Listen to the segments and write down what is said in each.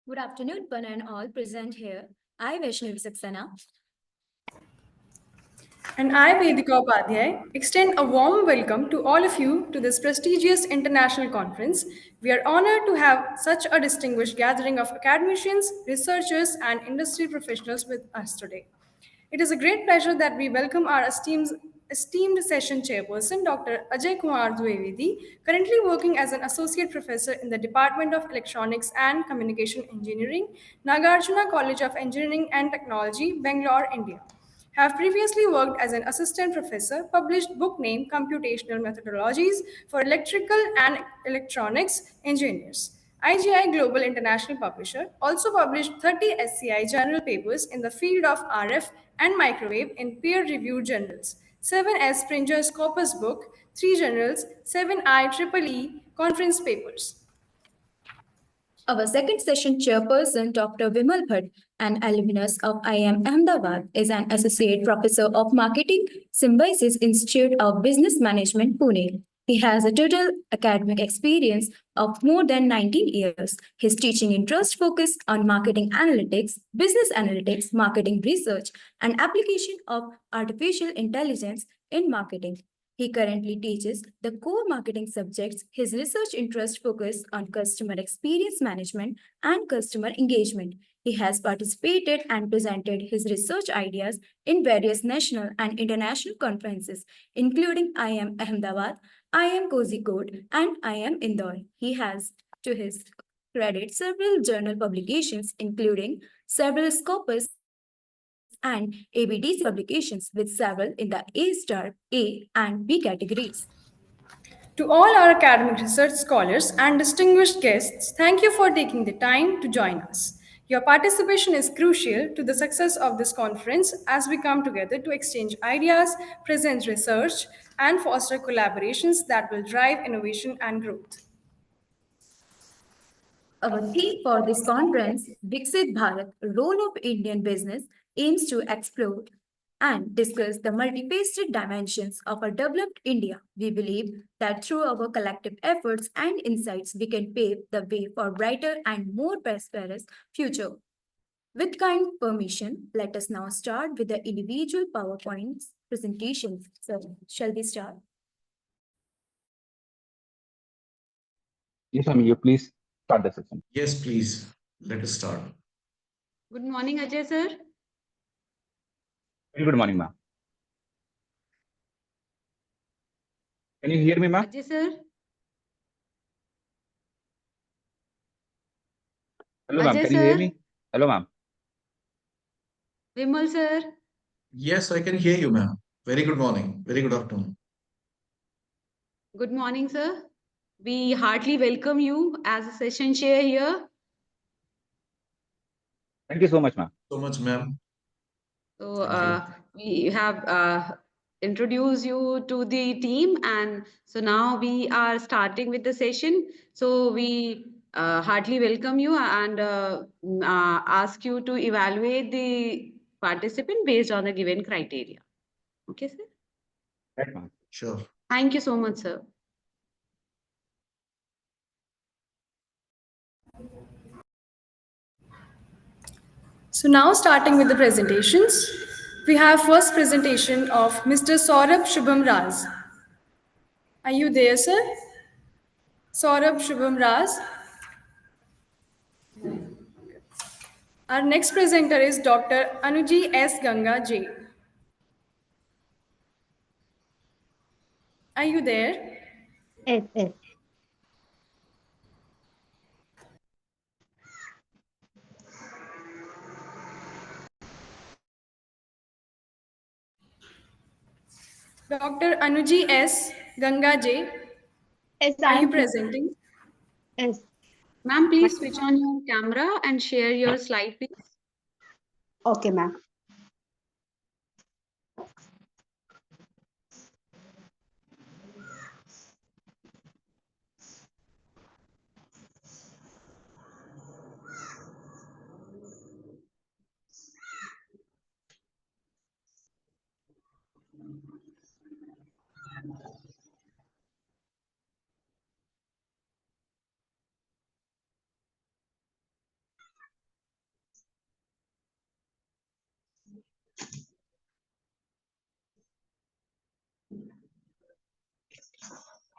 Good afternoon, Pan and all present here. I, Vaishnavi Saxena. And I, Vedika Upadhyay, extend a warm welcome to all of you to this prestigious international conference. We are honored to have such a distinguished gathering of academicians, researchers, and industry professionals with us today. It is a great pleasure that we welcome our esteemed session chairperson, Dr. Ajay Kumar Dwivedi, currently working as an associate professor in the Department of Electronics and Communication Engineering, Nagarjuna College of Engineering and Technology, Bangalore, India. Have previously worked as an assistant professor, published book name Computational Methodologies for Electrical and Electronics Engineers. IGI Global International Publisher also published 30 SCI journal papers in the field of RF and microwave in peer-reviewed journals, 7 S Springer Scopus book, 3 journals, 7 IEEE conference papers. Our second session chairperson, Dr. Vimal Bhatt, an alumnus of IIM Ahmedabad, is an associate professor of marketing, Symbiosis Institute of Business Management, Pune. He has a total academic experience of more than 19 years. His teaching interests focus on marketing analytics, marketing research, and application of artificial intelligence in marketing. He currently teaches the core marketing subjects. His research interests focus on customer experience management and customer engagement. He has participated and presented his research ideas in various national and international conferences, including IIM Ahmedabad, IIM Kozhikode, and IIM Indore. He has, to his credit, several journal publications, including several Scopus and ABDC publications, with several in the A star, A, and B categories. To all our academic research scholars and distinguished guests, thank you for taking the time to join us. Your participation is crucial to the success of this conference as we come together to exchange ideas, present research, and foster collaborations that will drive innovation and growth. Our theme for this conference, VIKSIT Bharat, Role of Indian Business, aims to explore and discuss the multifaceted dimensions of a developed India. We believe that through our collective efforts and insights, we can pave the way for a brighter and more prosperous future. With kind permission, let us now start with the individual PowerPoints presentations. So, shall we start? Yes, Ami, you please start the session. Yes, please. Let us start. Good morning, Ajay sir. Very good morning, ma'am. Can you hear me, ma'am? Ajay sir. Hello, ma'am. Ajay Can you hear sir. me? Hello, ma'am. Vimal sir. Yes, I can hear you, ma'am. Very good morning. Very good afternoon. Good morning, sir. We heartily welcome you as a session chair here. Thank you so much, ma'am. So much, ma'am. So Thank we have introduced you to the team, and so now we are starting with the session. So we heartily welcome you and ask you to evaluate the participant based on the given criteria. Okay, sir? Right, ma'am. Sure. Thank you so much, sir. So now starting with the presentations, we have first presentation of Mr. Saurabh Shubham Raz. Are you there, sir? Saurabh Shubham Raz. Our next presenter is Dr. Anuji S. Ganga J. Are you there? Yes. Dr. Anuji S. Ganga J. Yes, Are you I'm presenting? yes. Ma'am, please switch on your camera and share your slide, please. Okay, ma'am.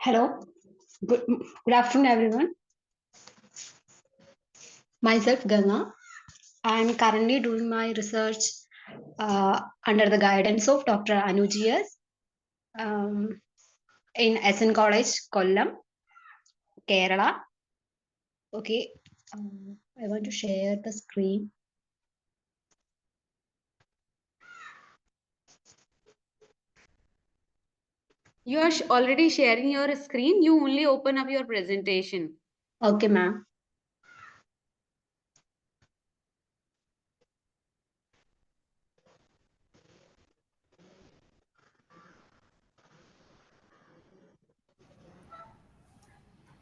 Hello. Good afternoon, everyone. Myself, Ganga. I am currently doing my research under the guidance of Dr. Anujias in SN College, Kollam, Kerala. Okay. I want to share the screen. You are already sharing your screen. You only open up your presentation. Okay, ma'am.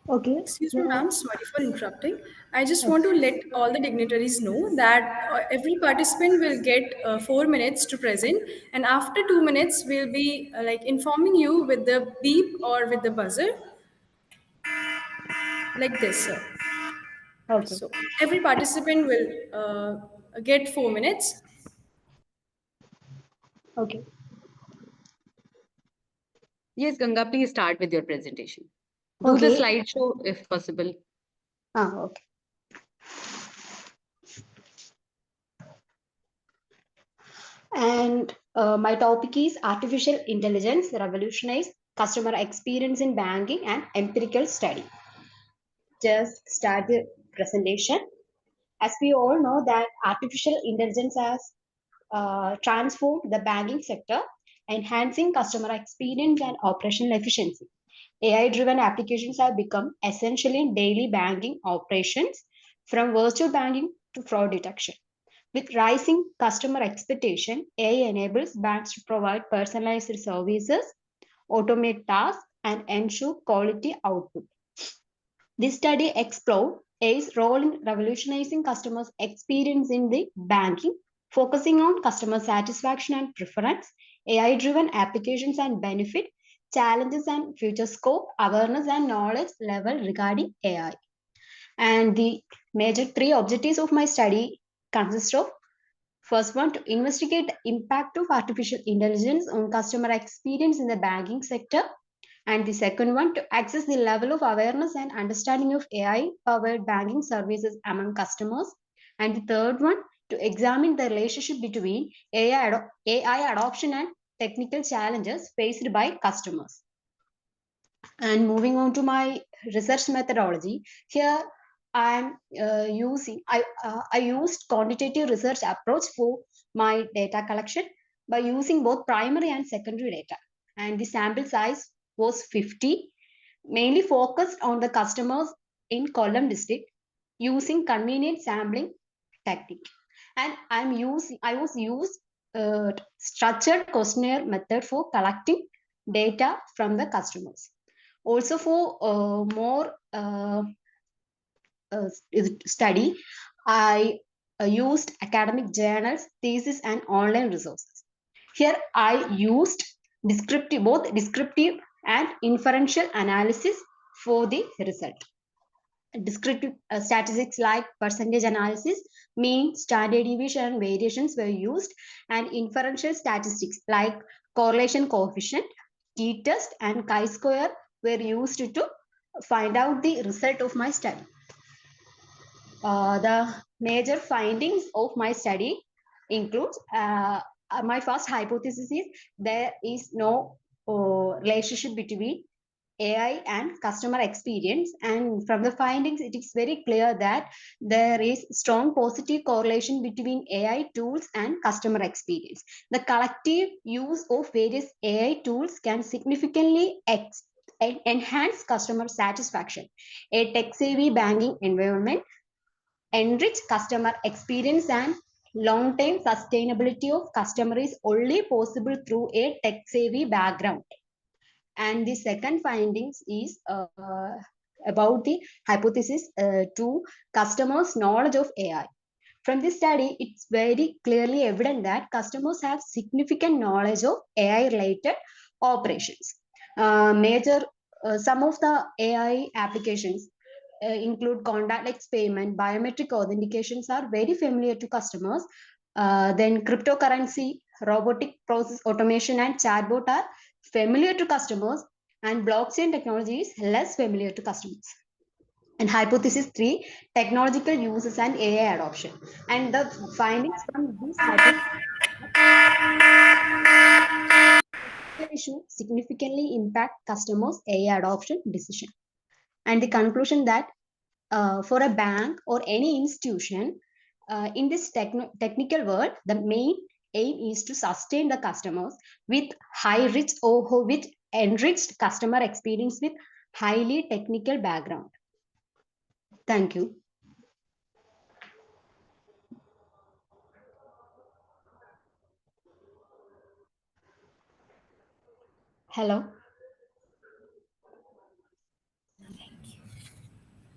Okay. Excuse me, ma'am. Sorry for interrupting. I just Okay. want to let all the dignitaries know that every participant will get 4 minutes to present, and after 2 minutes, we'll be like informing you with the beep or with the buzzer, like this, sir. Okay. So every participant will get 4 minutes. Okay. Yes, Ganga, please start with your presentation. Do the Okay. slideshow if possible. Okay. And my topic is artificial intelligence revolutionize customer experience in banking and empirical study. Just start the presentation. As we all know that artificial intelligence has transformed the banking sector, enhancing customer experience and operational efficiency. AI-driven applications have become essential in daily banking operations, from virtual banking to fraud detection. With rising customer expectation, AI enables banks to provide personalized services, automate tasks, and ensure quality output. This study explored AI's role in revolutionizing customers' experience in the banking, focusing on customer satisfaction and preference, AI-driven applications and benefit, challenges and future scope, awareness and knowledge level regarding AI. And the major three objectives of my study consist of: first one, to investigate the impact of artificial intelligence on customer experience in the banking sector. And the second one, to access the level of awareness and understanding of AI-powered banking services among customers. And the third one, to examine the relationship between AI adoption and technical challenges faced by customers. And moving on to my research methodology, here I used quantitative research approach for my data collection by using both primary and secondary data. And the sample size was 50, mainly focused on the customers in Kollam district using convenient sampling technique. And I was used structured questionnaire method for collecting data from the customers. Also for more study, I used academic journals, thesis, and online resources. Here I used both descriptive and inferential analysis for the result. Descriptive statistics like percentage analysis, mean, standard deviation, and variations were used, and inferential statistics like correlation coefficient, t-test, and chi-square were used to find out the result of my study. The major findings of my study includes my first hypothesis is there is no relationship between AI and customer experience, and from the findings it is very clear that there is strong positive correlation between AI tools and customer experience. The collective use of various AI tools can significantly enhance customer satisfaction. A tech-savvy banking environment enrich customer experience, and long-term sustainability of customer is only possible through a tech-savvy background. And the second findings is about the hypothesis to customers' knowledge of AI. From this study, it's very clearly evident that customers have significant knowledge of AI-related operations. Some of the AI applications include contactless payment, biometric authentications are very familiar to customers. Then cryptocurrency, robotic process automation, and chatbot are familiar to customers. and blockchain technology is less familiar to customers. And hypothesis 3, technological uses and AI adoption. And the findings from this hypothesis issue significantly impact customers' AI adoption decision. And the conclusion that for a bank or any institution in this technical world, the main aim is to sustain the customers with high rich or with enriched customer experience with highly technical background. Thank you. Hello.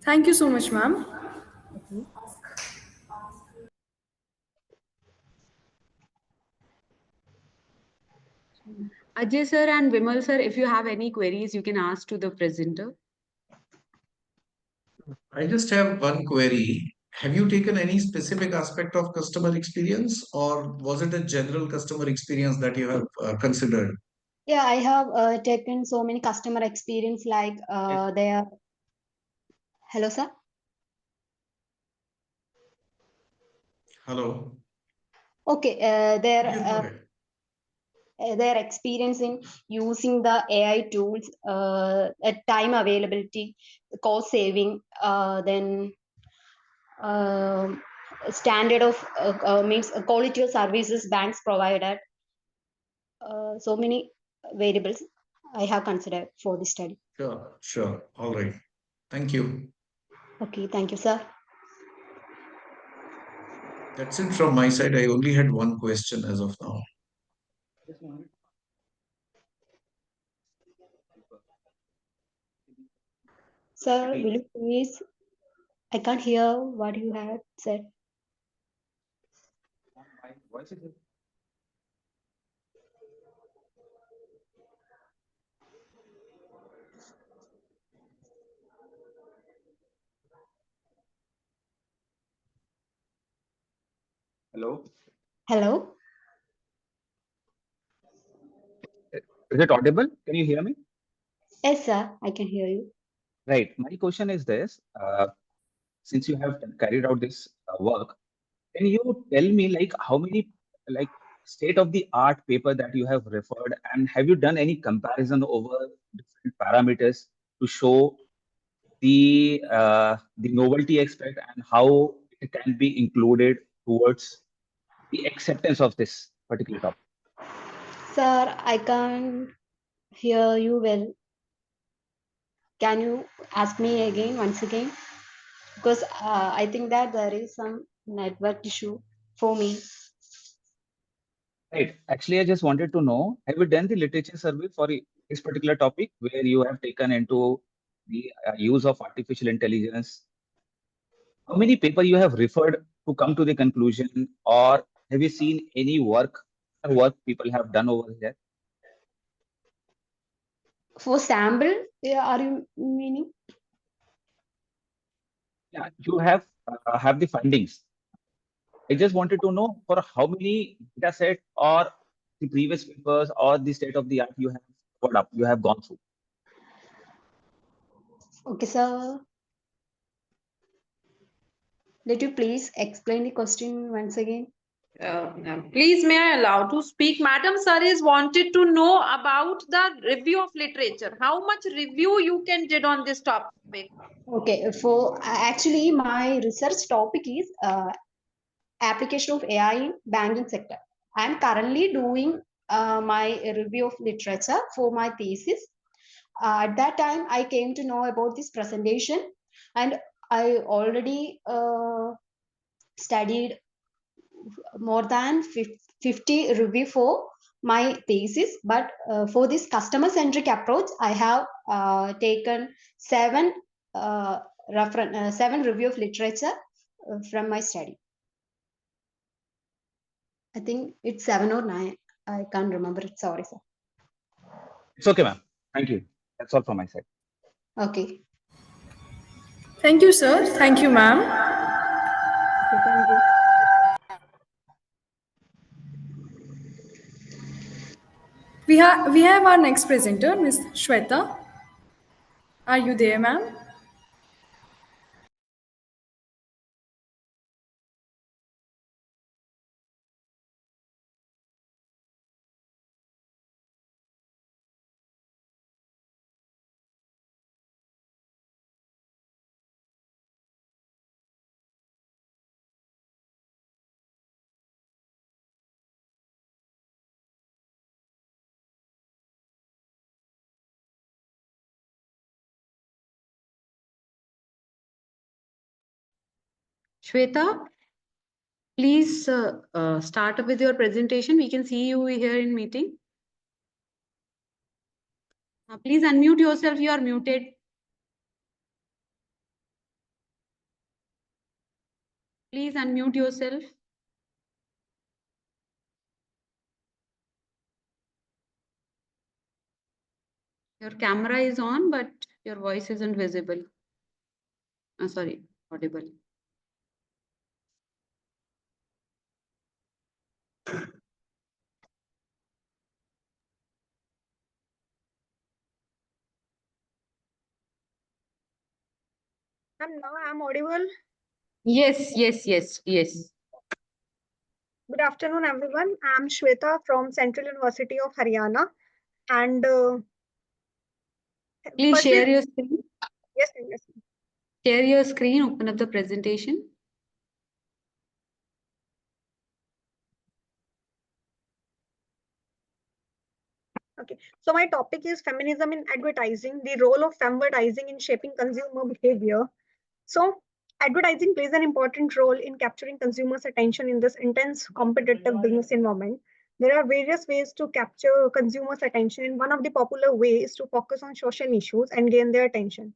Thank you so much, ma'am. Ajay sir and Vimal sir, if you have any queries, you can ask to the presenter. I just have one query. Have you taken any specific aspect of customer experience, or was it a general customer experience that you have considered? Yeah, I have taken so many customer experience like their. Hello, sir. Hello. Okay, Yes, go ahead. their experience in using the AI tools, time availability, cost saving, then standard of means quality of services banks provided. So many variables I have considered for this study. Sure, sure. All right. Thank you. Okay, thank you, sir. That's it from my side. I only had one question as of now. Sir, will you please? I can't hear what you had said. Hello. Hello? Is it audible? Can you hear me? Yes, sir, I can hear you. Right. My question is this: since you have carried out this work, can you tell me like how many like state of the art paper that you have referred, and have you done any comparison over different parameters to show the novelty aspect and how it can be included towards the acceptance of this particular topic? Sir, I can't hear you well. Can you ask me again, once again? Because I think that there is some network issue for me. Right. Actually, I just wanted to know, have you done the literature survey for this particular topic where you have taken into the use of artificial intelligence? How many paper you have referred to come to the conclusion, or have you seen any work people have done over here? For sample, yeah, are you meaning? Yeah, you have the findings. I just wanted to know for how many data set or the previous papers or the state of the art you have followed up, you have gone through. Okay, sir. Let you please explain the question once again? Please, may I allow to speak? Madam Sir is wanted to know about the review of literature. How much review you can did on this topic? Okay, for actually my research topic is application of AI in banking sector. I am currently doing my review of literature for my thesis. At that time, I came to know about this presentation, and I already studied more than 50 review for my thesis. But for this customer-centric approach, I have taken seven review of literature from my study. I think it's 7 or 9. I can't remember it. Sorry, sir. It's okay, ma'am. Thank you. That's all from my side. Okay. Thank you, sir. Thank you, ma'am. Okay, thank you. We have our next presenter, Ms. Shweta. Are you there, ma'am? Shweta, please start up with your presentation. We can see you here in meeting. Please unmute yourself. You are muted. Please unmute yourself. Your camera is on, but your voice isn't visible. Sorry, audible. Ma'am, now I'm audible. Yes, yes, yes, yes. Good afternoon, everyone. I'm Shweta from Central University of Haryana. And Please firstly, share your screen. yes, yes. Share your screen. Open up the presentation. Okay. So my topic is feminism in advertising, the role of advertising in shaping consumer behavior. So advertising plays an important role in capturing consumers' attention in this intense competitive business environment. There are various ways to capture consumers' attention, and one of the popular ways is to focus on social issues and gain their attention.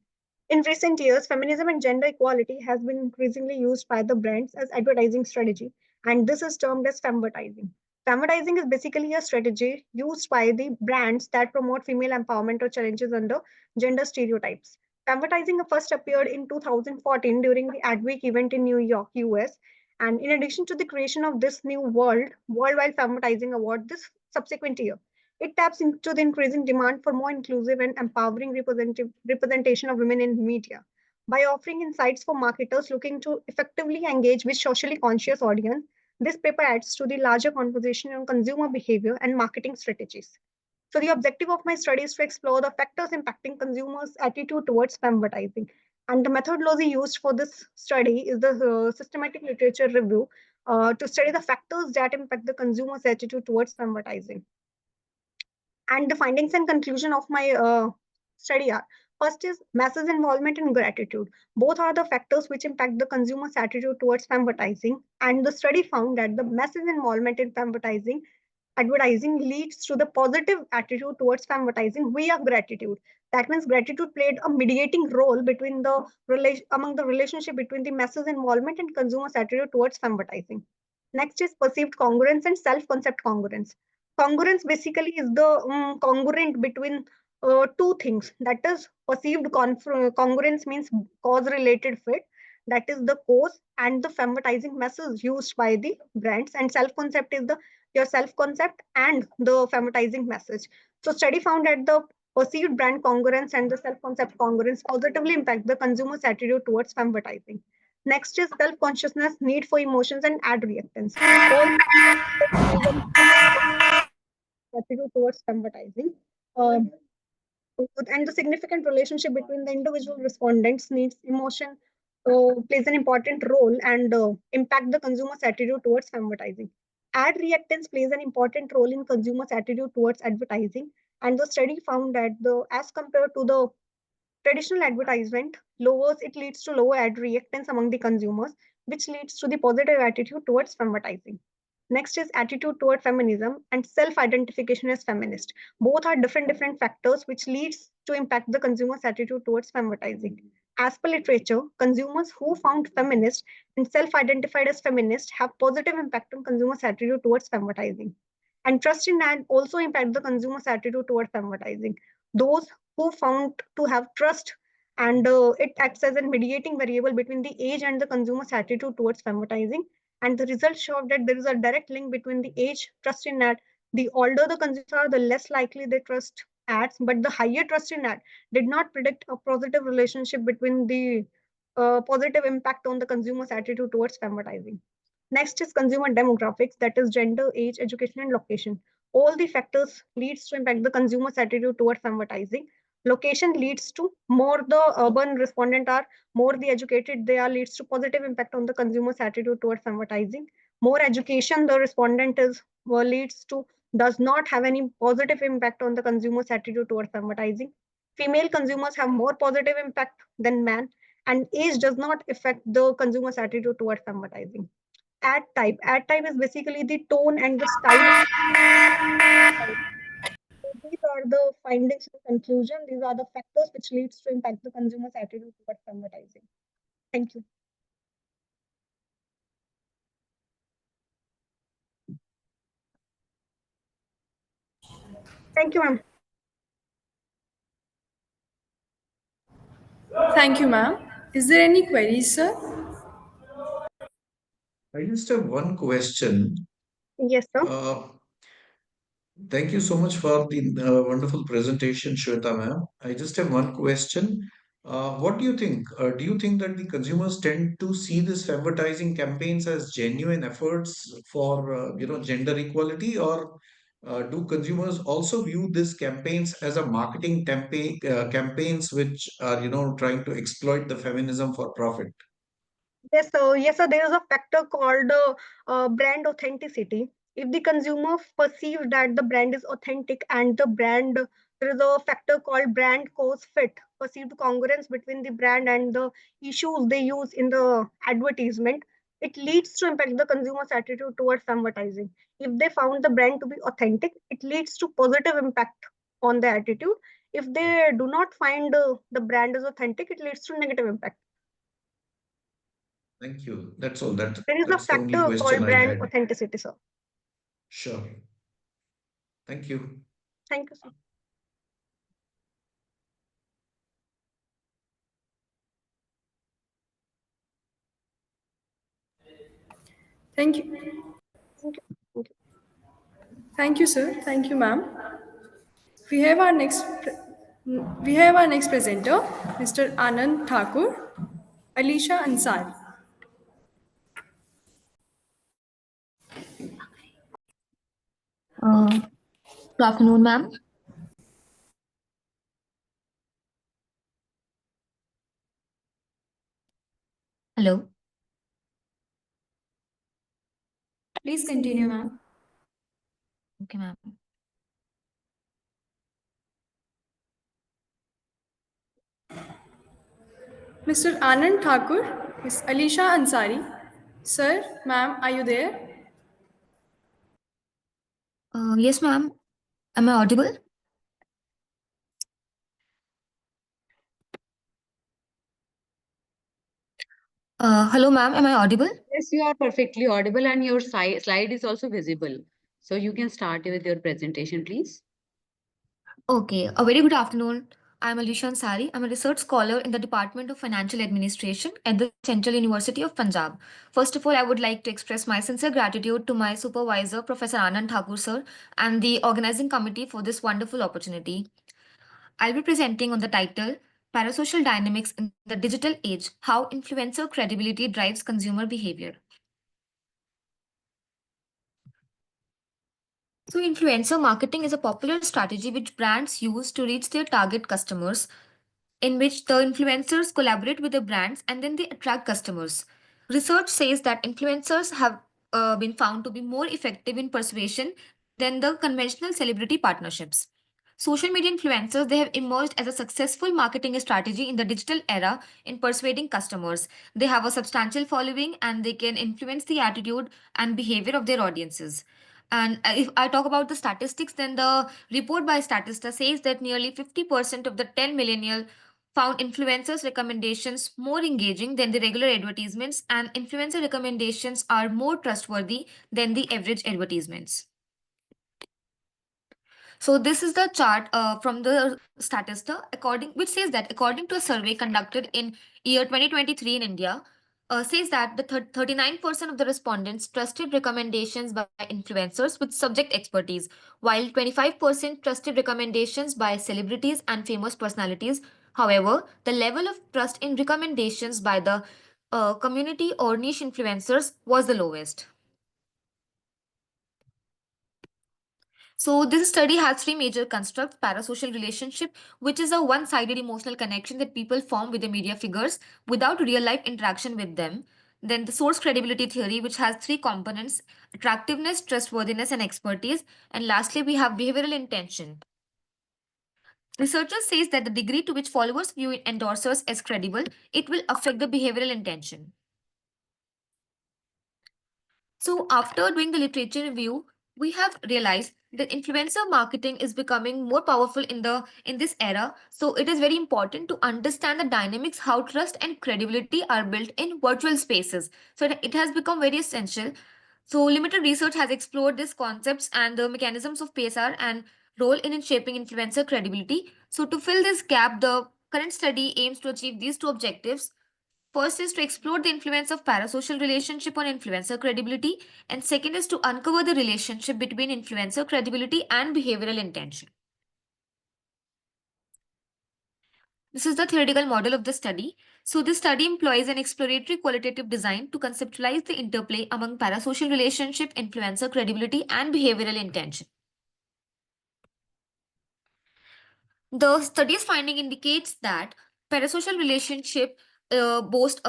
In recent years, feminism and gender equality has been increasingly used by the brands as advertising strategy, and this is termed as femvertising. Femvertising is basically a strategy used by the brands that promote female empowerment or challenges under gender stereotypes. Advertising first appeared in 2014 during the Adweek event in New York, US. And in addition to the creation of this new worldwide advertising award this subsequent year, it taps into the increasing demand for more inclusive and empowering representation of women in media. By offering insights for marketers looking to effectively engage with socially conscious audience, this paper adds to the larger conversation on consumer behavior and marketing strategies. So the objective of my study is to explore the factors impacting consumers' attitude towards advertising. And the methodology used for this study is the systematic literature review to study the factors that impact the consumer's attitude towards advertising. And the findings and conclusion of my study are first is masses involvement and gratitude. Both are the factors which impact the consumer's attitude towards advertising. And the study found that the masses involvement in advertising leads to the positive attitude towards advertising via gratitude. That means gratitude played a mediating role between the among the relationship between the masses involvement and consumers' attitude towards advertising. Next is perceived congruence and self-concept congruence. Congruence basically is the congruent between two things. That is perceived congruence means cause-related fit. That is the cause and the advertising message used by the brands, and self-concept is the your self-concept and the advertising message. So study found that the perceived brand congruence and the self-concept congruence positively impact the consumer's attitude towards advertising. Next is self-consciousness, need for emotions, and ad reactance. All attitude towards advertising. Um, and the significant relationship between the individual respondents' needs, emotion plays an important role and impact the consumer's attitude towards advertising. Ad reactance plays an important role in consumers' attitude towards advertising, and the study found that the as compared to the traditional advertisement lowers it leads to lower ad reactance among the consumers, which leads to the positive attitude towards advertising. Next is attitude toward feminism and self-identification as feminist. Both are different factors which leads to impact the consumer's attitude towards advertising. As per literature, consumers who found feminist and self-identified as feminist have positive impact on consumers' attitude towards advertising. And trust in ad also impact the consumer's attitude towards advertising. Those who found to have trust and it acts as a mediating variable between the age and the consumer's attitude towards advertising, and the results show that there is a direct link between the age, trust in ad, The older the consumers are, the less likely they trust ads, but the higher trust in ad did not predict a positive relationship between the positive impact on the consumer's attitude towards advertising. Next is consumer demographics, that is gender, age, education, and location. All the factors leads to impact the consumer's attitude towards advertising. Location leads to more the urban respondent are, more the educated they are, leads to positive impact on the consumer's attitude towards advertising. More education the respondent is leads to does not have any positive impact on the consumer's attitude towards advertising. Female consumers have more positive impact than men, and age does not affect the consumer's attitude towards advertising. Ad type is basically the tone and the style. So these are the findings and conclusion. These are the factors which leads to impact the consumer's attitude towards advertising. Thank you. Thank you, ma'am. Thank you, ma'am. Is there any queries, sir? I just have one question. Yes, sir. Thank you so much for the wonderful presentation, Shweta ma'am. I just have one question. What do you think? Do you think that the consumers tend to see this advertising campaigns as genuine efforts for gender equality, or do consumers also view these campaigns as a marketing campaigns which are trying to exploit the feminism for profit? Yes, sir. There is a factor called brand authenticity. If the consumer perceives that the brand is authentic and the brand, there is a factor called brand cause fit, perceived congruence between the brand and the issues they use in the advertisement. It leads to impact the consumer's attitude towards advertising. If they found the brand to be authentic, it leads to positive impact on the attitude. If they do not find the brand is authentic, it leads to negative impact. Thank you. That's all. That There is a that's the only factor question called I brand had. authenticity, sir. Sure. Thank you. Thank you, sir. Thank you. Thank you. Thank you. Thank you, sir. Thank you, ma'am. We have our next we have our next presenter, Mr. Anand Thakur, Alisha Ansari. Good afternoon, ma'am. Hello. Please continue, ma'am. Okay, ma'am. Mr. Anand Thakur, Ms. Alisha Ansari. Sir, ma'am, are you there? Yes, ma'am. Am I audible? Hello, ma'am. Am I audible? Yes, you are perfectly audible and your slide is also visible. So you can start with your presentation, please. Okay. A very good afternoon. I'm Alisha Ansari. I'm a research scholar in the Department of Financial Administration at the Central University of Punjab. First of all, I would like to express my sincere gratitude to my supervisor, Professor Anand Thakur, sir, and the organizing committee for this wonderful opportunity. I'll be presenting on the title Parasocial Dynamics in the Digital Age, How Influencer Credibility Drives Consumer Behavior. So, influencer marketing is a popular strategy which brands use to reach their target customers, in which the influencers collaborate with the brands and then they attract customers. Research says that influencers have been found to be more effective in persuasion than the conventional celebrity partnerships. Social media influencers, they have emerged as a successful marketing strategy in the digital era in persuading customers. They have a substantial following and they can influence the attitude and behavior of their audiences. And if I talk about the statistics, then the report by Statista says that nearly 50% of the 10 millennial found influencers' recommendations more engaging than the regular advertisements, and influencer recommendations are more trustworthy than the average advertisements. So this is the chart from the Statista, which says that according to a survey conducted in year 2023 in India, says that the 39% of the respondents trusted recommendations by influencers with subject expertise, while 25% trusted recommendations by celebrities and famous personalities. However, the level of trust in recommendations by the community or niche influencers was the lowest. So, this study has three major constructs: parasocial relationship, which is a one sided emotional connection that people form with the media figures without real life interaction with them. Then, the source credibility theory, which has three components: attractiveness, trustworthiness, and expertise. And lastly, we have behavioral intention. Researchers says that the degree to which followers view endorsers as credible, it will affect the behavioral intention. So, after doing the literature review, we have realized that influencer marketing is becoming more powerful in this era. So, it is very important to understand the dynamics, how trust and credibility are built in virtual spaces. So, it has become very essential. So, limited research has explored these concepts and the mechanisms of PSR and role in shaping influencer credibility. So, to fill this gap, the current study aims to achieve these two objectives. First is to explore the influence of parasocial relationship on influencer credibility, and second is to uncover the relationship between influencer credibility and behavioral intention. This is the theoretical model of the study. So, this study employs an exploratory qualitative design to conceptualize the interplay among parasocial relationship, influencer credibility, and behavioral intention. The study's finding indicates that parasocial relationship boost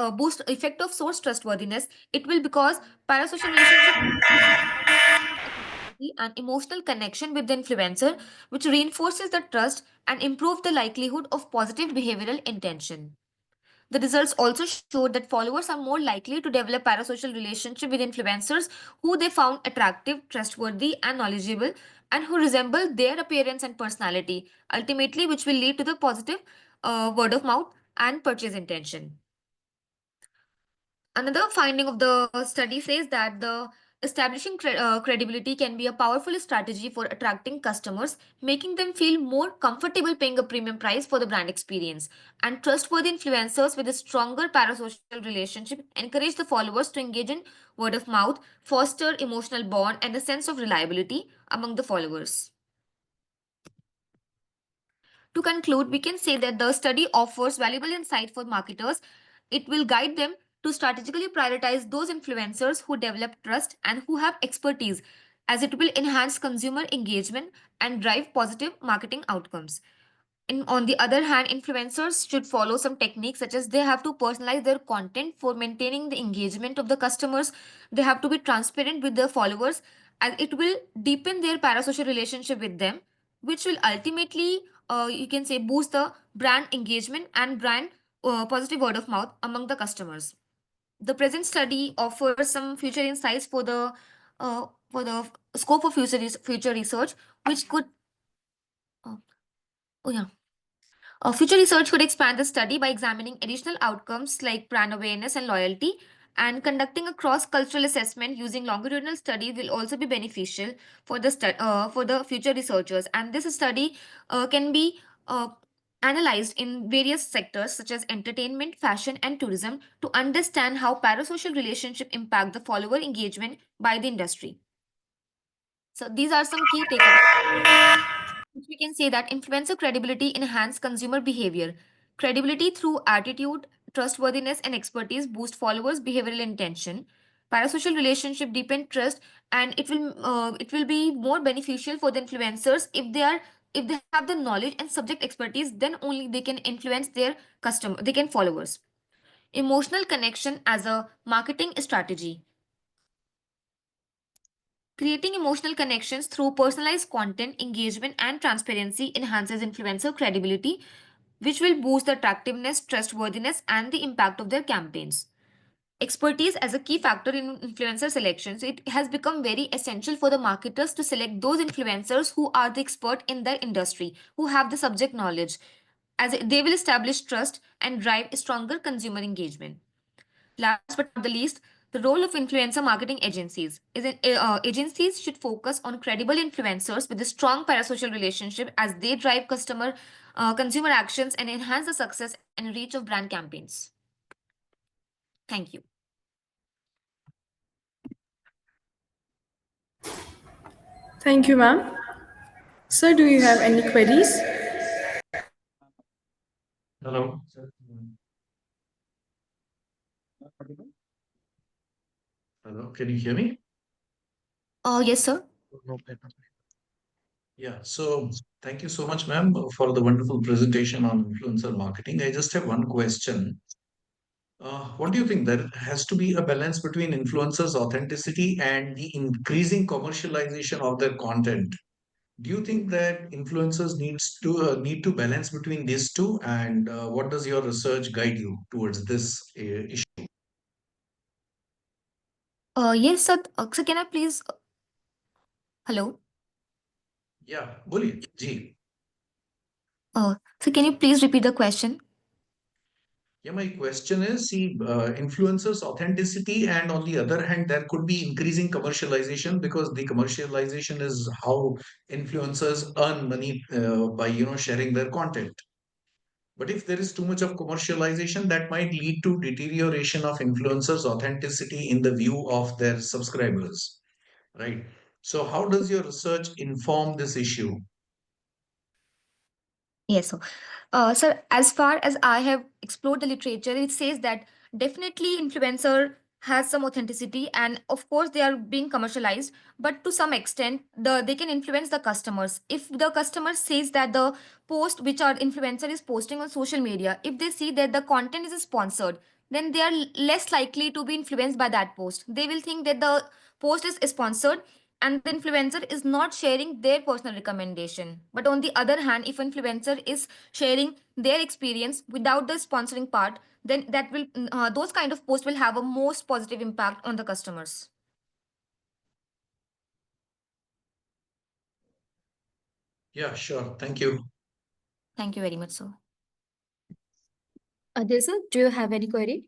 effect of source trustworthiness. It will because parasocial relationship and emotional connection with the influencer, which reinforces the trust and improve the likelihood of positive behavioral intention. The results also showed that followers are more likely to develop parasocial relationship with influencers who they found attractive, trustworthy, and knowledgeable, and who resemble their appearance and personality, ultimately, which will lead to the positive word of mouth and purchase intention. Another finding of the study says that the establishing credibility can be a powerful strategy for attracting customers, making them feel more comfortable paying a premium price for the brand experience. And trustworthy influencers with a stronger parasocial relationship encourage the followers to engage in word of mouth, foster emotional bond, and a sense of reliability among the followers. To conclude, we can say that the study offers valuable insight for marketers. It will guide them to strategically prioritize those influencers who develop trust and who have expertise, as it will enhance consumer engagement and drive positive marketing outcomes. On the other hand, influencers should follow some techniques such as they have to personalize their content for maintaining the engagement of the customers. They have to be transparent with their followers, and it will deepen their parasocial relationship with them, which will ultimately, you can say, boost the brand engagement and brand positive word of mouth among the customers. The present study offers some future insights for the scope of future research, which could. Uh, oh yeah. Future research could expand the study by examining additional outcomes like brand awareness and loyalty, and conducting a cross-cultural assessment using longitudinal study will also be beneficial for for the future researchers. And this study can be analyzed in various sectors such as entertainment, fashion, and tourism to understand how parasocial relationship impact the follower engagement by the industry. So these are some key takeaways. We can say that influencer credibility enhance consumer behavior. Credibility through attitude, trustworthiness, and expertise boost followers' behavioral intention. Parasocial relationship deepen trust, and it will be more beneficial for the influencers if they have the knowledge and subject expertise. Then only they can influence their they can followers. Emotional connection as a marketing strategy. Creating emotional connections through personalized content, engagement, and transparency enhances influencer credibility, which will boost the attractiveness, trustworthiness, and the impact of their campaigns. Expertise as a key factor in influencer selection. So it has become very essential for the marketers to select those influencers who are the expert in their industry, who have the subject knowledge, as they will establish trust and drive stronger consumer engagement. Last but not the least, the role of influencer marketing agencies is agencies should focus on credible influencers with a strong parasocial relationship as they drive consumer actions and enhance the success and reach of brand campaigns. Thank you. Thank you, ma'am. Sir, do you have any queries? Hello. Hello. Can you hear me? Yes, sir. Yeah. So thank you so much, ma'am, for the wonderful presentation on influencer marketing. I just have one question. What do you think? There has to be a balance between influencers' authenticity and the increasing commercialization of their content. Do you think that influencers need to balance between these two? And what does your research guide you towards this issue? Yes, sir. Sir, can I please? Hello. Yeah, बोलिए जी. So can you please repeat the question? Yeah, my question is, see, influencers authenticity, and on the other hand, there could be increasing commercialization because the commercialization is how influencers earn money by sharing their content. But if there is too much of commercialization, that might lead to deterioration of influencers' authenticity in the view of their subscribers, right? So, how does your research inform this issue? Yes, sir. Sir, as far as I have explored the literature, it says that definitely influencer has some authenticity, and of course they are being commercialized, but to some extent they can influence the customers. If the customer says that the post which our influencer is posting on social media, if they see that the content is sponsored, then they are less likely to be influenced by that post. They will think that the post is sponsored and the influencer is not sharing their personal recommendation. But on the other hand, if influencer is sharing their experience without the sponsoring part, then that will those kind of posts will have a most positive impact on the customers. Yeah, sure. Thank you. Thank you very much, sir. Adil sir, do you have any query?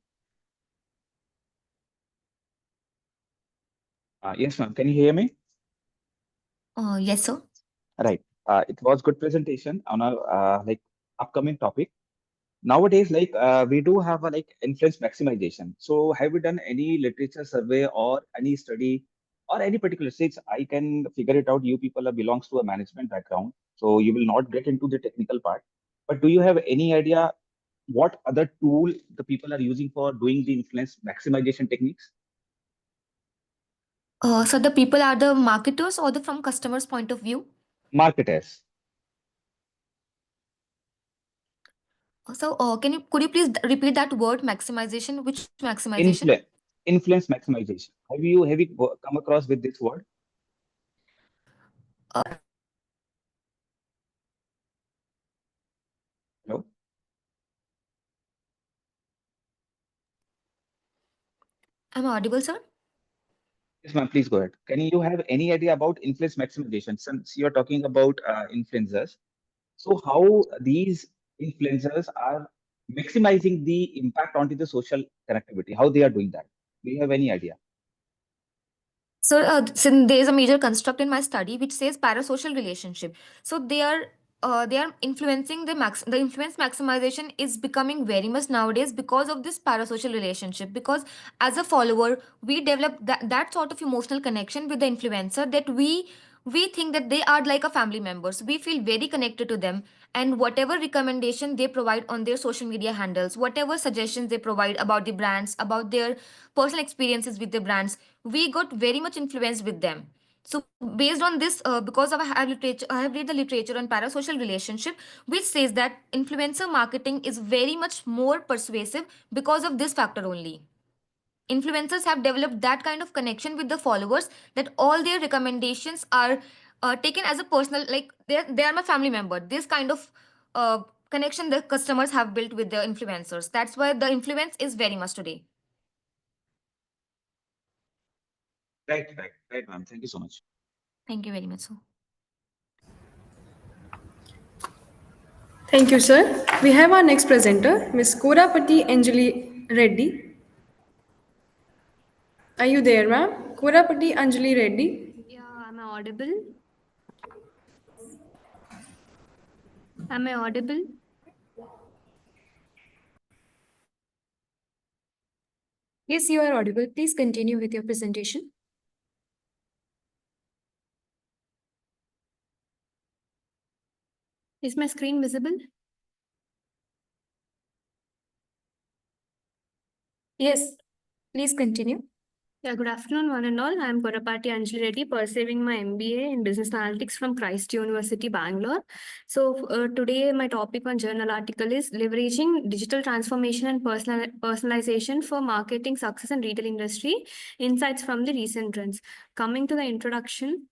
Yes, ma'am. Can you hear me? Yes, sir. Right. It was good presentation on a like upcoming topic. Nowadays, we do have a influence maximization. So have you done any literature survey or any study or any particular stage? I can figure it out. You people are belongs to a management background, so you will not get into the technical part. But do you have any idea what other tool the people are using for doing the influence maximization techniques? So the people are the marketers or the from customers' point of view? Marketers. So could you please repeat that word maximization? Which maximization? Influence. Influence maximization. Have you come across with this word? Uh, No. am I audible, sir? Yes, ma'am, please go ahead. Can you have any idea about influence maximization? Since you're talking about influencers, so how these influencers are maximizing the impact onto the social connectivity? How they are doing that? Do you have any idea? So, since there is a major construct in my study which says parasocial relationship, so they are influencing the influence maximization is becoming very much nowadays because of this parasocial relationship. Because as a follower, we develop that sort of emotional connection with the influencer that we think that they are like a family members. We feel very connected to them, and whatever recommendation they provide on their social media handles, whatever suggestions they provide about the brands, about their personal experiences with the brands, we got very much influenced with them. So based on this, because of I have read the literature on parasocial relationship, which says that influencer marketing is very much more persuasive because of this factor only. Influencers have developed that kind of connection with the followers that all their recommendations are taken as a personal, like they are my family member. This kind of connection the customers have built with the influencers. That's why the influence is very much today. Right, ma'am. Thank you so much. Thank you very much, sir. Thank you, sir. We have our next presenter, Ms. Korapati Anjali Reddy. Are you there, ma'am? Korapati Anjali Reddy. Yeah, am I audible? Am I audible? Yes, you are audible. Please continue with your presentation. Is my screen visible? Yes, please continue. Yeah, good afternoon, one and all. I'm Korapati Anjali Reddy, pursuing my MBA in Business Analytics from Christ University, Bangalore. So today my topic on journal article is leveraging digital transformation and personalization for marketing success and retail industry, insights from the recent trends. Coming to the introduction.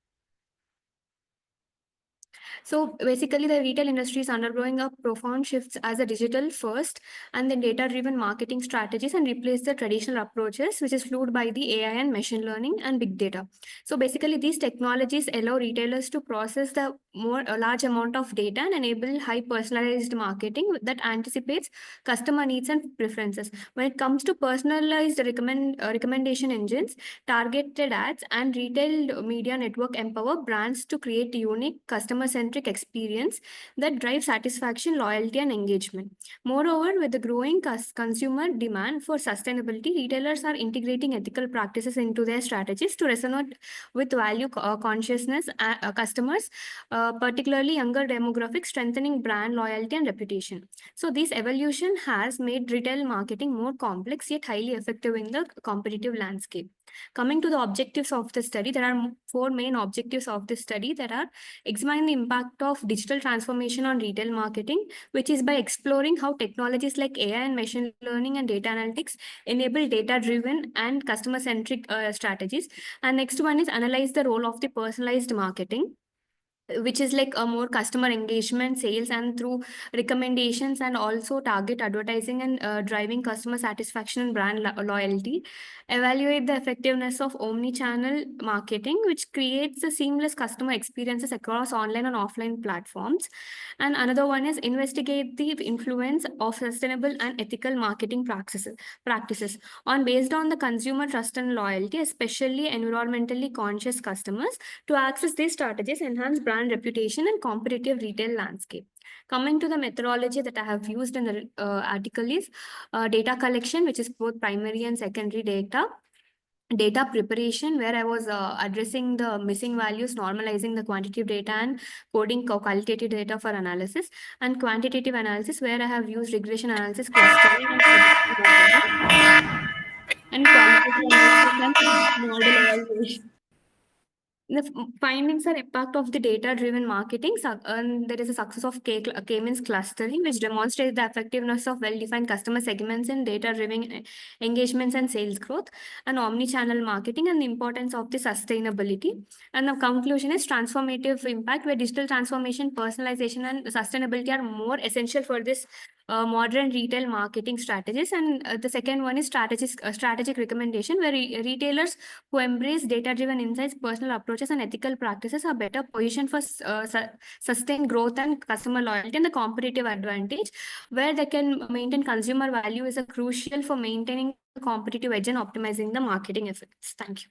So basically, the retail industry is undergoing a profound shifts as a digital first and then data-driven marketing strategies and replace the traditional approaches, which is fueled by the AI and machine learning and big data. So basically, these technologies allow retailers to process a large amount of data and enable high personalized marketing that anticipates customer needs and preferences. When it comes to personalized recommendation engines, targeted ads and retail media network empower brands to create unique customer-centric experience that drive satisfaction, loyalty, and engagement. Moreover, with the growing consumer demand for sustainability, retailers are integrating ethical practices into their strategies to resonate with value consciousness customers, particularly younger demographics, strengthening brand loyalty and reputation. So this evolution has made retail marketing more complex yet highly effective in the competitive landscape. Coming to the objectives of the study, there are four main objectives of this study that are examine the impact of digital transformation on retail marketing, which is by exploring how technologies like AI and machine learning and data analytics enable data-driven and customer-centric strategies. And next one is analyze the role of the personalized marketing, which is like a more customer engagement, sales, and through recommendations, and also target advertising and driving customer satisfaction and brand loyalty. Evaluate the effectiveness of omni-channel marketing, which creates a seamless customer experiences across online and offline platforms. And another one is investigate the influence of sustainable and ethical marketing practices on based on the consumer trust and loyalty, especially environmentally conscious customers. To access these strategies, enhance brand reputation and competitive retail landscape. Coming to the methodology that I have used in the article is data collection, which is both primary and secondary data preparation, where I was addressing the missing values, normalizing the quantitative data and coding qualitative data for analysis, and quantitative analysis, where I have used regression analysis, clustering, and predictive modeling, and qualitative analysis and model evaluation. The findings are impact of the data-driven marketing, and there is a success of K-means clustering, which demonstrates the effectiveness of well-defined customer segments in data-driven engagements and sales growth, and omni-channel marketing, and the importance of the sustainability. And the conclusion is transformative impact, where digital transformation, personalization, and sustainability are more essential for this modern retail marketing strategies. And the second one is strategic recommendation, where retailers who embrace data-driven insights, personal approaches, and ethical practices are better positioned for sustained growth and customer loyalty. And the competitive advantage, where they can maintain consumer value, is a crucial for maintaining the competitive edge and optimizing the marketing effects. Thank you.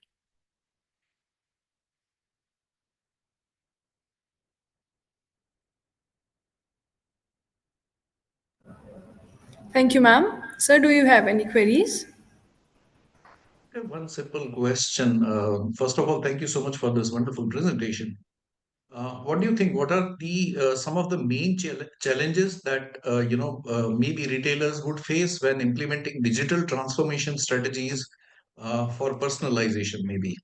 Thank you, ma'am. Sir, do you have any queries? I have one simple question. First of all, thank you so much for this wonderful presentation. What do you think? What are the some of the main challenges that maybe retailers would face when implementing digital transformation strategies for personalization, maybe?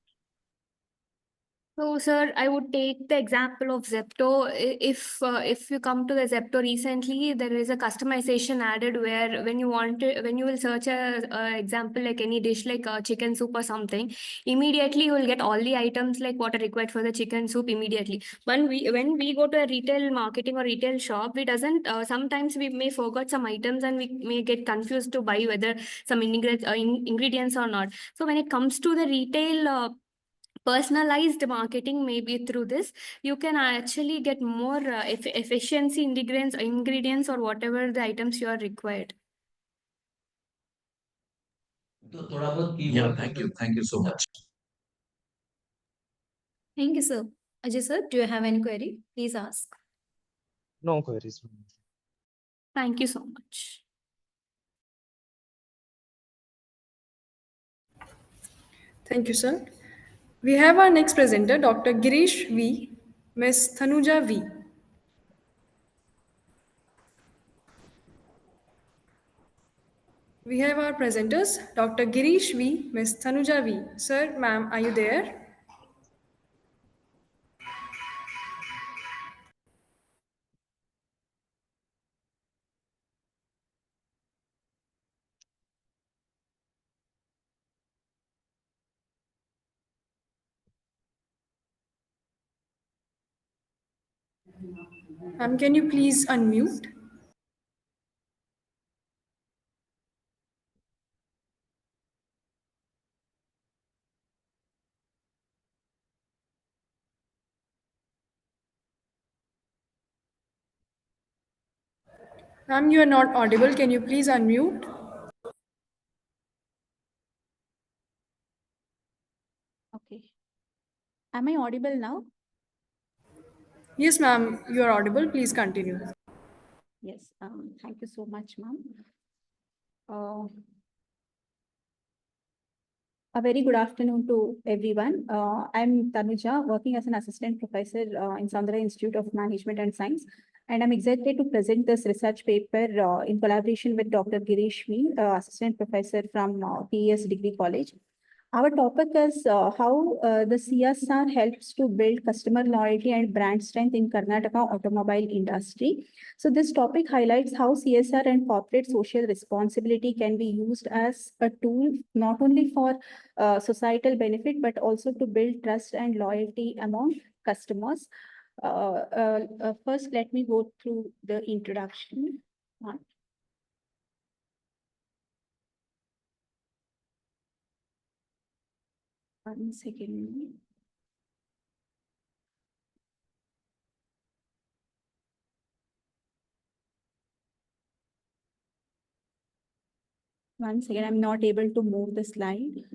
So, sir, I would take the example of Zepto. If you come to the Zepto recently, there is a customization added where when you will search a example like any dish like chicken soup or something, immediately you will get all the items like what are required for the chicken soup immediately. When we go to a retail marketing or retail shop, we doesn't sometimes we may forget some items and we may get confused to buy whether some ingredients or not. So when it comes to the retail. Personalized marketing, maybe through this you can actually get more efficiency ingredients or whatever the items you are required. Yeah, thank you so much. Thank you, sir. Ajay, sir, do you have any query? Please ask. No queries. Thank you so much. Thank you, sir. We have our next presenter, Dr. Girish V, Ms. Thanuja V. We have our presenters, Dr. Girish V, Ms. Tanuja V. Sir, ma'am, are you there? Ma'am, can you please unmute? Ma'am, you are not audible. Can you please unmute? Okay. Am I audible now? Yes, ma'am, you are audible. Please continue. Yes. Thank you so much, ma'am. A very good afternoon to everyone. I'm Tanuja, working as an assistant professor in Soundara Institute of Management and Science. And I'm excited to present this research paper in collaboration with Dr. Girish Me, assistant professor from PES Degree College. Our topic is how the CSR helps to build customer loyalty and brand strength in Karnataka automobile industry. So this topic highlights how CSR and corporate social responsibility can be used as a tool not only for societal benefit, but also to build trust and loyalty among customers. First, let me go through the introduction. One second. Once again, I'm not able to move the slide.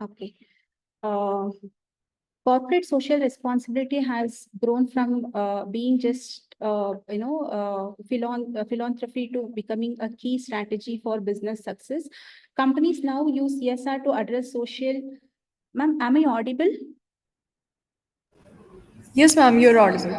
Okay. Corporate social responsibility has grown from being just philanthropy to becoming a key strategy for business success. Companies now use CSR to address social. Ma'am, am I audible? Yes, ma'am, you're audible.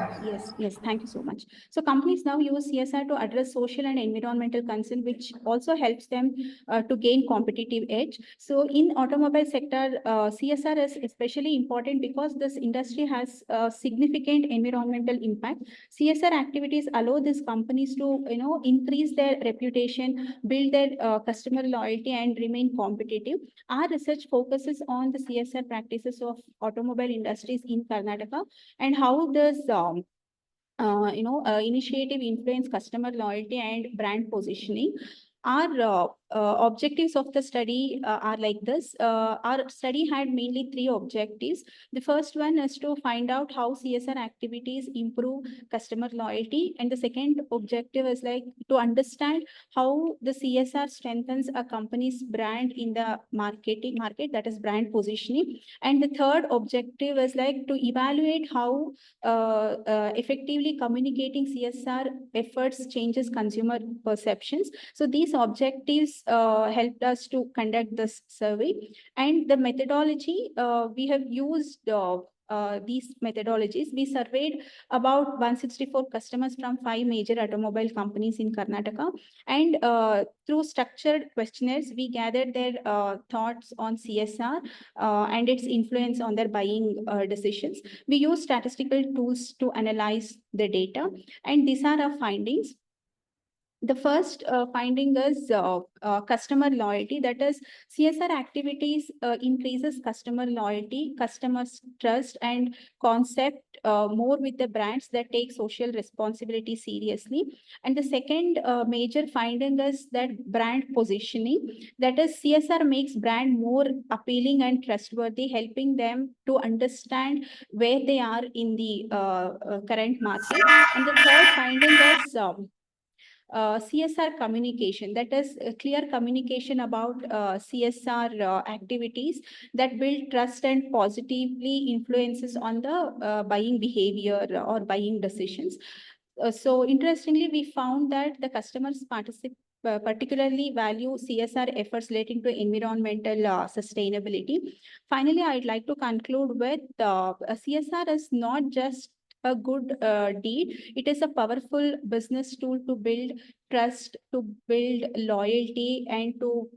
Yes, thank you so much. So companies now use CSR to address social and environmental concern, which also helps them to gain competitive edge. So in automobile sector, CSR is especially important because this industry has significant environmental impact. CSR activities allow these companies to, increase their reputation, build their customer loyalty, and remain competitive. Our research focuses on the CSR practices of automobile industries in Karnataka and how this initiative influence customer loyalty and brand positioning. Our objectives of the study are like this. Our study had mainly three objectives. The first one is to find out how CSR activities improve customer loyalty. And the second objective is like to understand how the CSR strengthens a company's brand in the market, that is brand positioning. And the third objective is like to evaluate how effectively communicating CSR efforts changes consumer perceptions. So these objectives helped us to conduct this survey. And the methodology, we have used these methodologies. We surveyed about 164 customers from 5 major automobile companies in Karnataka. And through structured questionnaires, we gathered their thoughts on CSR and its influence on their buying decisions. We use statistical tools to analyze the data, and these are our findings. The first finding is customer loyalty. That is, CSR activities increases customer loyalty, customers trust, and concept more with the brands that take social responsibility seriously. And the second major finding is that brand positioning. That is, CSR makes brand more appealing and trustworthy, helping them to understand where they are in the current market. And the third finding is CSR communication, that is clear communication about CSR activities that build trust and positively influences on the buying behavior or buying decisions. So interestingly, we found that the customers particularly value CSR efforts relating to environmental sustainability. Finally, I'd like to conclude with CSR is not just a good deed. It is a powerful business tool to build trust, to build loyalty, and to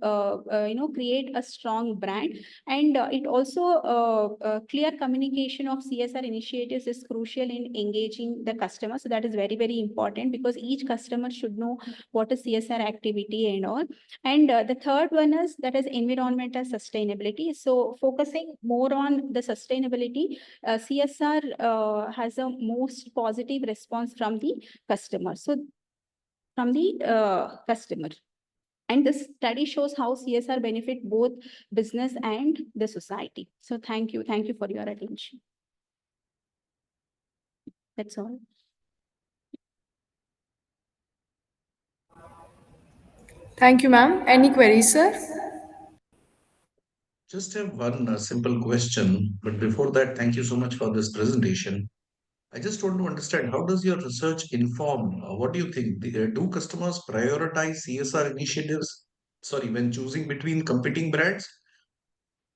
create a strong brand. And it also clear communication of CSR initiatives is crucial in engaging the customer. So that is very, very important, because each customer should know what is CSR activity and all. And the third one is that is environmental sustainability. So focusing more on the sustainability, CSR has a most positive response from the customer. So from the customer. And this study shows how CSR benefit both business and the society. So thank you. Thank you for your attention. That's all. Thank you, ma'am. Any queries, sir? Just have one simple question, but before that, thank you so much for this presentation. I just want to understand, how does your research inform? What do you think? Do customers prioritize CSR initiatives, sorry, when choosing between competing brands?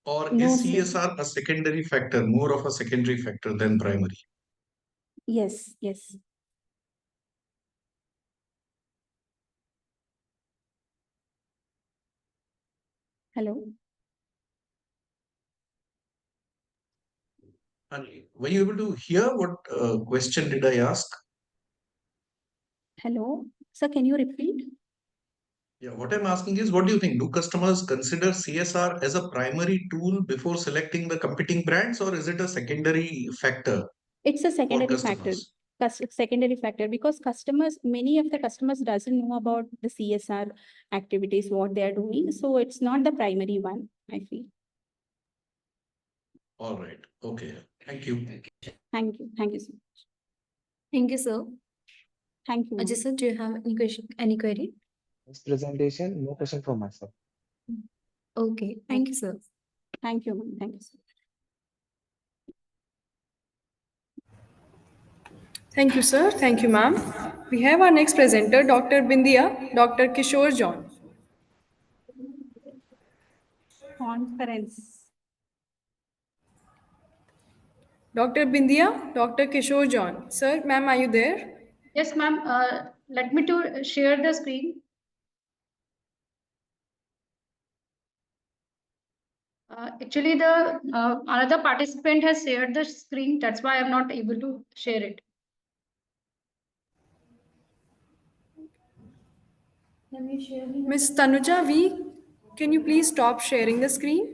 Or No, is sir. CSR a secondary factor, more of a secondary factor than primary? Yes, yes. Hello. Were you able to hear what question did I ask? Hello. Sir, can you repeat? Yeah, what I'm asking is, what do you think? Do customers consider CSR as a primary tool before selecting the competing brands, or is it a secondary factor It's a for secondary factor. customers? Secondary factor, because customers, many of the customers doesn't know about the CSR activities, what they are doing. So it's not the primary one, I feel. All right. Okay. Thank you. Thank you. Thank you so much. Thank you, sir. Thank you. Ajay sir, do you have any question, any query? This presentation, no question from myself. Okay, thank you, sir. Thank you, ma'am. Thank you, sir. Thank you, sir. Thank you, ma'am. We have our next presenter, Dr. Bindia, Dr. Kishore John. Conference. Dr. Bindia, Dr. Kishore John. Sir, ma'am, are you there? Yes, ma'am. Let me to share the screen. Actually, the another participant has shared the screen. That's why I'm not able to share it. Miss Tanuja V, can you please stop sharing the screen?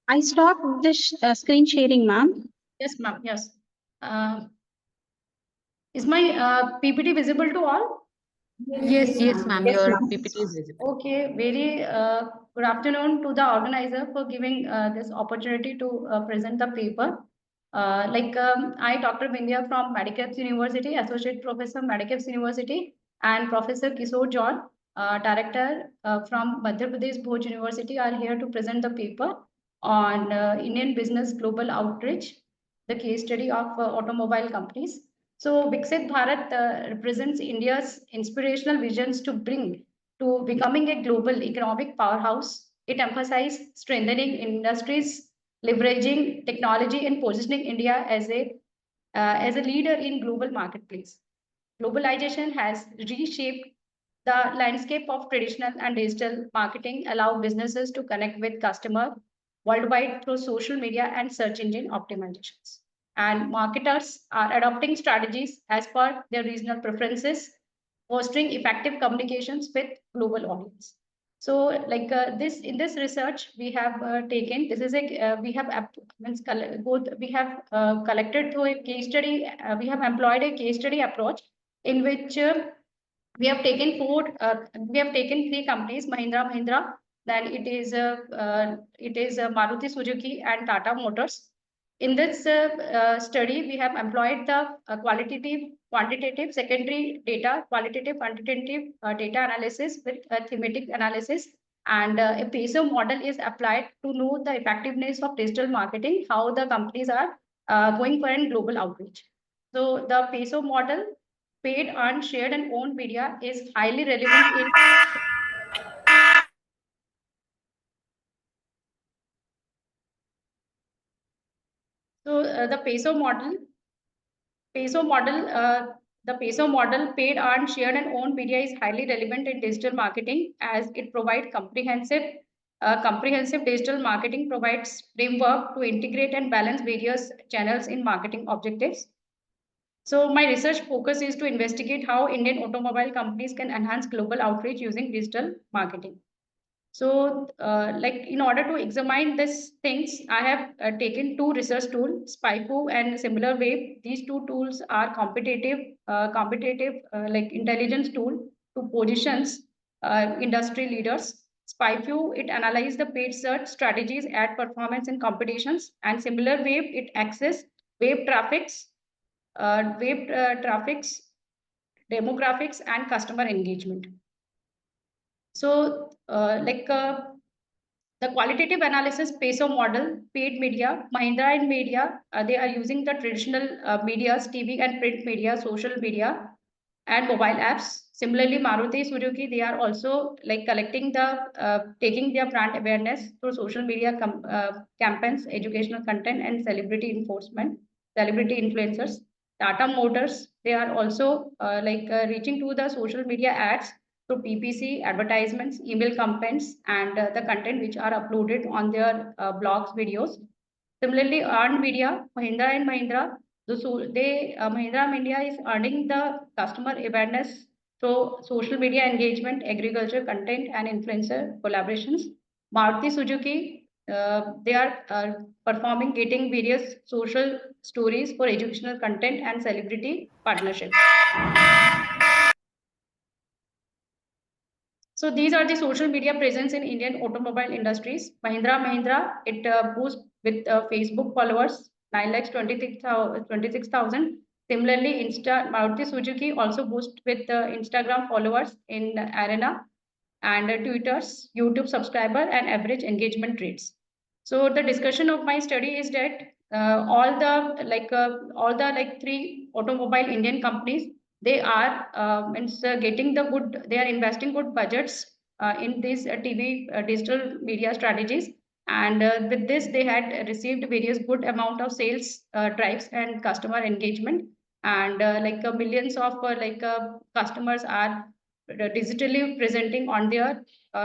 I stopped this screen sharing, ma'am. Yes, ma'am. Yes. Is my PPT visible to all? Yes, ma'am, Yes, your ma'am. PPT is visible. Okay, very good afternoon to the organizer for giving this opportunity to present the paper. I, Dr. Bindia from Medicaps University, Associate Professor, Medicaps University, and Professor Kishore John, Director from Madhya Pradesh Bhoj University, are here to present the paper on Indian business global outreach. the case study of automobile companies. So VIKSIT Bharat represents India's inspirational visions to bring to becoming a global economic powerhouse. It emphasizes strengthening industries, leveraging technology, and positioning India as a leader in global marketplace. Globalization has reshaped the landscape of traditional and digital marketing, allow businesses to connect with customers worldwide through social media and search engine optimizations. And marketers are adopting strategies as per their regional preferences, fostering effective communications with global audience. So, like this, in this research, we have taken. This is a we have both we have collected through a case study. We have employed a case study approach in which we have taken we have taken three companies, Mahindra, then it is Maruti Suzuki and Tata Motors. In this study, we have employed the quantitative, secondary data, qualitative, quantitative data analysis with thematic analysis, and a PESO model is applied to know the effectiveness of digital marketing, how the companies are going for a global outreach. So the PESO model, paid, earned, shared, and owned media, is highly relevant in the PESO model, paid, earned, shared, and owned media, is highly relevant in digital marketing as it provides comprehensive digital marketing provides framework to integrate and balance various channels in marketing objectives. So my research focus is to investigate how Indian automobile companies can enhance global outreach using digital marketing. So, like in order to examine these things, I have taken two research tools, SpyFu and SimilarWeb. These two tools are competitive like intelligence tool to positions industry leaders. SpyFu, it analyzes the paid search strategies, ad performance in competitions, and SimilarWeb, it access web traffics, demographics, and customer engagement. So, the qualitative analysis PESO model, paid media, Mahindra and media, they are using the traditional medias, TV and print media, social media, and mobile apps. Similarly, Maruti Suzuki, they are also like taking their brand awareness through social media campaigns, educational content, and celebrity influencers. Tata Motors, they are also reaching to the social media ads through PPC, advertisements, email campaigns, and the content which are uploaded on their blogs, videos. Similarly, earned media, Mahindra and Mahindra, Mahindra Media is earning the customer awareness through social media engagement, agriculture content, and influencer collaborations. Maruti Suzuki, they are getting various social stories for educational content and celebrity partnerships. So these are the social media presence in Indian automobile industries. Mahindra, it boosts with Facebook followers, 9,26,000. Similarly, Maruti Suzuki also boosts with Instagram followers in Arena, and Twitter's YouTube subscriber and average engagement rates. So the discussion of my study is that all the three automobile Indian companies, they are getting the good, they are investing good budgets in these TV digital media strategies, and with this they had received various good amount of sales drives and customer engagement, and millions of customers are digitally presenting on their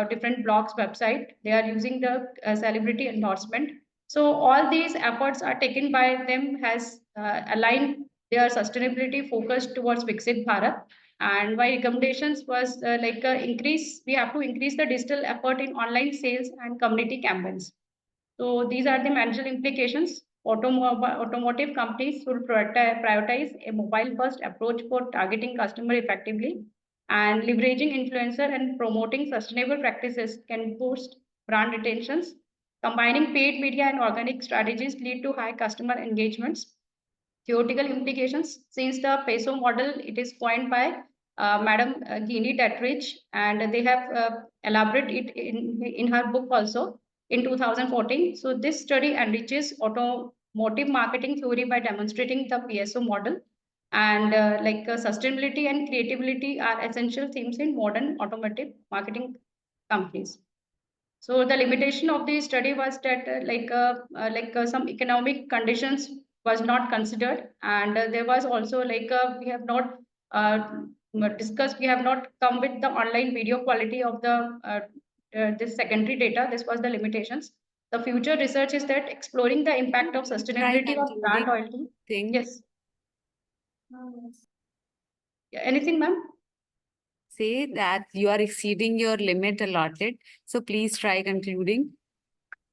different blogs website. They are using the celebrity endorsement. So all these efforts are taken by them has aligned their sustainability focus towards VIKSIT Bharat. And my recommendations was we have to increase the digital effort in online sales and community campaigns. So these are the financial implications. Automotive companies should prioritize a mobile-first approach for targeting customer effectively, and leveraging influencer and promoting sustainable practices can boost brand retentions. Combining paid media and organic strategies lead to high customer engagements. Theoretical implications, since the PESO model, it is coined by Madam Gini Detrich, and they have elaborated it in her book also in 2014. So this study enriches automobile motive marketing theory by demonstrating the PSO model. And sustainability and creativity are essential themes in modern automotive marketing companies. So the limitation of the study was that some economic conditions was not considered, and there was also we have not discussed, we have not come with the online video quality of the this secondary data. This was the limitations. The future research is that exploring the impact of sustainability of brand loyalty. Yes. Yeah, anything, ma'am? Say that you are exceeding your limit allotted. So please try concluding.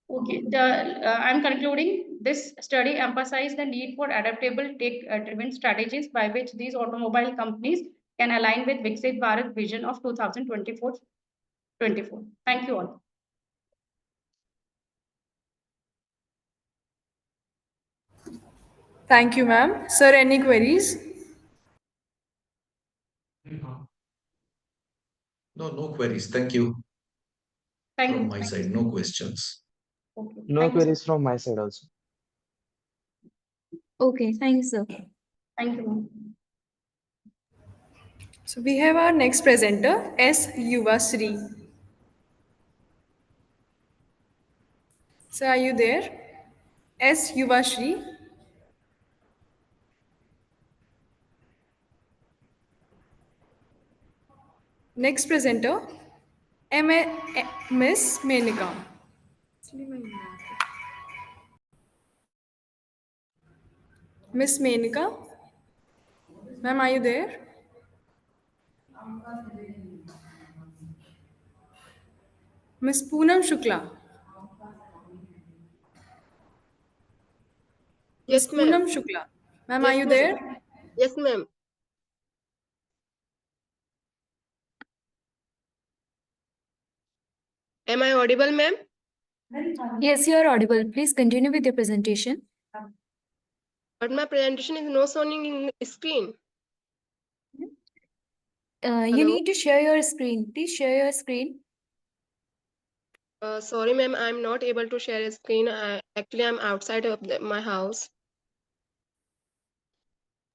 Okay, I'm concluding. This study emphasized the need for adaptable tech-driven strategies by which these automobile companies can align with VIKSIT Bharat vision of 2024. Thank you all. Thank you, ma'am. Sir, any queries? No queries. Thank you. From my side, no questions. Okay. No queries from my side also. Okay, thanks, sir. Thank you, ma'am. So we have our next presenter, S. Yuvasri. So are you there? S. Yuvasri. Next presenter, Miss Menika. Miss Menika. Ma'am, are you there? Miss Poonam Shukla. Miss Yes, ma'am. Poonam Shukla. Ma'am, Yes, are you ma'am. there? Yes, ma'am. Am I audible, ma'am? Yes, you are audible. Please continue with your presentation. But my presentation is not showing in screen. You Hello? need to share your screen. Please share your screen. Sorry, ma'am, I'm not able to share a screen. Actually, I'm outside of my house.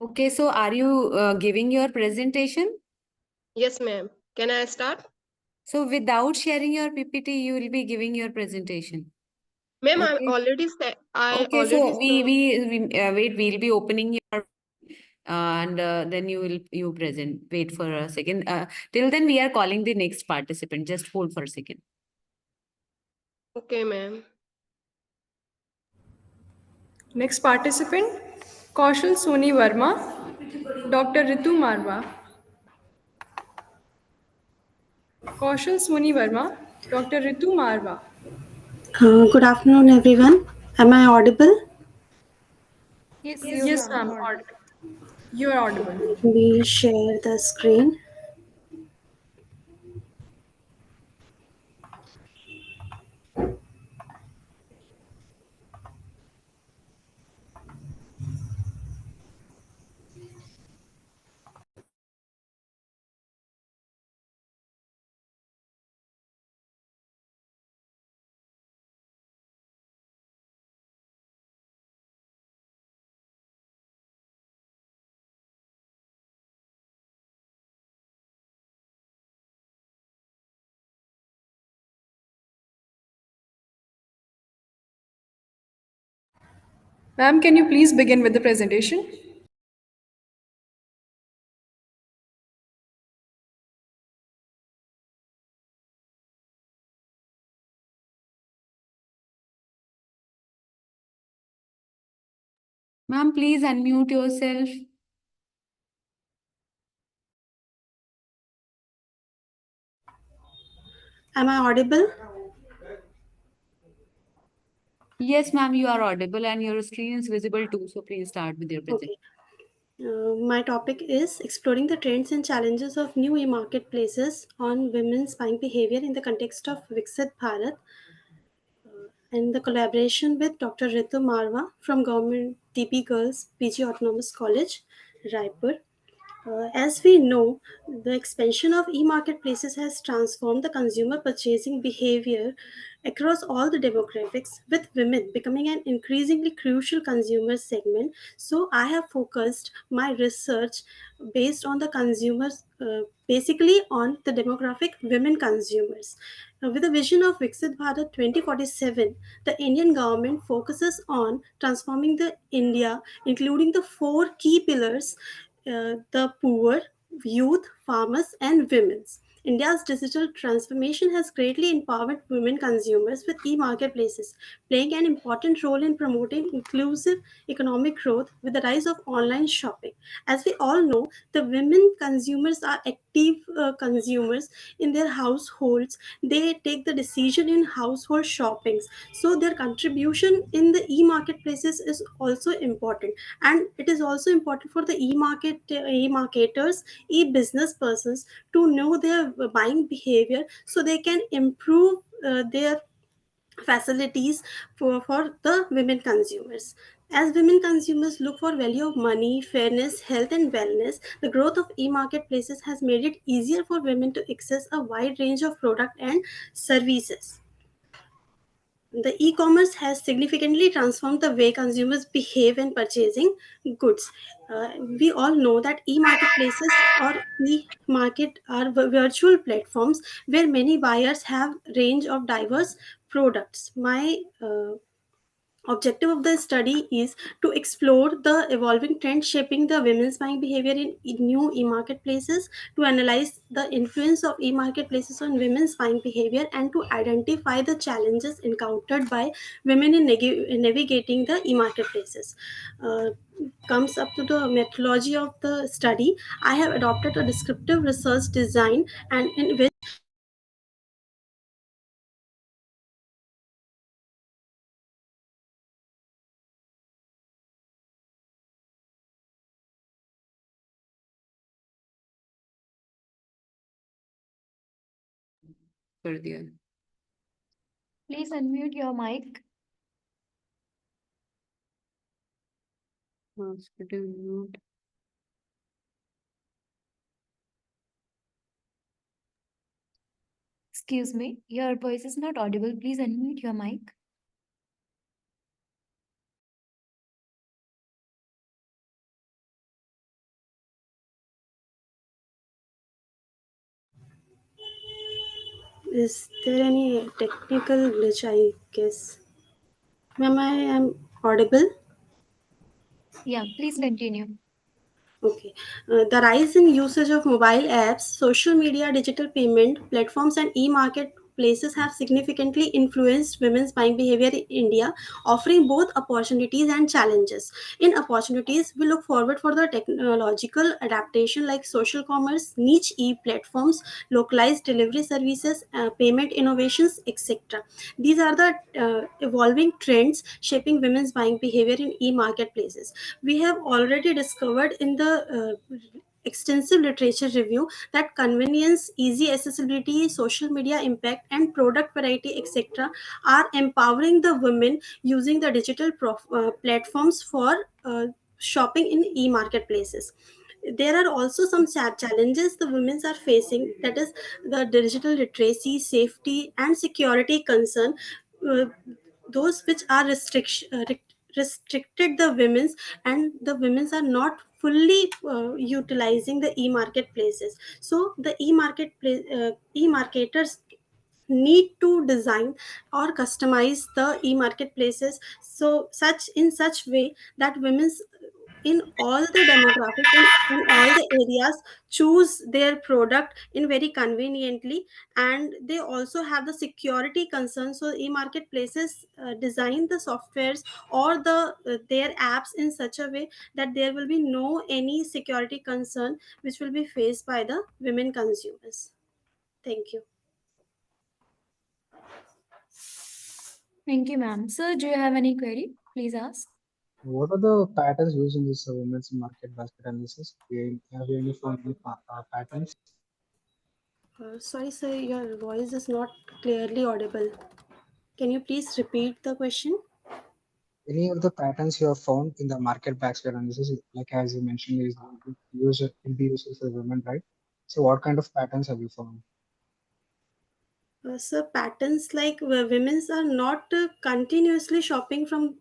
Okay, so are you giving your presentation? Yes, ma'am. Can I start? So without sharing your PPT, you will be giving your presentation. Ma'am, Okay. I already said. Okay, so wait, we'll be opening your and then you present. Wait for a second. Till then, we are calling the next participant. Just hold for a second. Okay, ma'am. Next participant, Kaushal Soni Verma, Dr. Ritu Marwa. Kaushal Soni Verma, Dr. Ritu Marwa. Good afternoon, everyone. Am I audible? Yes, Yes, ma'am. You are audible. Let me share the screen. Ma'am, can you please begin with the presentation? Ma'am, please unmute yourself. Am I audible? Yes, ma'am, you are audible and your screen is visible too. So please start with your presentation. Okay. My topic is exploring the trends and challenges of new e-marketplaces on women's buying behavior in the context of VIKSIT Bharat, and the collaboration with Dr. Ritu Marwa from Government TP Girls PG Autonomous College, Raipur. As we know, the expansion of e-marketplaces has transformed the consumer purchasing behavior across all the demographics, with women becoming an increasingly crucial consumer segment. So, I have focused my research based on the consumers, basically on the demographic women consumers. With the vision of Viksit Bharat 2047, the Indian government focuses on transforming the India, including the four key pillars: the poor, youth, farmers, and women. India's digital transformation has greatly empowered women consumers, with e-marketplaces playing an important role in promoting inclusive economic growth with the rise of online shopping. As we all know, the women consumers are active consumers in their households. They take the decision in household shoppings. So their contribution in the e-marketplaces is also important, and it is also important for the e-marketers, e-business persons to know their buying behavior, so they can improve their facilities for the women consumers. As women consumers look for value of money, fairness, health, and wellness, the growth of e-marketplaces has made it easier for women to access a wide range of product and services. The e-commerce has significantly transformed the way consumers behave when purchasing goods. We all know that e-marketplaces or e-market are virtual platforms where many buyers have range of diverse products. My objective of the study is to explore the evolving trends shaping the women's buying behavior in new e-marketplaces, to analyze the influence of e-marketplaces on women's buying behavior, and to identify the challenges encountered by women in navigating the e-marketplaces. Uh, Comes up to the methodology of the study, I have adopted a descriptive research design, and in which कर दिया। Please unmute your mic. हाँ, उसको mute। Excuse me, your voice is not audible. Please unmute your mic. is there any technical glitch, I guess? Ma'am, I am audible? Yeah, please continue. Okay. The rise in usage of mobile apps, social media, digital payment platforms, and e-marketplaces have significantly influenced women's buying behavior in India, offering both opportunities and challenges. In opportunities, we look forward for the technological adaptation like social commerce, niche e-platforms, localized delivery services, payment innovations, etc. These are the evolving trends shaping women's buying behavior in e-marketplaces. We have already discovered in the extensive literature review that convenience, easy accessibility, social media impact, and product variety, etc., are empowering the women using the digital platforms for shopping in e-marketplaces. There are also some challenges the women are facing, that is the digital literacy, safety, and security concern, uh, those which are restricted the women's, and the women's are not fully utilizing the e-marketplaces. So the e-marketers need to design or customize the e-marketplaces so such way that women's in all the demographic in all the areas choose their product in very conveniently, and they also have the security concerns. So e-marketplaces design the softwares or their apps in such a way that there will be no any security concern which will be faced by the women consumers. Thank you. Thank you, ma'am. Sir, do you have any query? Please ask. What are the patterns used in this women's market basket analysis? Have you any found any patterns? Sorry sir, your voice is not clearly audible. Can you please repeat the question? Any of the patterns you have found in the market basket analysis, like as you mentioned, is will be useful for women, right? So what kind of patterns have you found? So patterns like women's are not continuously shopping from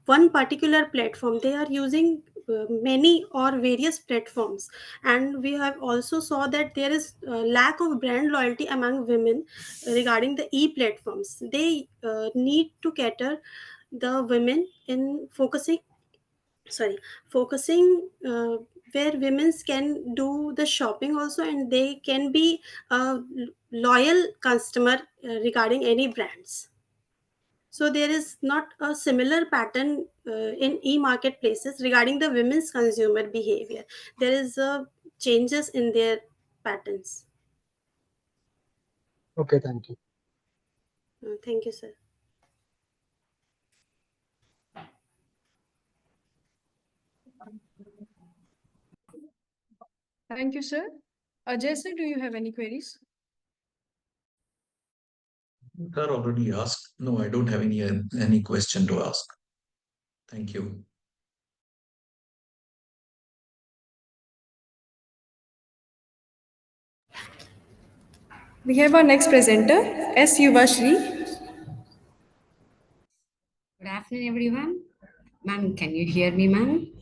one particular platform. They are using many or various platforms, and we have also saw that there is lack of brand loyalty among women regarding the e-platforms. They need to cater the women in focusing where women can do the shopping also, and they can be a loyal customer regarding any brands. So there is not a similar pattern in e-marketplaces regarding the women's consumer behavior. There is changes in their patterns. Okay, thank you. Thank you, sir. Thank you, sir. Ajay, sir, do you have any queries? Sir already asked. No, I don't have any question to ask. Thank you. We have our next presenter, S. Yuvashri. Good afternoon, everyone. Ma'am, can you hear me, ma'am?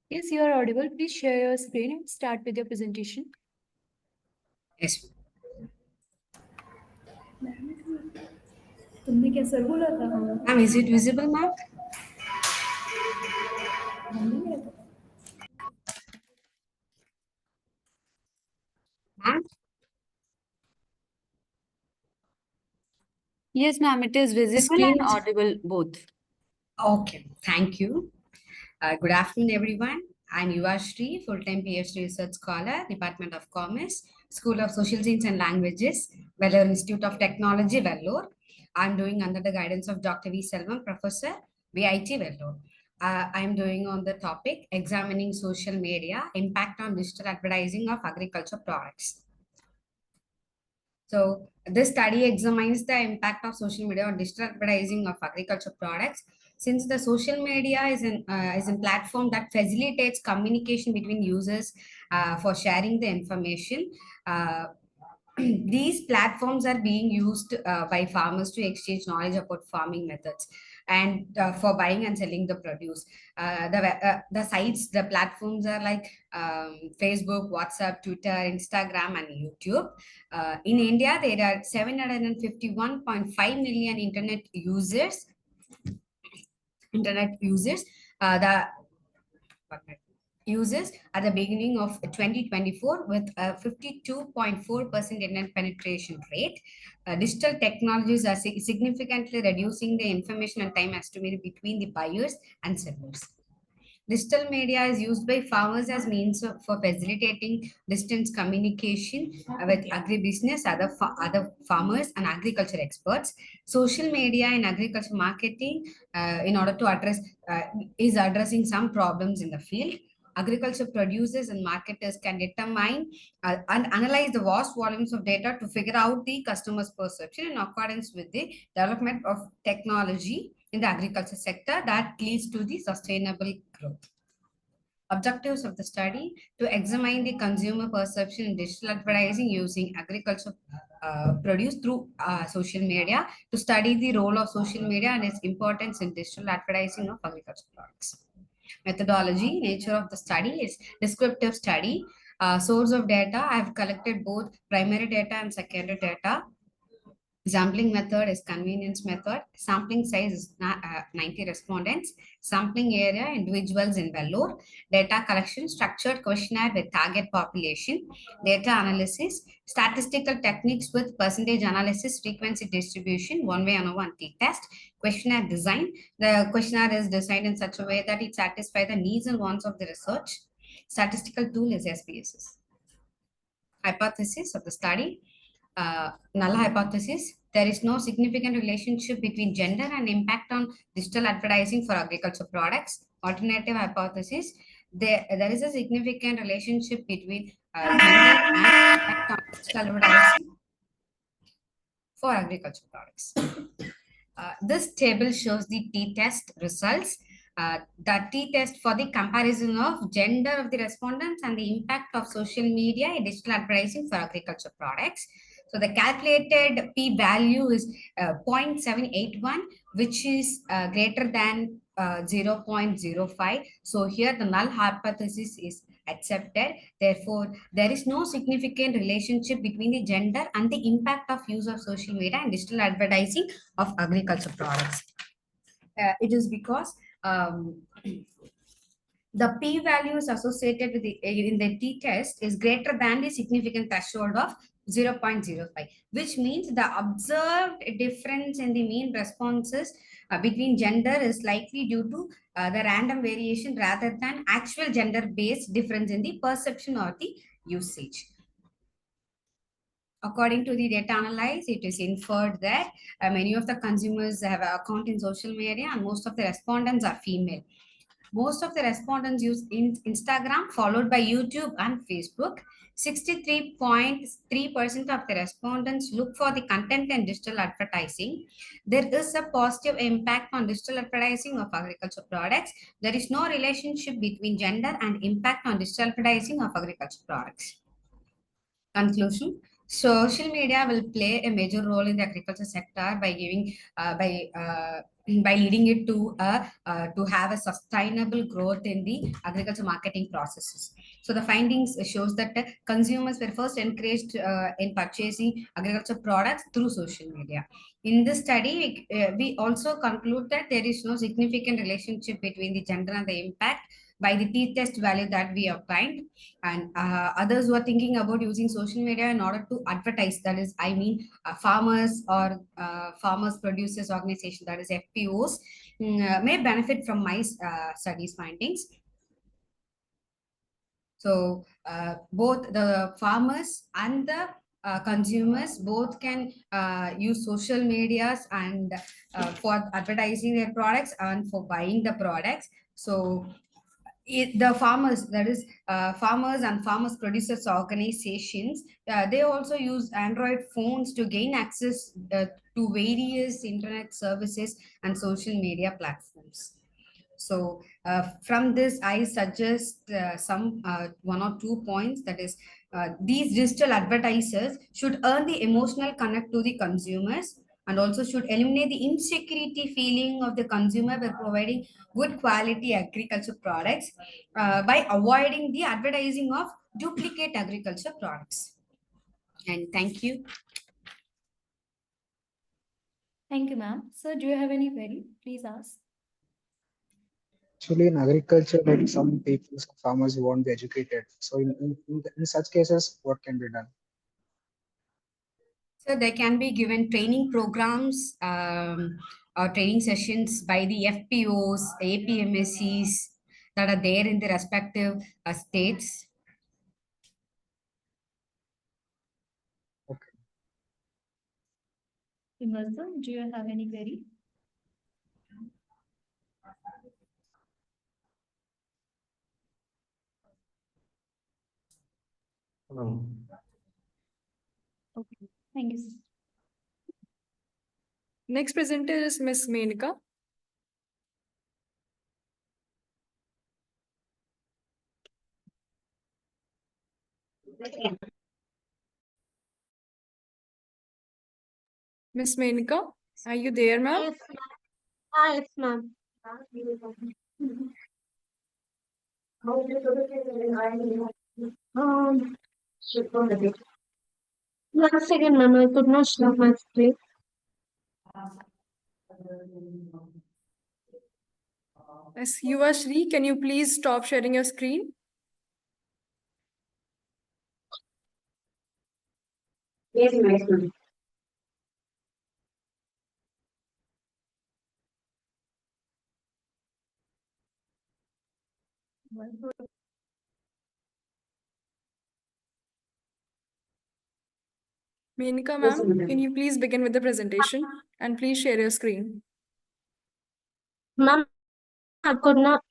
Yes, you are audible. Please share your screen and start with your presentation. Yes. तुमने क्या sir बोला था? Ma'am, is it visible, ma'am? Ma'am? Yes, ma'am, it is The visible screen and is audible both. okay. Thank you. Good afternoon, everyone. I'm Yuvashri, full-time PhD research scholar, Department of Commerce, School of Social Science and Languages, Vellore Institute of Technology, Vellore. I'm doing under the guidance of Dr. V. Selvam, Professor, VIT, Vellore. I'm doing on the topic examining social media impact on digital advertising of agriculture products. So this study examines the impact of social media on digital advertising of agriculture products. Since the social media is a platform that facilitates communication between users for sharing the information, these platforms are being used by farmers to exchange knowledge about farming methods and for buying and selling the produce. The sites, the platforms are like Facebook, WhatsApp, Twitter, Instagram, and YouTube. In India, there are 751.5 million internet users. The users at the beginning of 2024 with a 52.4% internet penetration rate. Digital technologies are significantly reducing the information and time estimated between the buyers and sellers. Digital media is used by farmers as means for facilitating distance communication with agribusiness, other farmers, and agriculture experts. Social media in agriculture marketing, in order to address, is addressing some problems in the field. Agriculture producers and marketers can determine and analyze the vast volumes of data to figure out the customer's perception in accordance with the development of technology in the agriculture sector that leads to the sustainable growth. Objectives of the study: to examine the consumer perception in digital advertising using agriculture produce through social media, to study the role of social media and its importance in digital advertising of agriculture products. Methodology: nature of the study is descriptive study. Source of data: I have collected both primary data and secondary data. Sampling method is convenience method. Sampling size is 90 respondents. Sampling area: individuals in Vellore. Data collection: structured questionnaire with target population. Data analysis: statistical techniques with percentage analysis, frequency distribution, one-way ANOVA and t-test. Questionnaire design: the questionnaire is designed in such a way that it satisfies the needs and wants of the research. Statistical tool is SPSS. Hypothesis of the study: null hypothesis: there is no significant relationship between gender and impact on digital advertising for agriculture products. Alternative hypothesis: there is a significant relationship between gender and impact on digital advertising for agriculture products. This table shows the t-test results. The t-test for the comparison of gender of the respondents and the impact of social media and digital advertising for agriculture products. So the calculated p-value is 0.781, which is greater than 0.05. So here the null hypothesis is accepted. Therefore, there is no significant relationship between the gender and the impact of use of social media and digital advertising of agriculture products. It is because the p-values associated with the in the t-test is greater than the significant threshold of 0.05, which means the observed difference in the mean responses between gender is likely due to the random variation rather than actual gender-based difference in the perception or the usage. According to the data analysis, it is inferred that many of the consumers have an account in social media and most of the respondents are female. Most of the respondents use Instagram, followed by YouTube and Facebook. 63.3% of the respondents look for the content and digital advertising. There is a positive impact on digital advertising of agriculture products. There is no relationship between gender and impact on digital advertising of agriculture products. Conclusion: social media will play a major role in the agriculture sector by giving by leading it to have a sustainable growth in the agriculture marketing processes. So the findings shows that consumers were first encouraged in purchasing agriculture products through social media. In this study, we also conclude that there is no significant relationship between the gender and the impact by the t-test value that we obtained. And others who are thinking about using social media in order to advertise, that is farmers or farmers producers organization, that is FPOs, may benefit from my studies findings. So both the farmers and the consumers both can use social medias and for advertising their products and for buying the products. So the farmers, that is farmers and farmers producers organizations, they also use Android phones to gain access to various internet services and social media platforms. So from this, I suggest some one or two points, that is these digital advertisers should earn the emotional connect to the consumers and also should eliminate the insecurity feeling of the consumer by providing good quality agriculture products by avoiding the advertising of duplicate agriculture products. And thank you. Thank you, ma'am. Sir, do you have any query? Please ask. Actually, in agriculture, like some people, some farmers won't be educated. So in such cases, what can be done? So there can be given training programs or training sessions by the FPOs, APMSCs that are there in the respective states. Okay. Sir, do you have any query? Okay, thank you, sir. Next presenter is Miss Menika. Miss Menika, are you there, ma'am? Yes, ma'am. One second, ma'am. I could not share my screen. Yes, Shri, can you please stop sharing your screen? Yes, ma'am. Menika, ma'am, can you please begin with the presentation and please share your screen? Ma'am, I could not.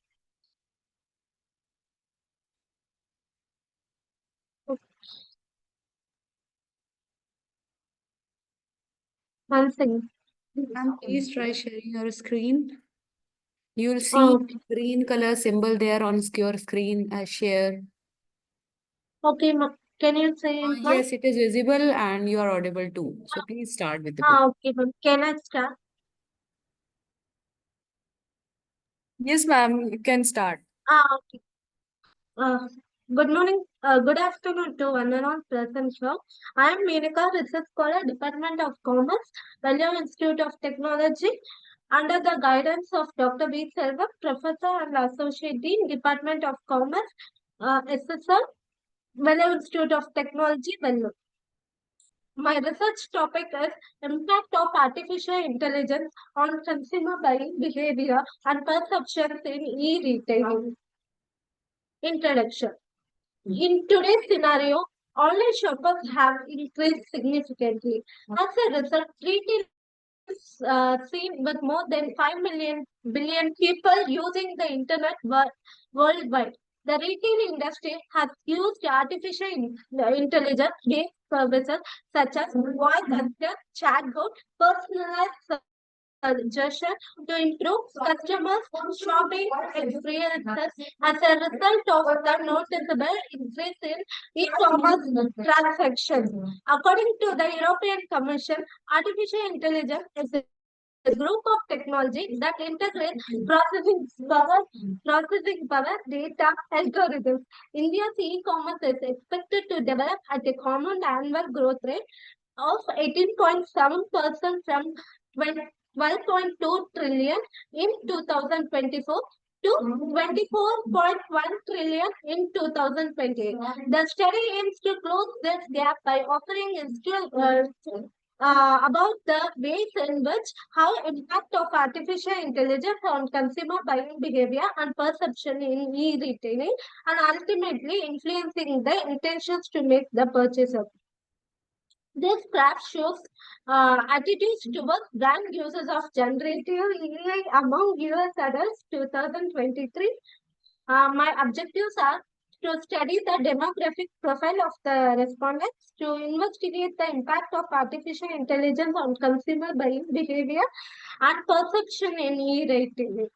One second. Ma'am, please try sharing your screen. You'll see green color symbol there on your screen as share. Okay, can you say it, ma'am? Yes, it is visible and you are audible too. So please start with the presentation. Okay, ma'am. Can I start? Yes, ma'am, you can start. Okay. Uh, Good morning, good afternoon to one and all present here. I am Menaka, Research Scholar, Department of Commerce, Vellore Institute of Technology, under the guidance of Dr. B. Selvam, Professor and Associate Dean, Department of Commerce, SSR, Vellore Institute of Technology, Vellore. My research topic is impact of artificial intelligence on consumer buying behavior and perceptions in e-retailing. Introduction. In today's scenario, online shoppers have increased significantly. As a result, retail is seen with more than 5 billion people using the internet worldwide. The retail industry has used artificial intelligence-based services such as voice assistant, chatbot, personalized suggestion to improve customers' shopping experiences as a result of the noticeable increase in e-commerce transactions. According to the European Commission, artificial intelligence is a group of technology that integrates processing power, data, algorithms. India's e-commerce is expected to develop at a common annual growth rate of 18.7% from 12.2 trillion in 2024 to 24.1 trillion in 2028. The study aims to close this gap by offering about the ways in which how impact of artificial intelligence on consumer buying behavior and perception in e-retailing and ultimately influencing the intentions to make the purchaser. This graph shows attitudes towards brand uses of generative AI among US adults 2023. My objectives are to study the demographic profile of the respondents, to investigate the impact of artificial intelligence on consumer buying behavior and perception in e-retailing.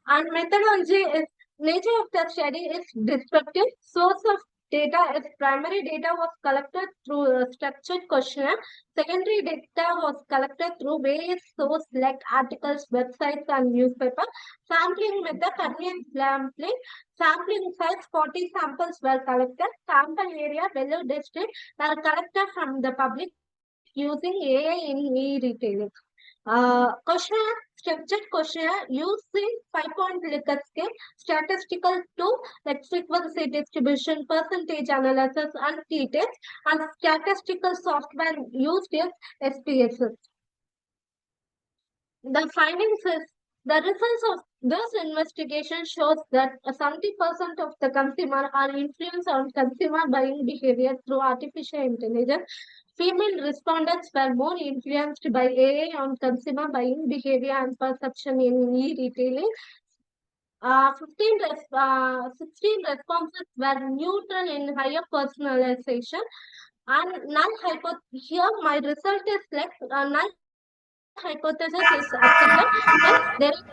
And methodology is nature of the study is descriptive. Source of data is primary data was collected through a structured questionnaire. Secondary data was collected through various sources like articles, websites, and newspaper. Sampling method, convenience sampling. Sampling size 40 samples were collected. Sample area value district were collected from the public using AI in e-retailing. Questionnaire, structured questionnaire using 5-point Likert scale, statistical tool like frequency distribution, percentage analysis, and t-test, and statistical software used is SPSS. The findings is the results of this investigation shows that 70% of the consumer are influenced on consumer buying behavior through artificial intelligence. Female respondents were more influenced by AI on consumer buying behavior and perception in e-retailing. 16 responses were neutral in higher personalization. And null hypothesis, here my result is like null hypothesis is accepted. Hence, there is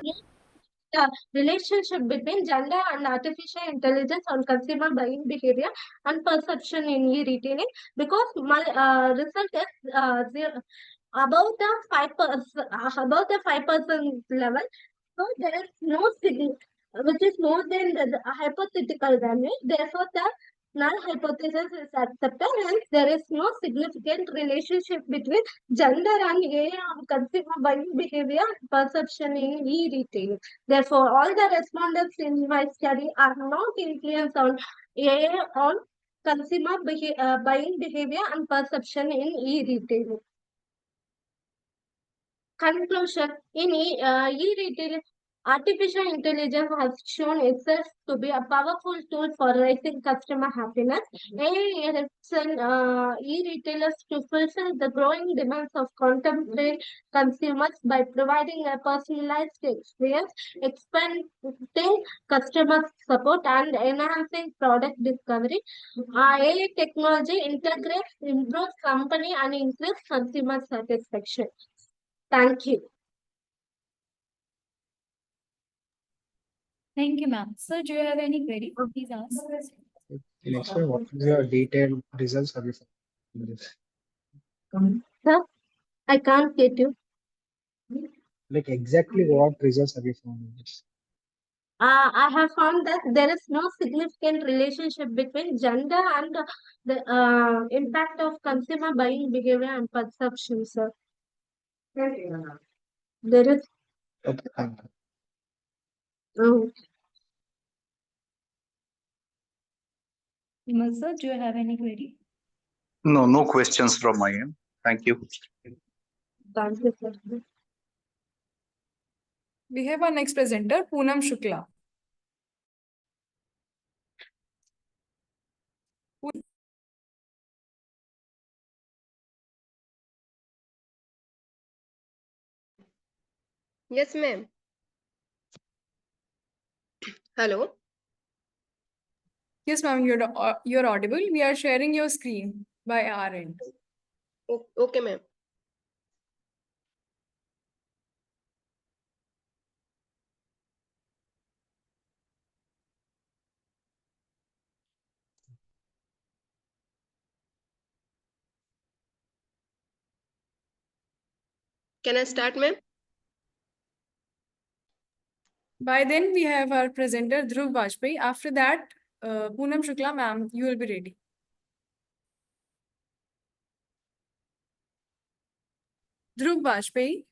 no relationship between gender and artificial intelligence on consumer buying behavior and perception in e-retailing because my result is zero, above the 5% level. So there is no which is more than the hypothetical value. Therefore, the null hypothesis is accepted, hence there is no significant relationship between gender and AI on consumer buying behavior and perception in e-retail. Therefore, all the respondents in my study are not influenced on AI on consumer buying behavior and perception in e-retail. Conclusion, in e-retail, artificial intelligence has shown itself to be a powerful tool for raising customer happiness. AI helps e-retailers to fulfill the growing demands of contemporary consumers by providing a personalized experience, expanding customer support, and enhancing product discovery. AI technology integrates, improves company, and increases consumer satisfaction. Thank you. Thank you, ma'am. Sir, do you have any query? Please ask. Next one, what is your detailed results have you found in this? Sir, I can't get you. Like exactly what results have you found in this? I have found that there is no significant relationship between gender and the impact of consumer buying behavior and perception, sir. There is. Okay, thank you. Oh. Vimal sir, do you have any query? No, no questions from my end. Thank you. Thank you, sir. We have our next presenter, Poonam Shukla. Yes, ma'am. Hello. Yes, ma'am, you're audible. We are sharing your screen by our end. Okay, ma'am. Can I start, ma'am? By then, we have our presenter, Dhruv Vajpayee. After that, Poonam Shukla, ma'am, you will be ready. Dhruv Vajpayee.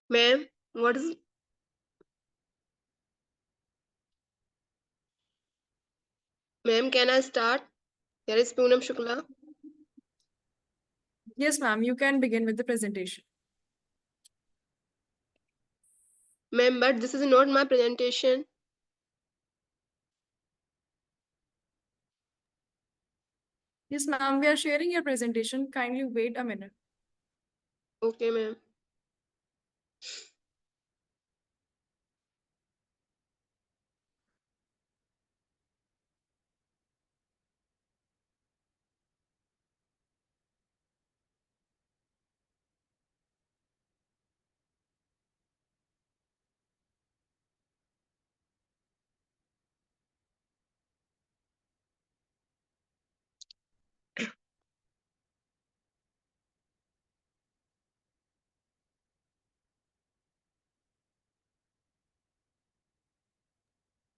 Ma'am, what is... Ma'am, can I start? Here is Poonam Shukla. Yes, ma'am, you can begin with the presentation. Ma'am, but this is not my presentation. Yes, ma'am, we are sharing your presentation. Kindly wait a minute. Okay, ma'am.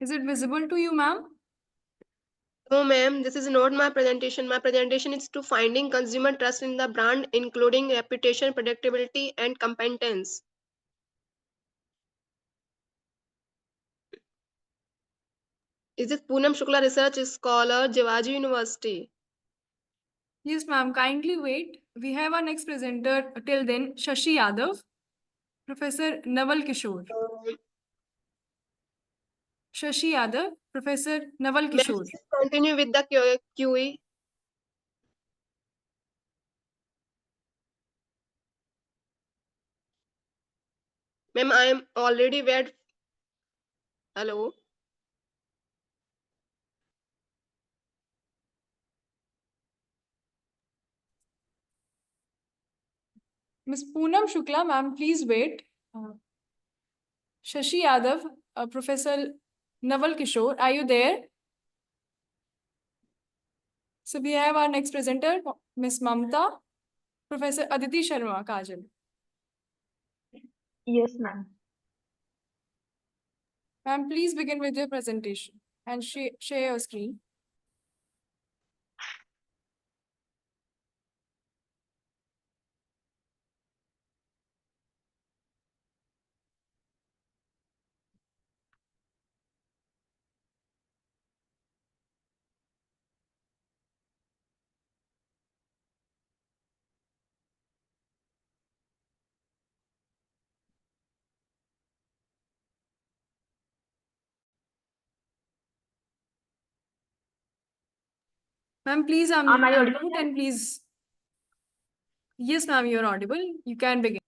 Is it visible to you, ma'am? No, ma'am, this is not my presentation. My presentation is to finding consumer trust in the brand, including reputation, predictability, and competence. Is this Poonam Shukla Research Scholar, Jawahar University? Yes, ma'am, kindly wait. We have our next presenter till then, Shashi Yadav, Professor Naval Kishore. Shashi Yadav, Professor Naval Kishore. Ma'am, continue with the QE. Ma'am, I am already read. Hello. Ms. Poonam Shukla, ma'am, please wait. Shashi Yadav, Professor Naval Kishore, are you there? So we have our next presenter, Ms. Mamta, Professor Aditi Sharma Kajal. Yes, ma'am. Ma'am, please begin with your presentation and share your screen. Ma'am, please Am I audible? unmute and please. Yes, ma'am, you're audible. You can begin.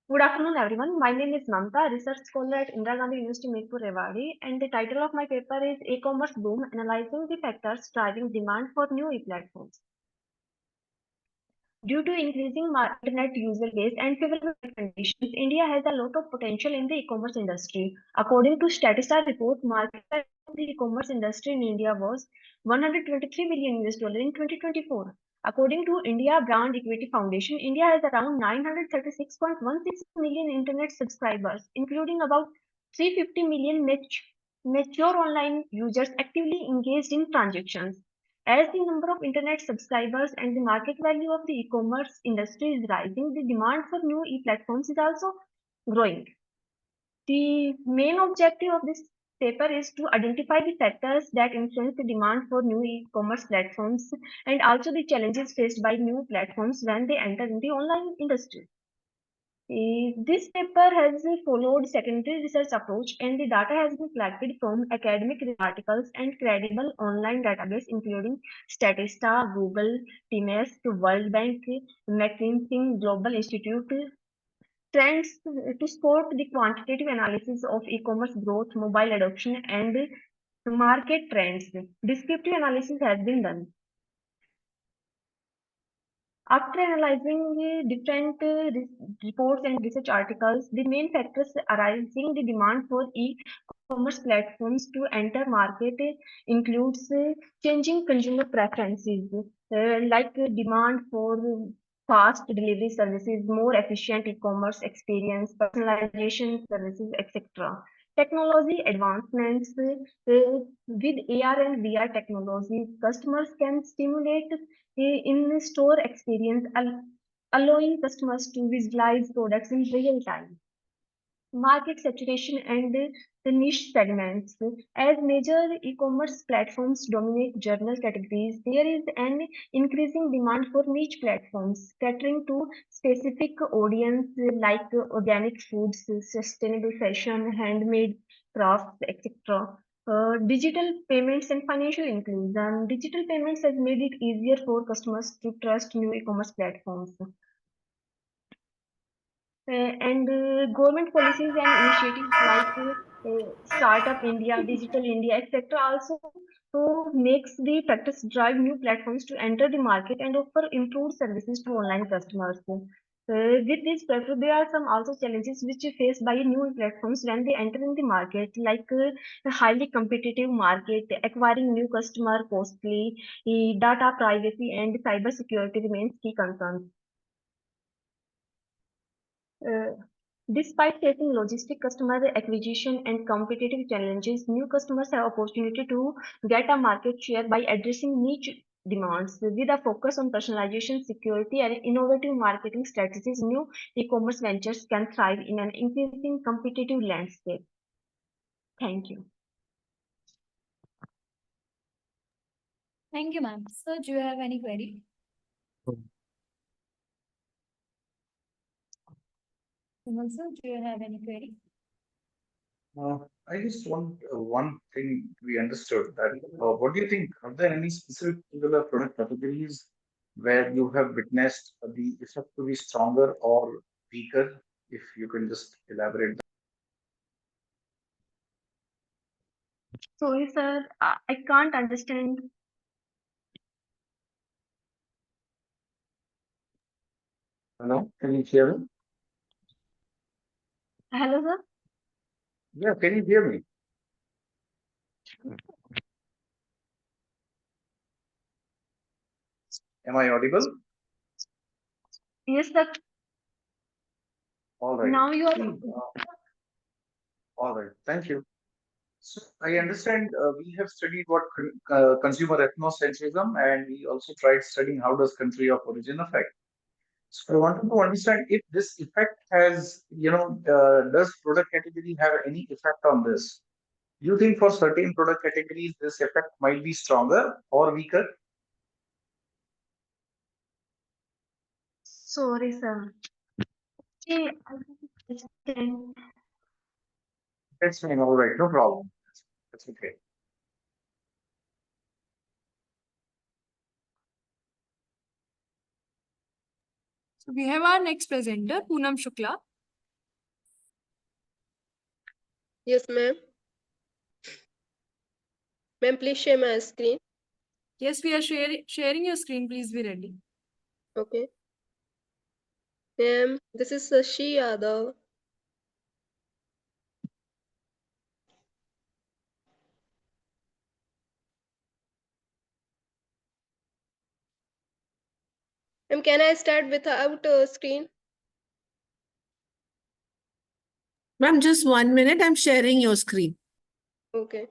Good afternoon, everyone. My name is Mamta, research scholar at Indira Gandhi University, Mirpur, Rewari, and the title of my paper is E-commerce Boom: Analyzing the Factors Driving Demand for New E-Platforms. Due to increasing internet user base and favorable conditions, India has a lot of potential in the e-commerce industry. According to Statista report, market value of the e-commerce industry in India was 123 billion US dollar in 2024. According to India Brand Equity Foundation, India has around 936.16 million internet subscribers, including about 350 million mature online users actively engaged in transactions. As the number of internet subscribers and the market value of the e-commerce industry is rising, the demand for new e-platforms is also growing. The main objective of this paper is to identify the factors that influence the demand for new e-commerce platforms and also the challenges faced by new platforms when they enter in the online industry. This paper has followed secondary research approach and the data has been collected from academic articles and credible online database including Statista, Google, TMS, World Bank, McKinsey, Global Institute, trends to support the quantitative analysis of e-commerce growth, mobile adoption, and market trends. Descriptive analysis has been done. After analyzing different reports and research articles, the main factors arising the demand for e-commerce platforms to enter market includes changing consumer preferences, like demand for fast delivery services, more efficient e-commerce experience, personalization services, etc. Technology advancements with AR and VR technologies, customers can stimulate in-store experience, allowing customers to visualize products in real time. Market saturation and the niche segments. As major e-commerce platforms dominate journal categories, there is an increasing demand for niche platforms catering to specific audience like organic foods, sustainable fashion, handmade crafts, etc. Digital payments and financial inclusion. Digital payments has made it easier for customers to trust new e-commerce platforms. And government policies and initiatives like Startup India, Digital India, etc. also makes the practice drive new platforms to enter the market and offer improved services to online customers. With this practice, there are some also challenges which are faced by new platforms when they enter in the market, like a highly competitive market, acquiring new customer costly, data privacy and cyber security remains key concerns. Despite facing logistic customer acquisition and competitive challenges, new customers have opportunity to get a market share by addressing niche demands. With a focus on personalization, security, and innovative marketing strategies, new e-commerce ventures can thrive in an increasing competitive landscape. Thank you. Thank you, ma'am. Sir, do you have any query? Vimal sir, do you have any query? I just want one thing to be understood that what do you think? Are there any specific particular product categories where you have witnessed the effect to be stronger or weaker? If you can just elaborate. Sorry, sir, I can't understand. Hello, can you hear me? Hello, sir. Yeah, can you hear me? Am I audible? Yes, sir. All right. Now you are. All right. Thank you. So I understand we have studied what consumer ethnocentrism, and we also tried studying how does country of origin affect. So I wanted to understand if this effect has, does product category have any effect on this? Do you think for certain product categories this effect might be stronger or weaker? Sorry, sir. I understand. That's fine. All right. No problem. That's okay. So we have our next presenter, Poonam Shukla. Yes, ma'am. Ma'am, please share my screen. Yes, we are sharing your screen. Please be ready. Okay. Ma'am, this is Sashi Yadav. Ma'am, can I start without screen? Ma'am, just 1 minute. I'm sharing your screen. Okay.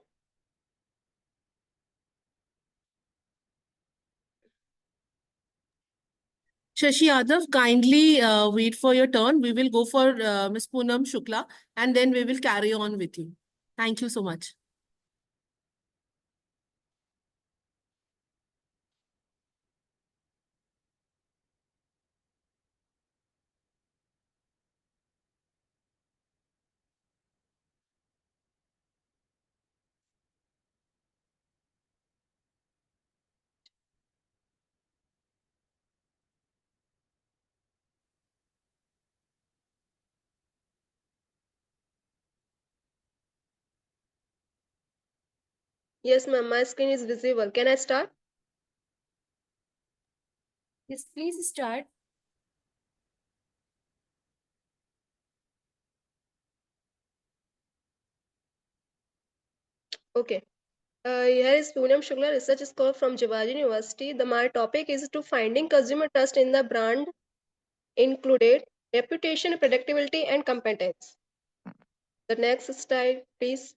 Shashi Yadav, kindly wait for your turn. We will go for Ms. Poonam Shukla and then we will carry on with you. Thank you so much. Yes, ma'am, my screen is visible. Can I start? Yes, please start. Okay. Here is Poonam Shukla, research scholar from Jawahar University. My topic is to finding consumer trust in the brand included reputation, predictability, and competence. The next slide, please.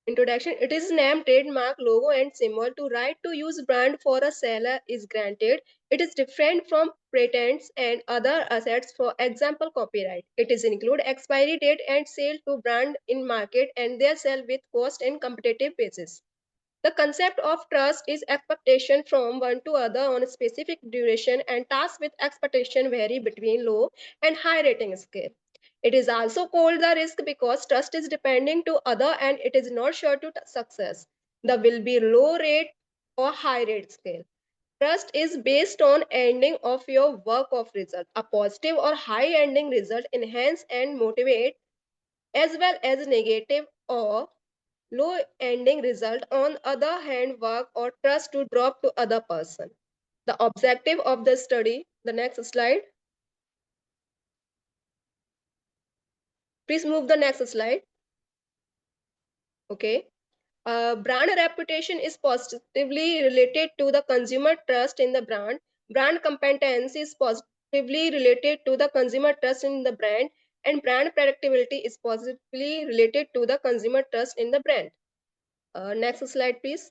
Introduction. It is name, trademark, logo, and symbol. To right to use brand for a seller is granted. It is different from patents and other assets, for example, copyright. It is include expiry date and sale to brand in market and their sell with cost and competitive basis. The concept of trust is expectation from one to other on a specific duration, and tasks with expectation vary between low and high rating scale. It is also called the risk because trust is depending to other and it is not sure to success. There will be low rate or high rate scale. Trust is based on ending of your work of result. A positive or high ending result enhance and motivate, as well as negative or low ending result on other hand work or trust to drop to other person. The objective of the study, the next slide. Please move the next slide. Okay. Brand reputation is positively related to the consumer trust in the brand. Brand competence is positively related to the consumer trust in the brand, and brand predictability is positively related to the consumer trust in the brand. Next slide, please.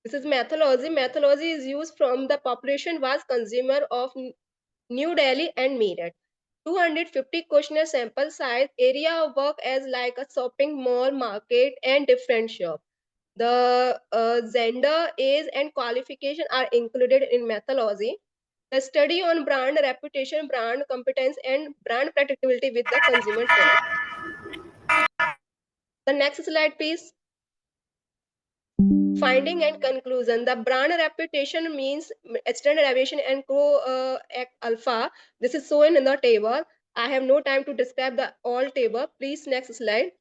This is methodology. Methodology is used from the population was consumer of New Delhi and Meerut. 250 questionnaire sample size, area of work as like a shopping mall, market, and different shop. The gender, age, and qualification are included in methodology. The study on brand reputation, brand competence, and brand predictability with the consumer trust. The next slide, please. Finding and conclusion. The brand reputation means extended aviation and alpha. This is shown in the table. I have no time to describe the all table. Please next slide.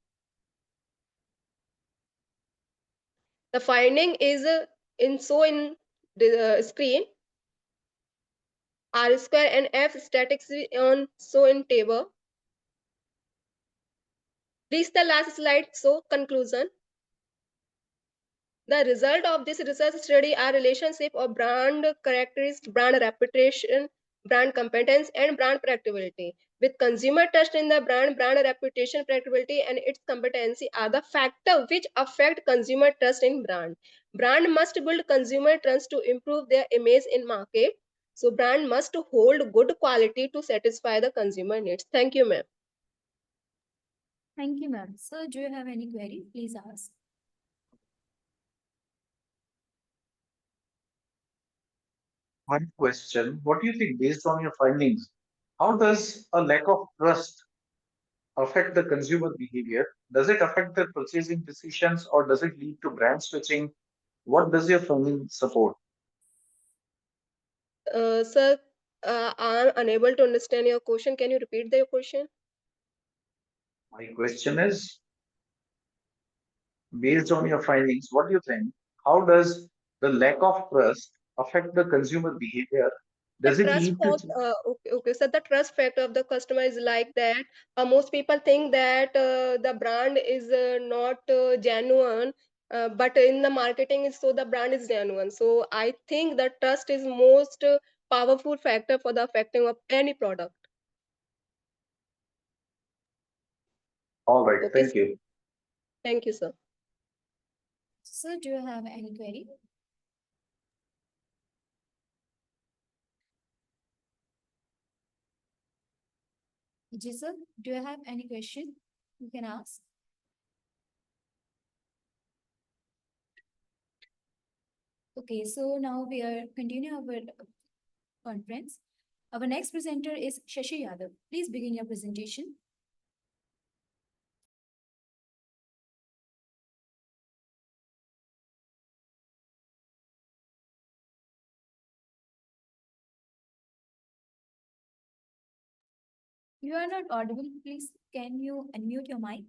The finding is in the screen. R square and F statics on so in table. Please the last slide. So conclusion. The result of this research study are relationship of brand characteristics, brand reputation, brand competence, and brand predictability. With consumer trust in the brand, brand reputation, predictability, and its competency are the factors which affect consumer trust in brand. Brand must build consumer trust to improve their image in market. So brand must hold good quality to satisfy the consumer needs. Thank you, ma'am. Thank you, ma'am. Sir, do you have any query? Please ask. One question. What do you think, based on your findings, how does a lack of trust affect the consumer behavior? Does it affect their purchasing decisions or does it lead to brand switching What does your finding support? Sir, I'm unable to understand your question. Can you repeat the question? My question is, based on your findings, what do you think? How does the lack of trust affect the consumer behavior? The Does it trust lead to fact, okay. So the trust factor of the customer is like that. Most people think that the brand is not genuine, but in the marketing is so the brand is genuine. So I think the trust is most powerful factor for the affecting of any product. all right? Okay, Thank you. thank you, sir. Sir, do you have any query? Sir, do you have any question you can ask? Okay, so now we are continuing our conference. Our next presenter is Shashi Yadav. Please begin your presentation. You are not audible. Please, can you unmute your mic?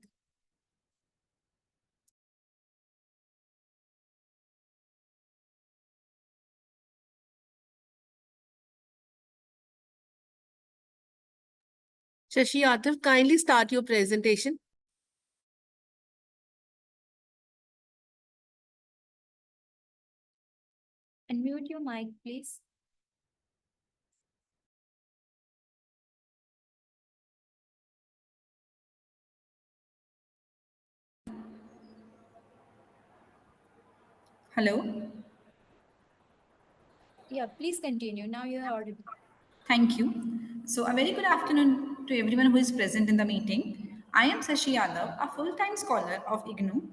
Shashi Yadav, kindly start your presentation. Unmute your mic, please. Hello. Yeah, please continue. Now you are audible. Thank you. So, a very good afternoon to everyone who is present in the meeting. I am Sashi Yadav, a full-time scholar of IGNU,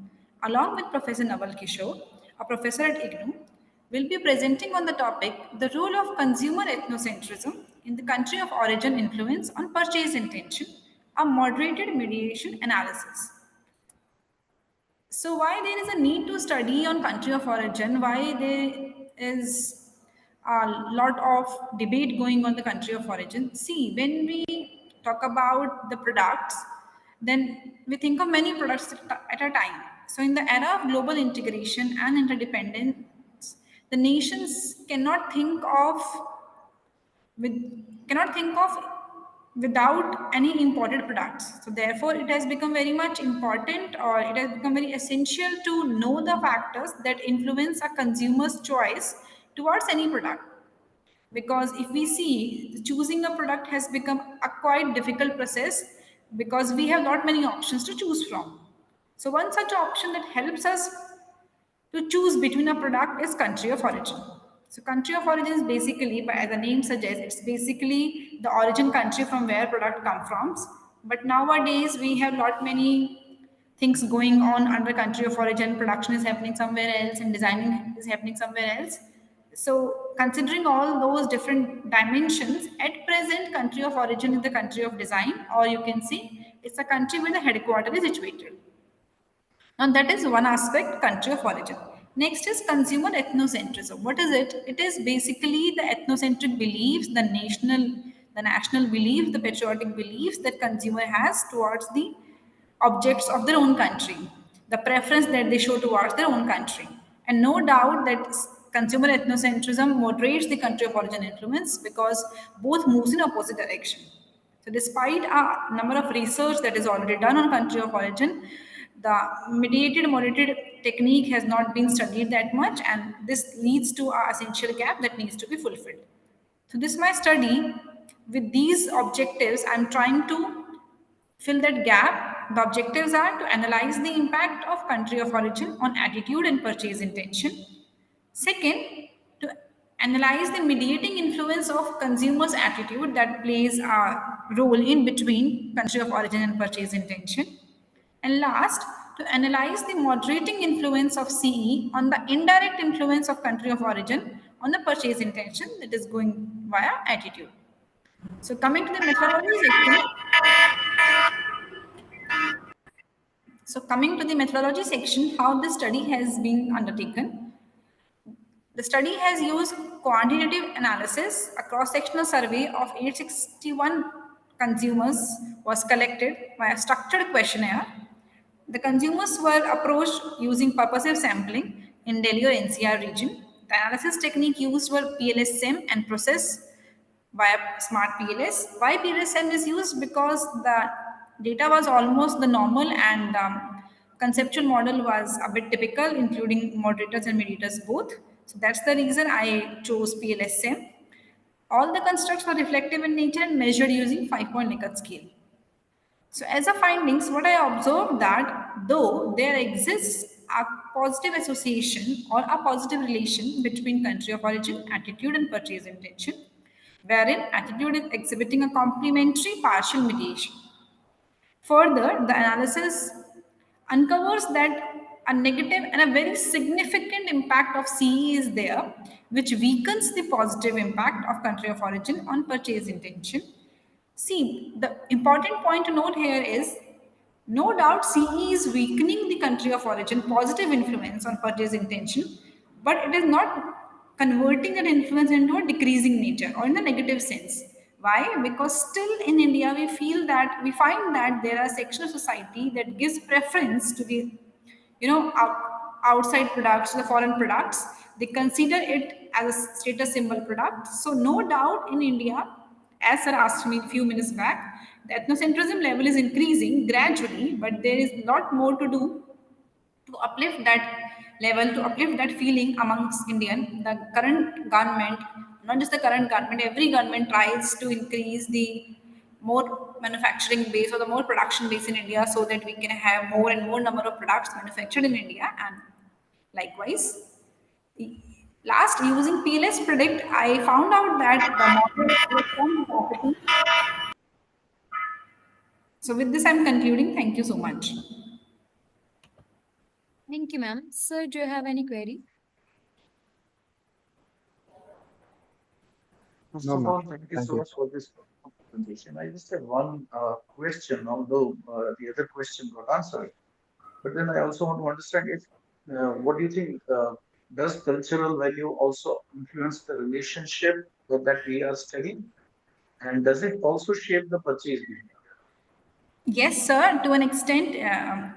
along with Professor Naval Kishore, a professor at IGNU, will be presenting on the topic, the role of consumer ethnocentrism in the country of origin influence on purchase intention, a moderated mediation analysis. So why there is a need to study on country of origin, why there is a lot of debate going on the country of origin. See, when we talk about the products, then we think of many products at a time. So in the era of global integration and interdependence, the nations with cannot think of without any imported products. So therefore it has become very much important, or it has become very essential to know the factors that influence a consumer's choice towards any product. Because if we see, choosing a product has become a quite difficult process, because we have not many options to choose from. So one such option that helps us to choose between a product is country of origin. So country of origin is basically, as the name suggests, it's basically the origin country from where product come from. But nowadays we have lot many things going on under country of origin. Production is happening somewhere else and designing is happening somewhere else. So considering all those different dimensions, at present country of origin is the country of design, or you can say it's a country where the headquarters is situated. Now that is one aspect, country of origin. Next is consumer ethnocentrism. What is it? It is basically the ethnocentric beliefs, the national beliefs, the patriotic beliefs that consumer has towards the objects of their own country, the preference that they show towards their own country. And no doubt that consumer ethnocentrism moderates the country of origin influence, because both moves in opposite direction. So despite a number of research that is already done on country of origin, the mediated moderated technique has not been studied that much, and this leads to an essential gap that needs to be fulfilled. So this my study. With these objectives, I'm trying to fill that gap. The objectives are to analyze the impact of country of origin on attitude and purchase intention. Second, to analyze the mediating influence of consumers' attitude that plays a role in between country of origin and purchase intention. And last, to analyze the moderating influence of CE on the indirect influence of country of origin on the purchase intention that is going via attitude. So coming to the methodology section, how the study has been undertaken. The study has used quantitative analysis. A cross-sectional survey of 861 consumers was collected by a structured questionnaire. The consumers were approached using purposive sampling in Delhi or NCR region. The analysis technique used were PLSM and process via smart PLS. Why PLSM is used? Because the data was almost the normal and conceptual model was a bit typical, including moderators and mediators both. So that's the reason I chose PLSM. All the constructs were reflective in nature and measured using 5-point Likert scale. So as a findings, what I observed that though there exists a positive association or a positive relation between country of origin, attitude and purchase intention, wherein attitude is exhibiting a complementary partial mediation. Further, the analysis uncovers that a negative and a very significant impact of CE is there, which weakens the positive impact of country of origin on purchase intention. See, the important point to note here is no doubt CE is weakening the country of origin positive influence on purchase intention, but it is not converting that influence into a decreasing nature or in the negative sense. Why? Because still in India we find that there are sections of society that gives preference to the outside products, the foreign products. They consider it as a status symbol product. So no doubt in India, as sir asked me a few minutes back, the ethnocentrism level is increasing gradually, but there is a lot more to do to uplift that level, to uplift that feeling amongst Indian. The current government, not just the current government, every government tries to increase the more manufacturing base or the more production base in India so that we can have more and more number of products manufactured in India. And likewise, last using PLS predict, I found out that the model was some capacity. So with this, I'm concluding. Thank you so much. Thank you, ma'am. Sir, do you have any query? First No, of ma'am. all, thank you Thank so you. much for this presentation. I just have one question, although the other question got answered. But then I also want to understand if what do you think? Does cultural value also influence the relationship that we are studying? And does it also shape the purchase behavior? Yes, sir. To an extent,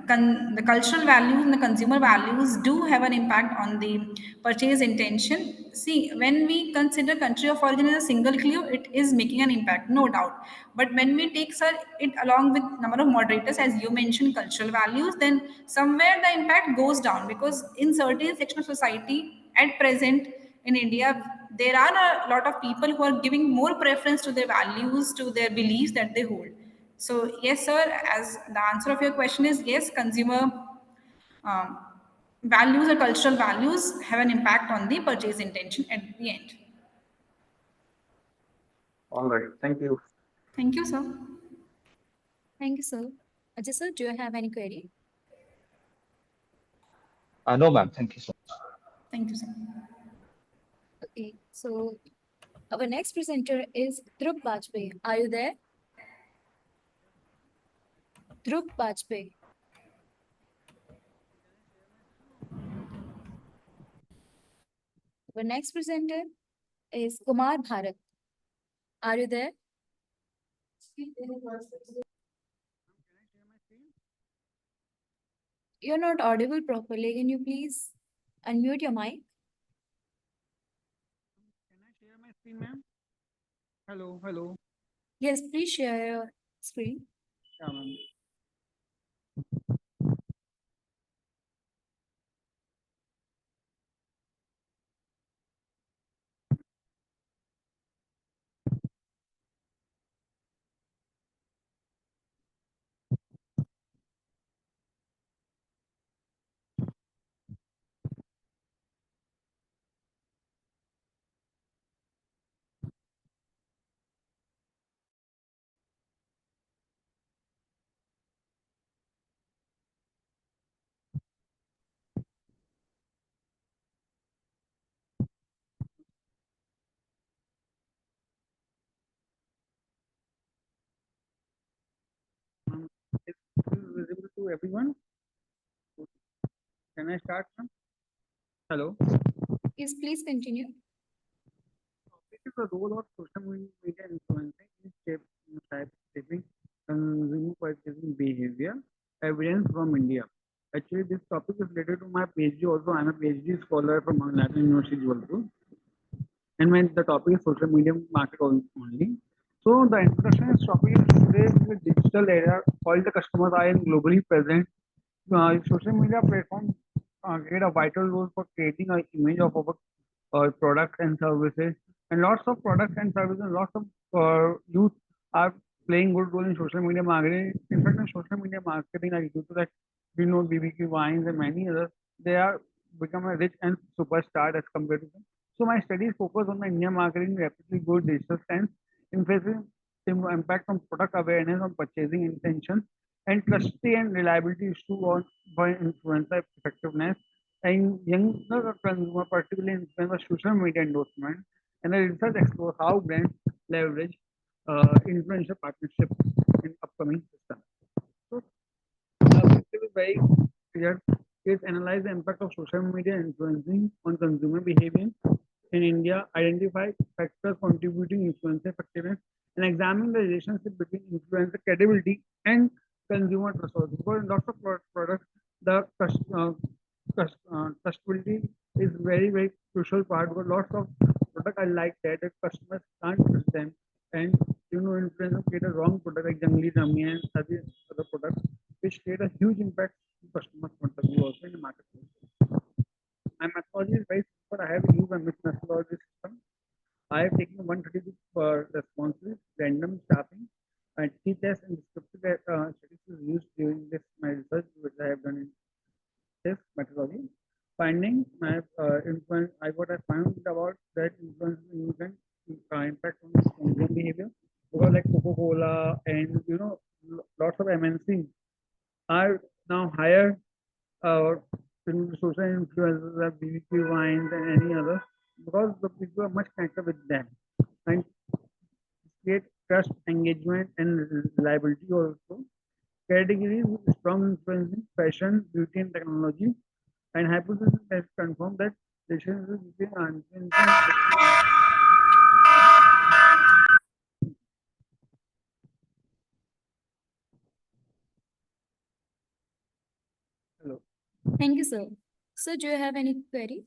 the cultural values and the consumer values do have an impact on the purchase intention. See, when we consider country of origin as a single clue, it is making an impact, no doubt. But when we take, sir, it along with number of moderators, as you mentioned, cultural values, then somewhere the impact goes down because in certain section of society at present in India, there are a lot of people who are giving more preference to their values, to their beliefs that they hold. So yes, sir, as the answer of your question is yes, consumer um, values or cultural values have an impact on the purchase intention at the end. All right. Thank you. Thank you, sir. Thank you, sir. Ajay, sir, do you have any query? No, ma'am. Thank you so much. Thank you, sir. Okay, so our next presenter is Dhruv Bajpayee. Are you there? Dhruv Bajpayee. Our next presenter is Kumar Bharat. Are you there? You're not audible properly. Can you please unmute your mic? Share my screen, ma'am. Hello, hello. Yes, please share your screen. Yeah, ma'am. Is this visible to everyone? Can I start, ma'am? Hello. Yes, please continue. It is the role of social media influencing in shaping consumer purchasing behavior. Evidence from India. Actually, this topic is related to my PhD also. I'm a PhD scholar from National University also. And when the topic is social media market only. So the introduction is topic is today in the digital era. All the customers are in globally present. Social media platforms get a vital role for creating an image of our products and services. And lots of products and services, lots of youth are playing good role in social media marketing. In fact, in social media marketing, like due to that, we know BBQ Wines and many others, they are become a rich and superstar as compared to them. So my studies focus on the India marketing rapidly good digital sense, emphasizing the impact on product awareness on purchasing intention and trustworthy and reliability issue on by influencer effectiveness and younger consumer particularly influenced by social media endorsement. And the research explores how brands leverage influential partnerships in upcoming systems. So objective is very clear. It analyze the impact of social media influencing on consumer behavior in India, identify factors contributing influencer effectiveness, and examine the relationship between influencer credibility and consumer trust. Because in lots of products, the trustability is very crucial part. Because lots of product are like that customers can't trust them, and influencers create a wrong product like Jungli Rummy and other products, which create a huge impact on customer point of view also in the marketplace. My methodology is very simple. I have used a mixed methodology system. I have taken 132 responses, random staffing, and t-test and descriptive statistics used during this my research, which I have done in this methodology. Finding my influence, what I found about that influence impact on consumer behavior. Because like Coca-Cola and lots of MNC are now higher social influencers like BBQ Wines and any other because the people are much connected with them and create trust, engagement, and reliability also. Categories with strong influence in fashion, beauty, and technology, and hypothesis has confirmed that relationship between Hello. Thank you, sir. So, do you have any query?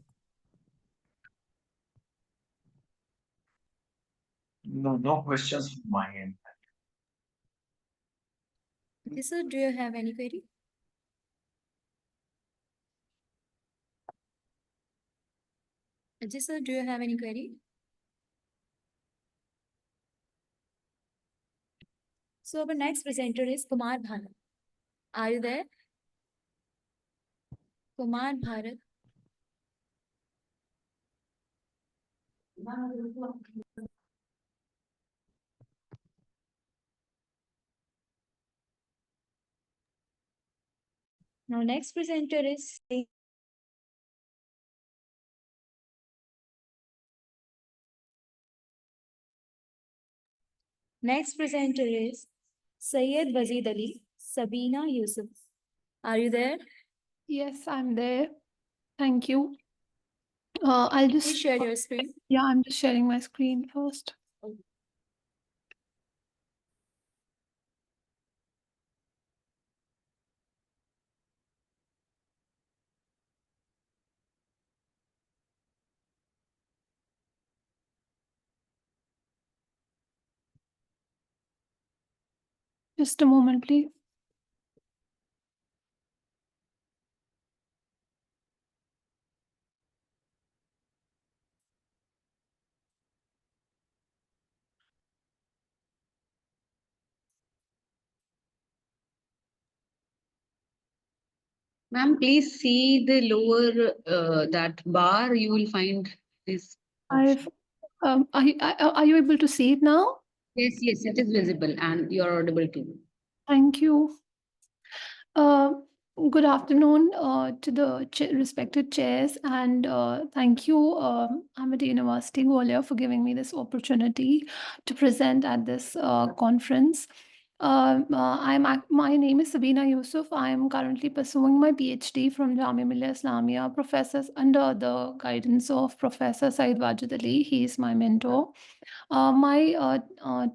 No questions from my end. Okay, sir, do you have any query? Ajay, sir, do you have any query? So, our next presenter is Kumar Bharat. Are you there? Kumar Bharat. Now, next presenter is Syed Wazid Ali, Sabina Yusuf. Are you there? Yes, I'm there. Thank you. I'll Please just share your screen. yeah, I'm just sharing my screen first. Just a moment, please. Ma'am, please see the lower that bar. You will find this. I've are you able to see it now? Yes, yes, it is visible and you are audible too. Thank you. Uh, Good afternoon to the respected chairs, and thank you, Amity University Gwalior, for giving me this opportunity to present at this conference. My name is Sabina Yusuf. I am currently pursuing my PhD from Jamia Millia Islamia, professors under the guidance of Professor Said Wajid Ali. He is my mentor. The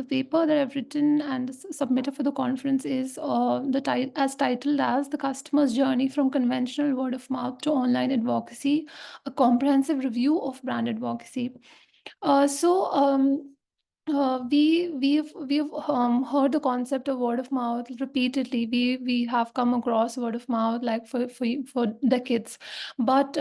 paper that I've written and submitted for the conference is as titled as "The Customer's Journey from Conventional Word of Mouth to Online Advocacy: A Comprehensive Review of Brand Advocacy." Uh, so um, we've heard the concept of word of mouth repeatedly. We have come across word of mouth like for decades, but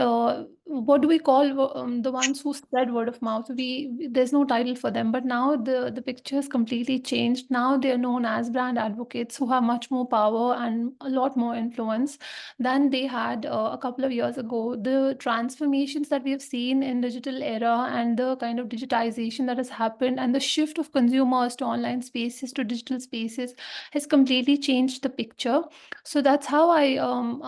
what do we call the ones who spread word of mouth? There's no title for them, but now the picture has completely changed. Now they are known as brand advocates who have much more power and a lot more influence than they had a couple of years ago. The transformations that we have seen in digital era and the kind of digitization that has happened and the shift of consumers to online spaces to digital spaces has completely changed the picture. So that's how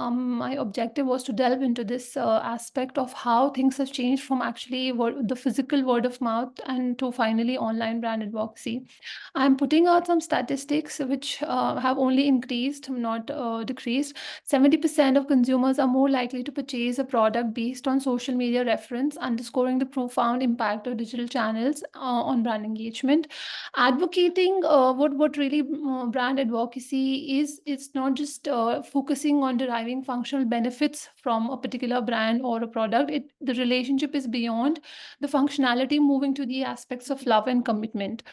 my objective was to delve into this aspect of how things have changed from actually the physical word of mouth and to finally online brand advocacy. I'm putting out some statistics which have only increased, not decreased. 70% of consumers are more likely to purchase a product based on social media reference, underscoring the profound impact of digital channels on brand engagement. Advocating what really brand advocacy is, it's not just focusing on deriving functional benefits from a particular brand or a product. The relationship is beyond the functionality, moving to the aspects of love and commitment.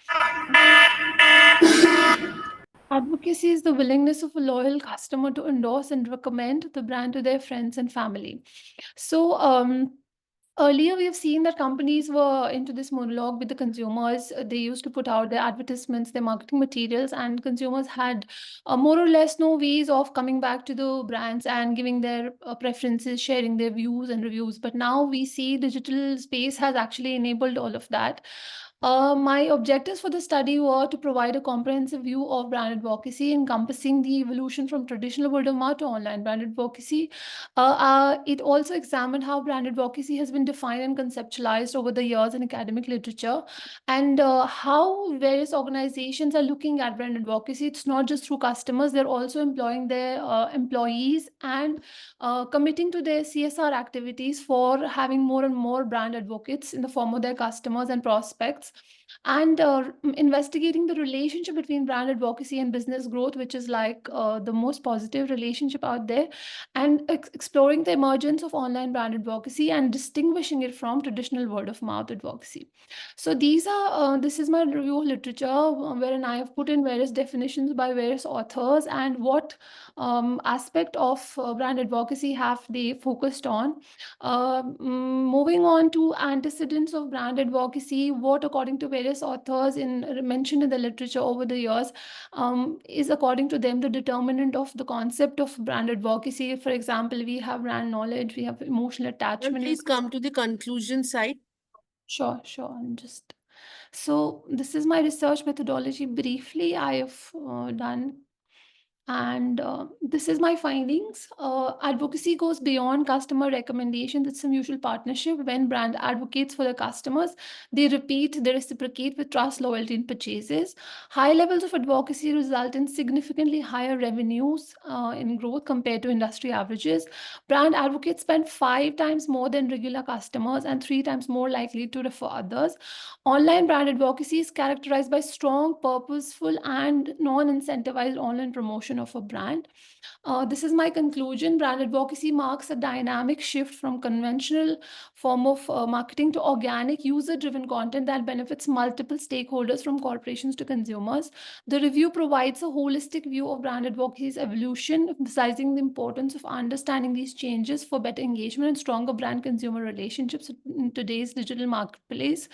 Advocacy is the willingness of a loyal customer to endorse and recommend the brand to their friends and family. So, earlier, we have seen that companies were into this monologue with the consumers. They used to put out their advertisements, their marketing materials, and consumers had more or less no ways of coming back to the brands and giving their preferences, sharing their views and reviews. But now we see digital space has actually enabled all of that. My objectives for the study were to provide a comprehensive view of brand advocacy, encompassing the evolution from traditional word of mouth to online brand advocacy. It also examined how brand advocacy has been defined and conceptualized over the years in academic literature, and how various organizations are looking at brand advocacy. It's not just through customers, they're also employing their employees and committing to their CSR activities for having more and more brand advocates in the form of their customers and prospects, and investigating the relationship between brand advocacy and business growth, which is like the most positive relationship out there, and exploring the emergence of online brand advocacy and distinguishing it from traditional word of mouth advocacy. So this is my review of literature, wherein I have put in various definitions by various authors and what aspect of brand advocacy have they focused on. Moving on to antecedents of brand advocacy, what according to various authors mentioned in the literature over the years is according to them the determinant of the concept of brand advocacy. For example, we have brand knowledge, we have emotional Ma'am, attachment. please come to the conclusion side. Sure. So this is my research methodology. Briefly, I have done. And this is my findings. Advocacy goes beyond customer recommendations. It's a mutual partnership. When brand advocates for the customers, they repeat, they reciprocate with trust, loyalty, and purchases. High levels of advocacy result in significantly higher revenues in growth compared to industry averages. Brand advocates spend 5 times more than regular customers and 3 times more likely to refer others. Online brand advocacy is characterized by strong, purposeful, and non-incentivized online promotion of a brand. This is my conclusion. Brand advocacy marks a dynamic shift from conventional form of marketing to organic, user-driven content that benefits multiple stakeholders from corporations to consumers. The review provides a holistic view of brand advocacy's evolution, emphasizing the importance of understanding these changes for better engagement and stronger brand-consumer relationships in today's digital marketplace.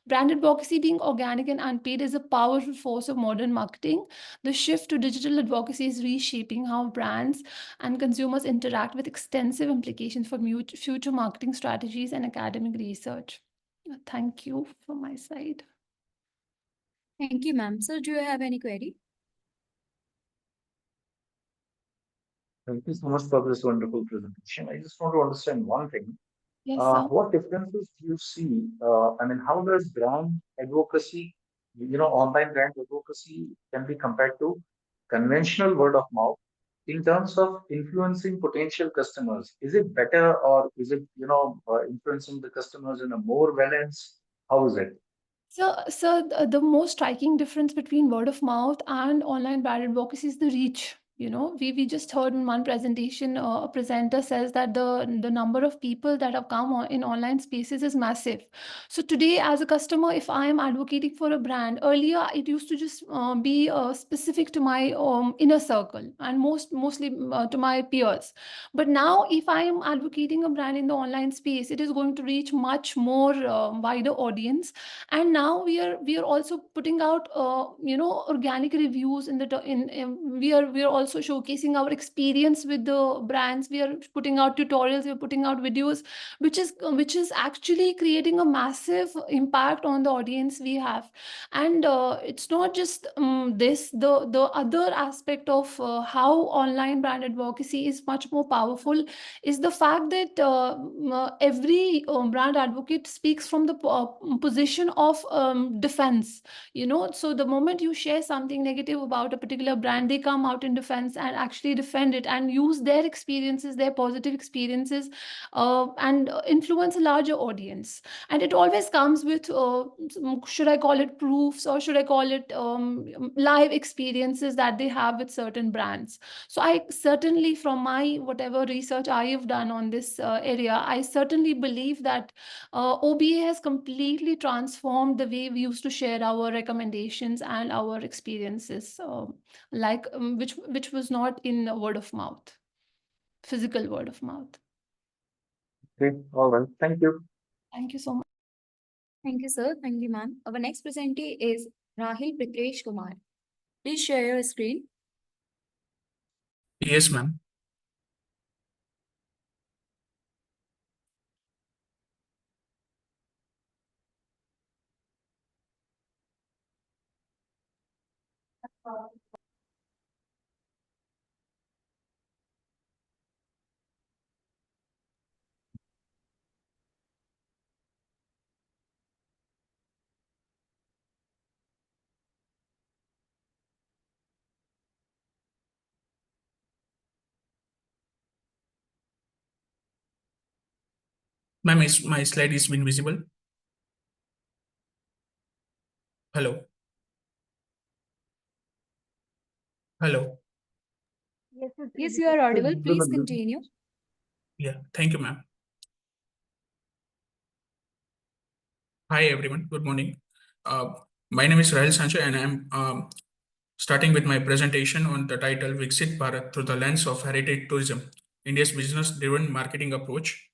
Brand advocacy, being organic and unpaid, is a powerful force of modern marketing. The shift to digital advocacy is reshaping how brands and consumers interact, with extensive implications for future marketing strategies and academic research. Thank you from my side. Thank you, ma'am. Sir, do you have any query? Thank you so much for this wonderful presentation. I just want to understand one thing. Yes, sir. What differences do you see? I mean, how does brand advocacy online brand advocacy can be compared to conventional word of mouth in terms of influencing potential customers? Is it better, or is it, influencing the customers in a more balance? How is it? So the most striking difference between word of mouth and online brand advocacy is the reach. We just heard in one presentation, a presenter says that the number of people that have come in online spaces is massive. So today, as a customer, if I am advocating for a brand, earlier it used to just be specific to my inner circle and mostly to my peers. But now, if I am advocating a brand in the online space, it is going to reach much more wider audience. And now we are also putting out organic reviews we are also showcasing our experience with the brands. We are putting out tutorials, we are putting out videos, which is actually creating a massive impact on the audience we have. And it's not just this the other aspect of how online brand advocacy is much more powerful is the fact that every brand advocate speaks from the position of defense. So the moment you share something negative about a particular brand, they come out in defense and actually defend it and use their experiences, their positive experiences, and influence a larger audience. And it always comes with should I call it proofs, or should I call it live experiences that they have with certain brands. So I certainly, from my whatever research I have done on this area, I certainly believe that OBA has completely transformed the way we used to share our recommendations and our experiences, which was not in word of mouth, physical word of mouth. Okay, all right. Thank you. Thank you so much. Thank you, sir. Thank you, ma'am. Our next presentee is Rahil Pritesh Kumar. Please share your screen. Yes, ma'am. Ma'am, is my slide is been visible? Hello? Hello? Yes, you are audible. Please continue. Yeah, thank you, ma'am. Hi, everyone. Good morning. My name is Rahil Sancho, and I'm starting with my presentation on the title VIKSIT Bharat through the lens of heritage tourism, India's business-driven marketing approach.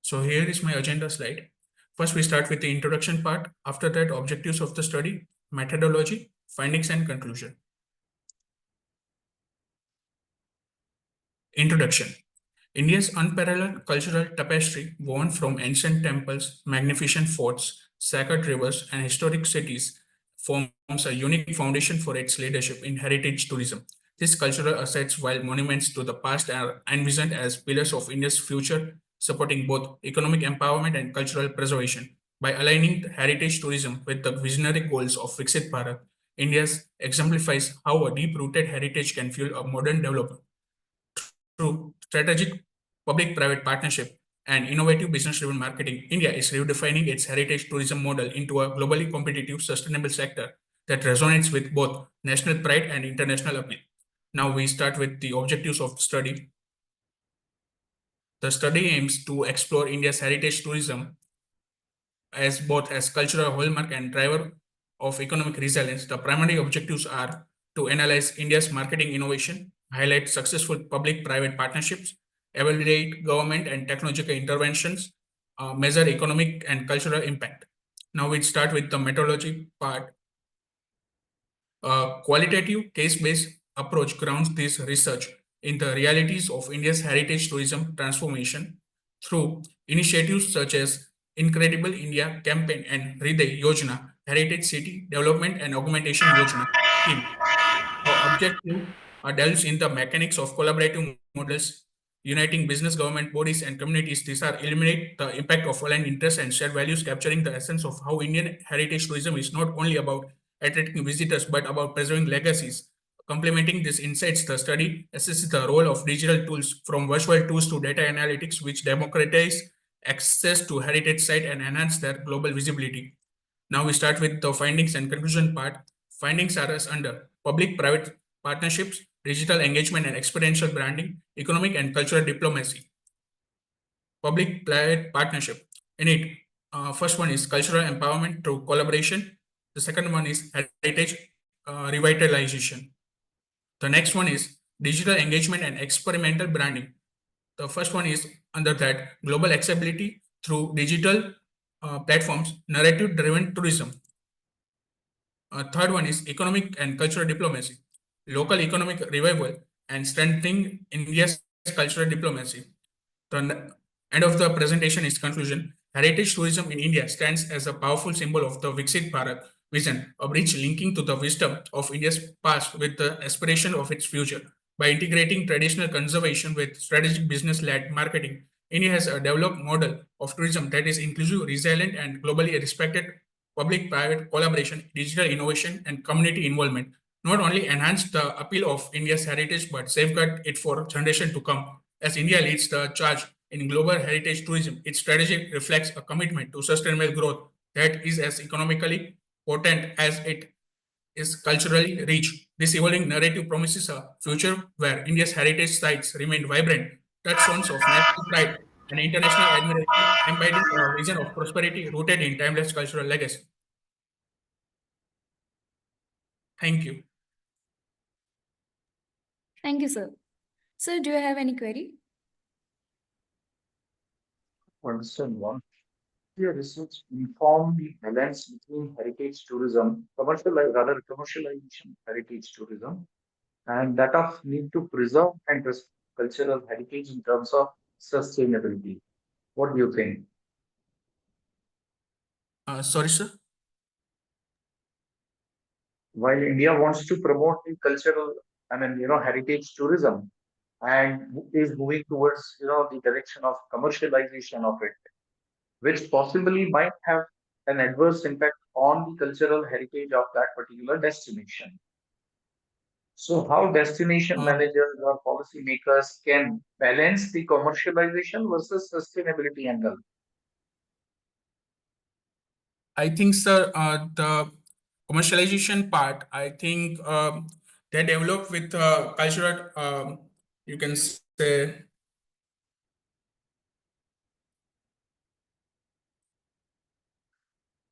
So here is my agenda slide. First, we start with the introduction part. After that, objectives of the study, methodology, findings, and conclusion. Introduction. India's unparalleled cultural tapestry, woven from ancient temples, magnificent forts, sacred rivers, and historic cities, forms a unique foundation for its leadership in heritage tourism. These cultural assets, while monuments to the past, are envisioned as pillars of India's future, supporting both economic empowerment and cultural preservation. By aligning heritage tourism with the visionary goals of VIKSIT Bharat, India exemplifies how a deep-rooted heritage can fuel a modern development. Through strategic public-private partnership and innovative business-driven marketing, India is redefining its heritage tourism model into a globally competitive, sustainable sector that resonates with both national pride and international appeal. Now we start with the objectives of the study. The study aims to explore India's heritage tourism as both as cultural hallmark and driver of economic resilience. The primary objectives are to analyze India's marketing innovation, highlight successful public-private partnerships, evaluate government and technological interventions, measure economic and cultural impact. Now we start with the methodology part. A qualitative case-based approach grounds this research in the realities of India's heritage tourism transformation through initiatives such as Incredible India Campaign and Hriday Yojana, Heritage City Development and Augmentation Yojana scheme. The objective delves in the mechanics of collaborative models, uniting business, government, bodies, and communities. These are eliminate the impact of aligned interests and shared values, capturing the essence of how Indian heritage tourism is not only about attracting visitors, but about preserving legacies. Complementing these insights, the study assesses the role of digital tools from virtual tools to data analytics, which democratize access to heritage site and enhance their global visibility. Now we start with the findings and conclusion part. Findings are as under: public-private partnerships, digital engagement and experiential branding, economic and cultural diplomacy. Public-private partnership. In it, first one is cultural empowerment through collaboration. The second one is heritage revitalization. The next one is digital engagement and experimental branding. The first one is under that global accessibility through digital platforms, narrative-driven tourism. Third one is economic and cultural diplomacy, local economic revival and strengthening India's cultural diplomacy. The end of the presentation is conclusion. Heritage tourism in India stands as a powerful symbol of the VIKSIT Bharat vision, a bridge linking to the wisdom of India's past with the aspiration of its future. By integrating traditional conservation with strategic business-led marketing, India has a developed model of tourism that is inclusive, resilient, and globally respected. Public-private collaboration, digital innovation, and community involvement not only enhance the appeal of India's heritage but safeguard it for generations to come. As India leads the charge in global heritage tourism, its strategy reflects a commitment to sustainable growth that is as economically potent as it is culturally rich. This evolving narrative promises a future where India's heritage sites remain vibrant, touchstones of national pride and international admiration, embodying a vision of prosperity rooted in timeless cultural legacy. Thank you. Thank you, sir. Sir, do you have any query? Understand one. Your research inform the balance between heritage tourism, commercialization heritage tourism, and that of need to preserve and respect cultural heritage in terms of sustainability. What do you think? Sorry, sir. While India wants to promote the cultural, heritage tourism and is moving towards, the direction of commercialization of it, which possibly might have an adverse impact on the cultural heritage of that particular destination. So, how destination managers or policymakers can balance the commercialization versus sustainability angle? I think, sir, the commercialization part, I think they develop with cultural, you can say,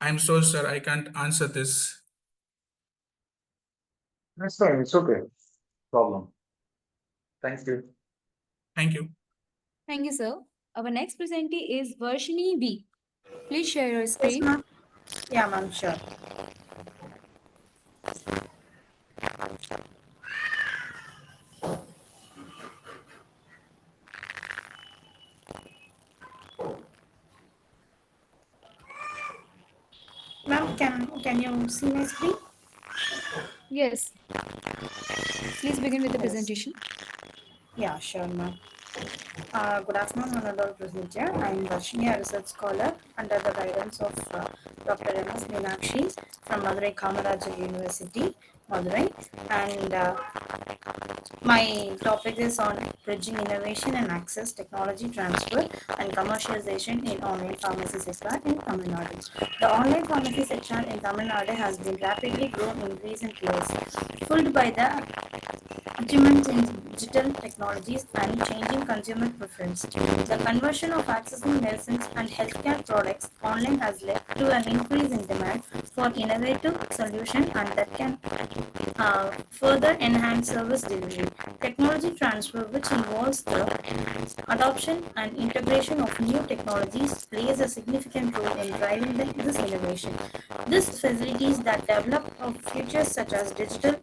I'm sorry, sir, I can't answer this. That's fine. It's okay. Problem. Thank you. Thank you. Thank you, sir. Our next presentee is Varshini B. Please share your Yes, screen. ma'am. Yeah, ma'am, sure. Ma'am, can you see my screen? Yes. Please begin with the Yes. presentation. Yeah, sure, ma'am. Good afternoon, Honorable Procedure. I am Varshini, a research scholar under the guidance of Dr. M.S. Meenakshi from Madurai Kamaraj University, Madurai. And my topic is on bridging innovation and access, technology transfer, and commercialization in online pharmacy sector in Tamil Nadu. The online pharmacy sector in Tamil Nadu has been rapidly growing in recent years, fueled by the achievements in digital technologies and changing consumer preference. The conversion of accessing medicines and healthcare products online has led to an increase in demand for innovative solutions and that can further enhance service delivery. Technology transfer, which involves the adoption and integration of new technologies, plays a significant role in driving this innovation. These facilities that develop features such as digital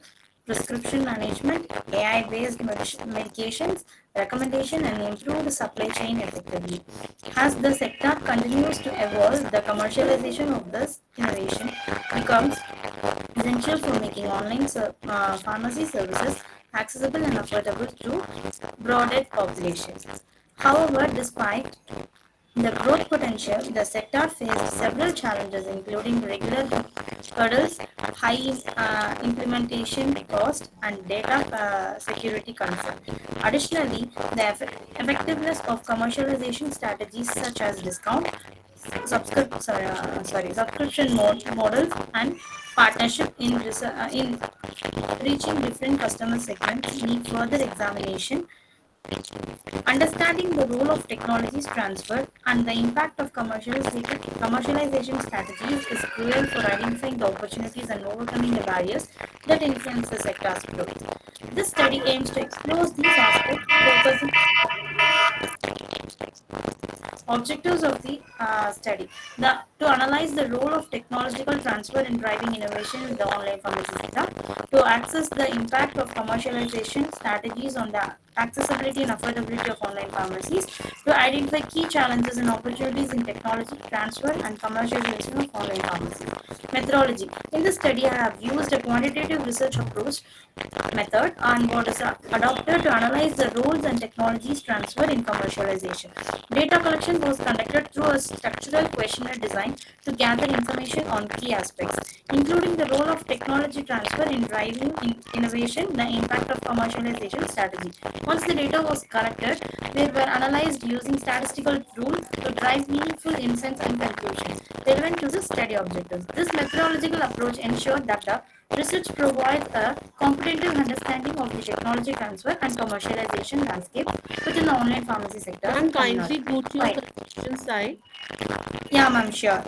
prescription management, AI-based medications, recommendation, and improved supply chain effectively. As the sector continues to evolve, the commercialization of this innovation becomes essential for making online pharmacy services accessible and affordable to broader populations. However, despite the growth potential, the sector faced several challenges, including regular hurdles, high implementation cost, and data security concern. Additionally, the effectiveness of commercialization strategies such as discount, subscription models, and partnership in reaching different customer segments need further examination. Understanding the role of technologies transfer and the impact of commercialization strategies is crucial for identifying the opportunities and overcoming the barriers that influence the sector's growth. This study aims to explore these aspects, focusing objectives of the study. To analyze the role of technological transfer in driving innovation in the online pharmacy sector, to access the impact of commercialization strategies on the accessibility and affordability of online pharmacies, to identify key challenges and opportunities in technology transfer and commercialization of online pharmacies. Methodology. In this study, I have used a quantitative research approach method and what is adopted to analyze the roles and technologies transfer in commercialization. Data collection was conducted through a structural questionnaire designed to gather information on key aspects, including the role of technology transfer in driving innovation, the impact of commercialization strategy. Once the data was collected, they were analyzed using statistical tools to drive meaningful insights and conclusions relevant to the study objectives. This methodological approach ensured that the research provides a comprehensive understanding of the technology transfer and commercialization landscape within the online pharmacy sector. Ma'am, kindly go to your conclusion slide. Yeah, ma'am, sure.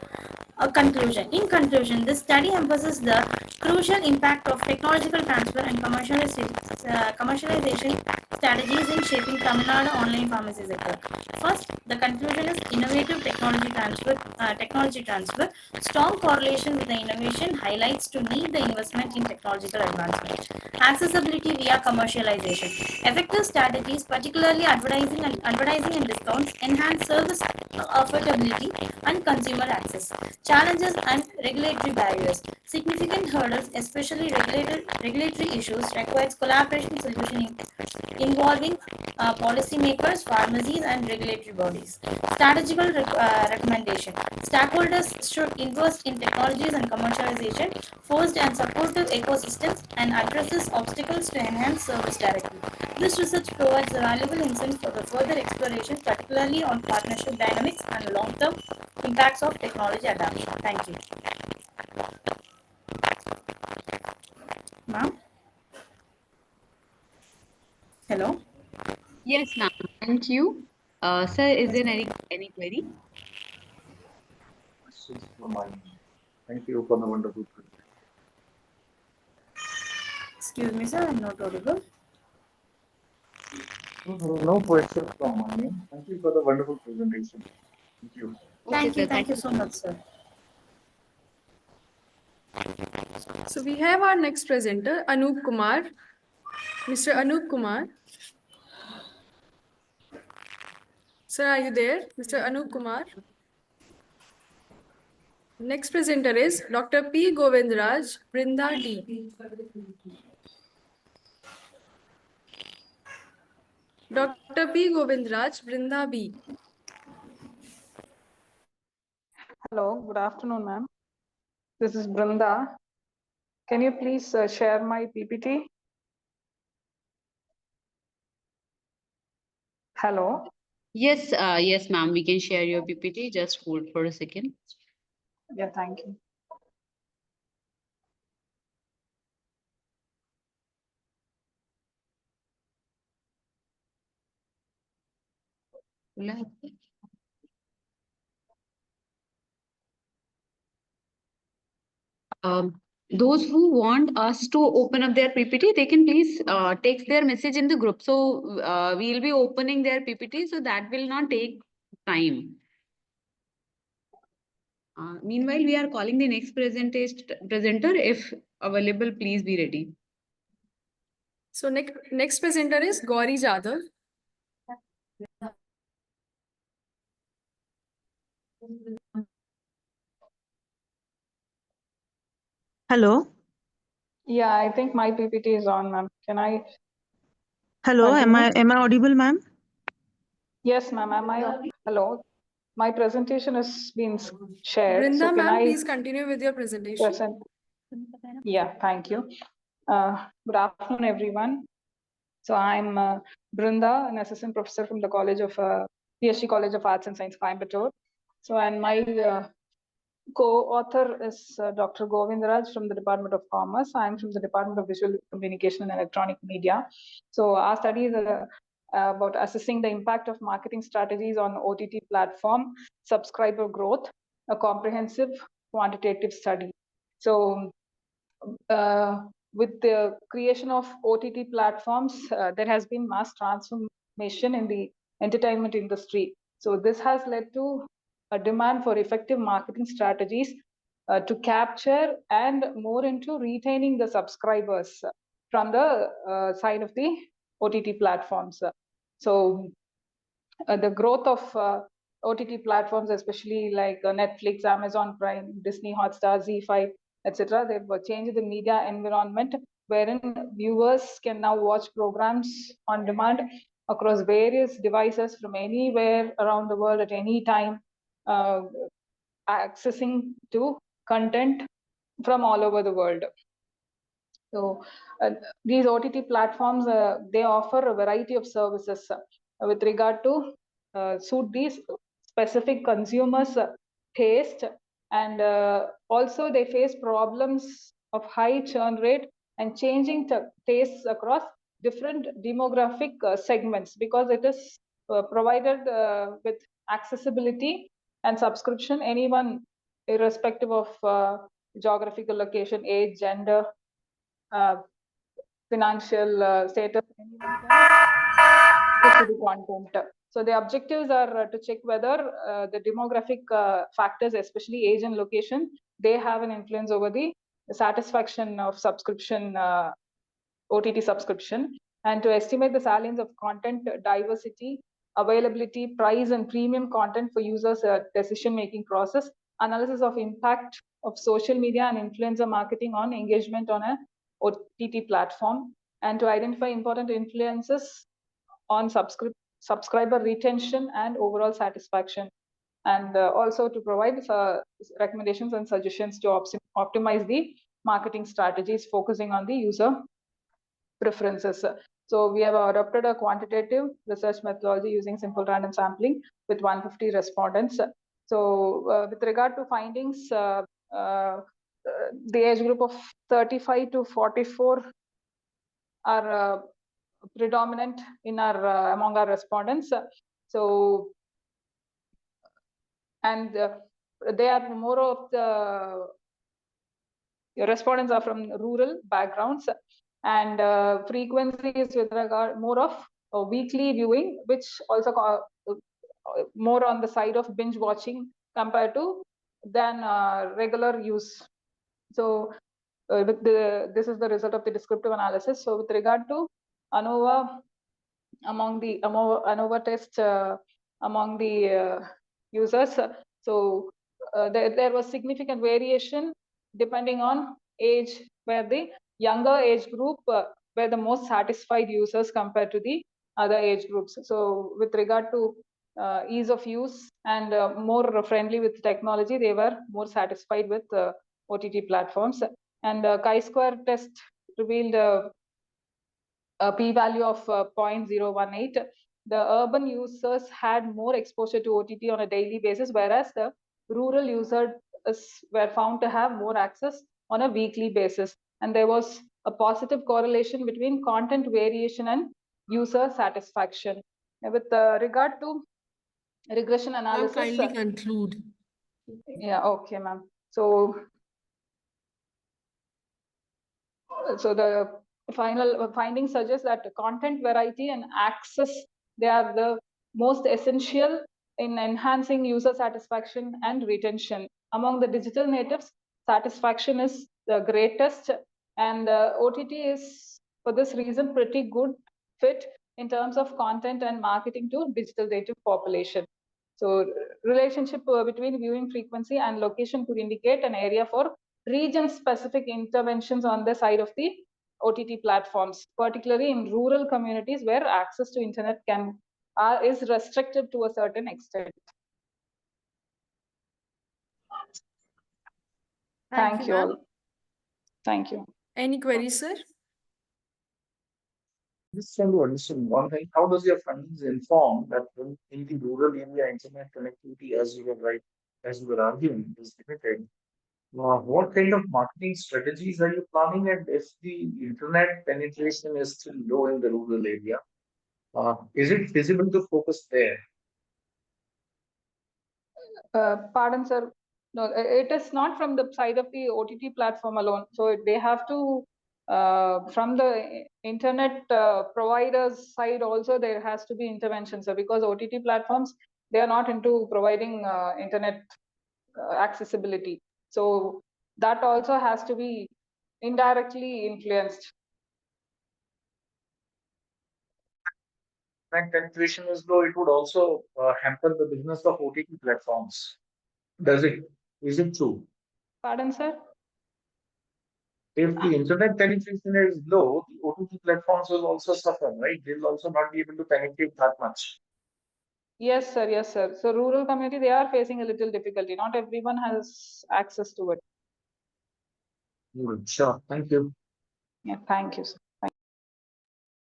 A conclusion. In conclusion, this study emphasizes the crucial impact of technological transfer and commercialization strategies in shaping Tamil Nadu online pharmacy sector. First, the conclusion is innovative technology transfer. Strong correlation with the innovation highlights to need the investment in technological advancement. Accessibility via commercialization. Effective strategies, particularly advertising and discounts, enhance service affordability and consumer access. Challenges and regulatory barriers. Significant hurdles, especially regulatory issues, requires collaboration solution involving policymakers, pharmacies, and regulatory bodies. Strategical recommendation. Stakeholders should invest in technologies and commercialization, forced and supportive ecosystems, and addresses obstacles to enhance service directly. This research provides a valuable insight for the further exploration, particularly on partnership dynamics and long-term impacts of technology adoption. Thank you. Ma'am? Hello? Yes, ma'am. Thank you. Sir, is there any query? Questions from my end. Thank you for the wonderful presentation. Excuse me, sir, I'm not audible. No questions from my end. Thank you for the wonderful presentation. Thank you. Thank you so much, sir. So we have our next presenter, Anup Kumar. Mr. Anup Kumar. Sir, are you there? Mr. Anup Kumar. Next presenter is Dr. P. Govindraj, Brinda D. Dr. P. Govindraj, Brinda B. Hello, good afternoon, ma'am. This is Brinda. Can you please share my PPT? Hello. Yes, yes, ma'am. We can share your PPT. Just hold for a second. Yeah, thank you. Those who want us to open up their PPT, they can please text their message in the group. So we'll be opening their PPT, so that will not take time. Meanwhile, we are calling the next presenter. If available, please be ready. So next presenter is Gauri Jadhav. Hello. Yeah, I think my PPT is on, ma'am. Can I Hello, Continue. am I audible, ma'am? Yes, ma'am. Hello? My presentation is being shared. So Brinda, can ma'am, I please continue with your presentation. present? Yeah, thank you. Good afternoon, everyone. So I'm Brinda, an assistant professor from the PhD College of Arts and Science, Coimbatore. So, and my co-author is Dr. Govindaraj from the Department of Commerce. I'm from the Department of Visual Communication and Electronic Media. So our study is about assessing the impact of marketing strategies on OTT platform, subscriber growth, a comprehensive quantitative study. So with the creation of OTT platforms, there has been mass transformation in the entertainment industry. So this has led to a demand for effective marketing strategies to capture and more into retaining the subscribers from the side of the OTT platforms. So the growth of OTT platforms, especially like Netflix, Amazon Prime, Disney Hotstar, Z5, etc., they've changed the media environment wherein viewers can now watch programs on demand across various devices from anywhere around the world at any time, accessing to content from all over the world. So these OTT platforms, they offer a variety of services with regard to suit these specific consumers' taste, and also they face problems of high churn rate and changing tastes across different demographic segments, because it is provided with accessibility and subscription. Anyone, irrespective of geographical location, age, gender, financial status, anyone can access to the content. So the objectives are to check whether the demographic factors, especially age and location, they have an influence over the satisfaction of subscription, OTT subscription, and to estimate the salience of content diversity, availability, price, and premium content for users' decision-making process, analysis of impact of social media and influencer marketing on engagement on a OTT platform, and to identify important influences on subscriber retention and overall satisfaction, and also to provide recommendations and suggestions to optimize the marketing strategies focusing on the user preferences. So we have adopted a quantitative research methodology using simple random sampling with 150 respondents. So with regard to findings, the age group of 35 to 44 are predominant in our among our respondents. So, and they are more of the respondents are from rural backgrounds, and frequency is with regard more of weekly viewing, which also more on the side of binge watching compared to than regular use. So this is the result of the descriptive analysis. So with regard to ANOVA, among the ANOVA test among the users, so there was significant variation depending on age, where the younger age group were the most satisfied users compared to the other age groups. So with regard to ease of use and more friendly with technology, they were more satisfied with OTT platforms. And chi-square test revealed a p-value of 0.018. The urban users had more exposure to OTT on a daily basis, whereas the rural users were found to have more access on a weekly basis. And there was a positive correlation between content variation and user satisfaction. With regard to regression analysis. Ma'am, kindly conclude. Yeah, okay, ma'am. So the final findings suggest that content variety and access, they are the most essential in enhancing user satisfaction and retention. Among the digital natives, satisfaction is the greatest, and OTT is, for this reason, pretty good fit in terms of content and marketing to digital native population. So relationship between viewing frequency and location could indicate an area for region-specific interventions on the side of the OTT platforms, particularly in rural communities where access to internet is restricted to a certain extent. Thank you all. Thank you. Any queries, sir? Just trying to understand one thing, how does your findings inform that in the rural area, internet connectivity, as you were arguing, is limited? What kind of marketing strategies are you planning? And if the internet penetration is still low in the rural area, is it feasible to focus there? Pardon, sir. No, it is not from the side of the OTT platform alone. So they have to, from the internet providers side also, there has to be intervention, sir, because OTT platforms, they are not into providing internet accessibility. So that also has to be indirectly influenced. When penetration is low, it would also hamper the business of OTT platforms. Does it? Is it true? Pardon, sir? If the internet penetration is low, the OTT platforms will also suffer, right? They'll also not be able to penetrate that much. Yes, sir. Yes, sir. So rural community, they are facing a little difficulty. Not everyone has access to it. Sure. Thank you. Yeah, thank you, sir.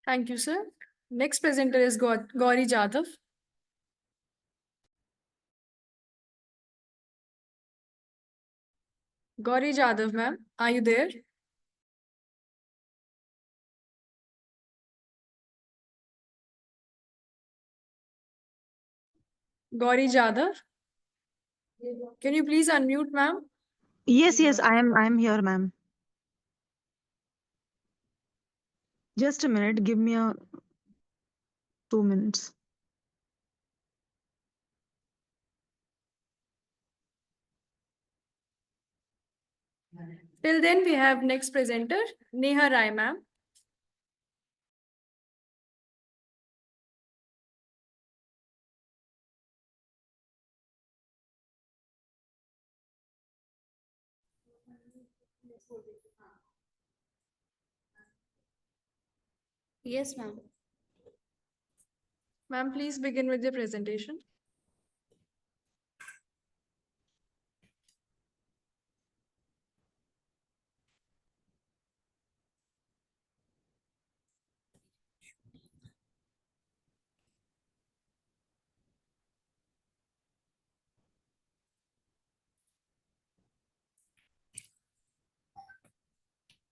Thank you, sir. Next presenter is Gauri Jadhav. Gauri Jadhav, ma'am, are you there? Gauri Jadhav, can you please unmute, ma'am? Yes, I am here, ma'am. Just a minute, give me 2 minutes. Till then, we have next presenter, Neha Rai, ma'am. Yes, ma'am. Ma'am, please begin with your presentation.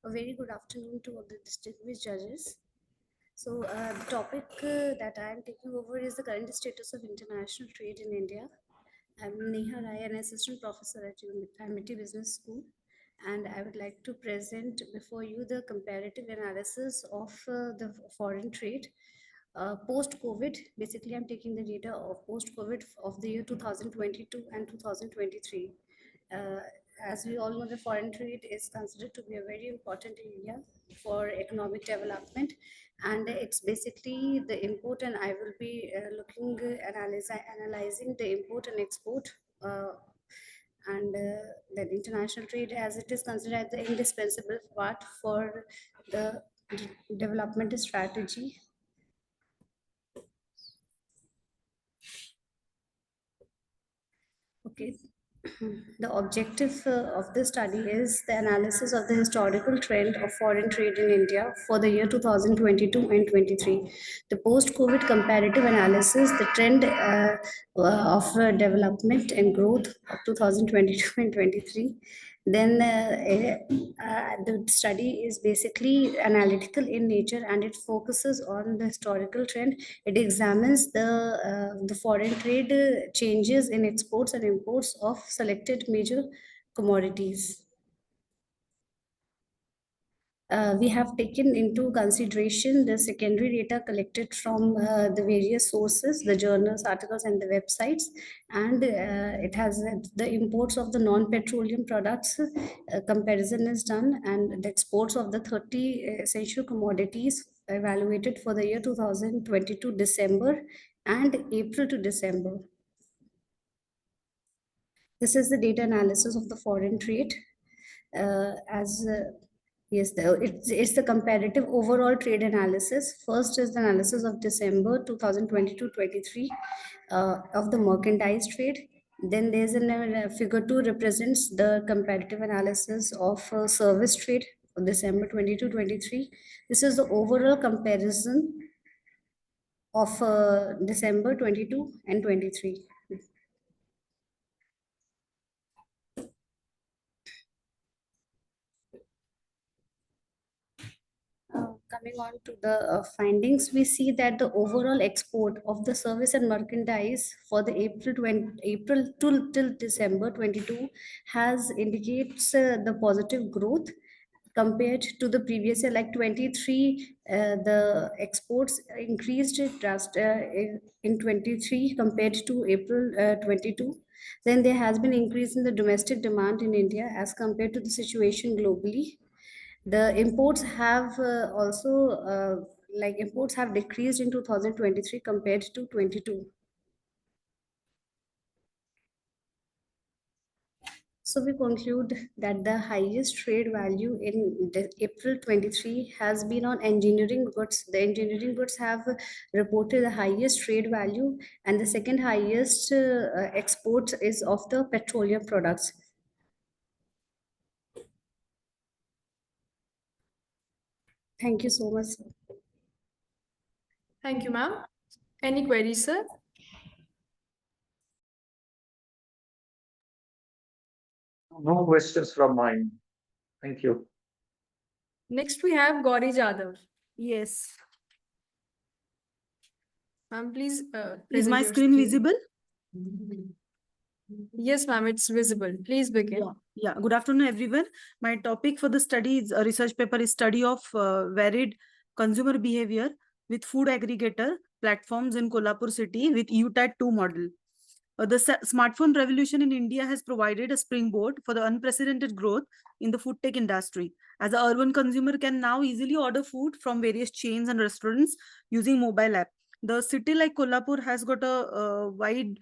A very good afternoon to all the distinguished judges. So the topic that I am taking over is the current status of international trade in India. I'm Neha Rai, an assistant professor at MIT Business School, and I would like to present before you the comparative analysis of the foreign trade post-COVID. Basically, I'm taking the data of post-COVID of the year 2022 and 2023. As we all know, the foreign trade is considered to be a very important area for economic development, and it's basically the import, and I will be analyzing the import and export and then international trade, as it is considered the indispensable part for the development strategy. Okay. The objective of this study is the analysis of the historical trend of foreign trade in India for the year 2022 and 23. The post-COVID comparative analysis, the trend of development and growth of 2022 and 23. Then the study is basically analytical in nature, and it focuses on the historical trend. It examines the foreign trade changes in exports and imports of selected major commodities. We have taken into consideration the secondary data collected from the various sources, the journals, articles, and the websites, and it has the imports of the non-petroleum products comparison is done, and the exports of the 30 essential commodities evaluated for the year 2022 December and April to December. This is the data analysis of the foreign trade. Yes, it's the comparative overall trade analysis. First is the analysis of December 2022-23 of the merchandise trade. Then there's figure 2 represents the comparative analysis of service trade for December 22-23. This is the overall comparison of December 22 and 23. Coming on to the findings, we see that the overall export of the service and merchandise for the April till December 22 has indicates the positive growth compared to the previous year, like 23, the exports increased in 23 compared to April 22. Then there has been increase in the domestic demand in India as compared to the situation globally. The imports have imports have decreased in 2023 compared to 22. So we conclude that the highest trade value in April 23 has been on engineering goods. The engineering goods have reported the highest trade value, and the second highest exports is of the petroleum products. Thank you so much, sir. Thank you, ma'am. Any queries, sir? No questions from mine. Thank you. Next, we have Gauri Jadhav. Yes. Ma'am, please. Is present my your screen visible? Yes, ma'am, it's visible. Please begin. Yeah. Good afternoon, everyone. My topic for the study is a research paper is study of varied consumer behavior with food aggregator platforms in Kolhapur city with UTAT-2 model. The smartphone revolution in India has provided a springboard for the unprecedented growth in the food tech industry. As an urban consumer can now easily order food from various chains and restaurants using mobile app. The city like Kolhapur has got a wide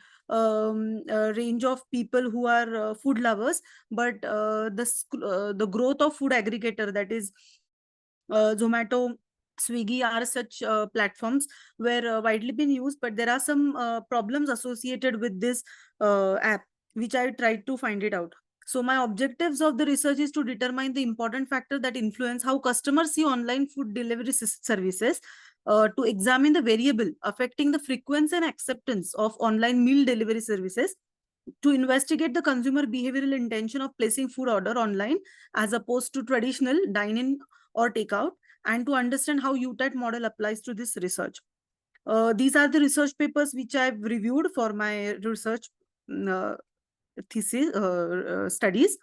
range of people who are food lovers, but the growth of food aggregator, that is Zomato, Swiggy, are such platforms where widely been used, but there are some problems associated with this app, which I tried to find it out. So my objectives of the research is to determine the important factor that influence how customers see online food delivery services, to examine the variable affecting the frequency and acceptance of online meal delivery services, to investigate the consumer behavioral intention of placing food order online as opposed to traditional dine-in or takeout, and to understand how UTAT model applies to this research. These are the research papers which I've reviewed for my research thesis studies.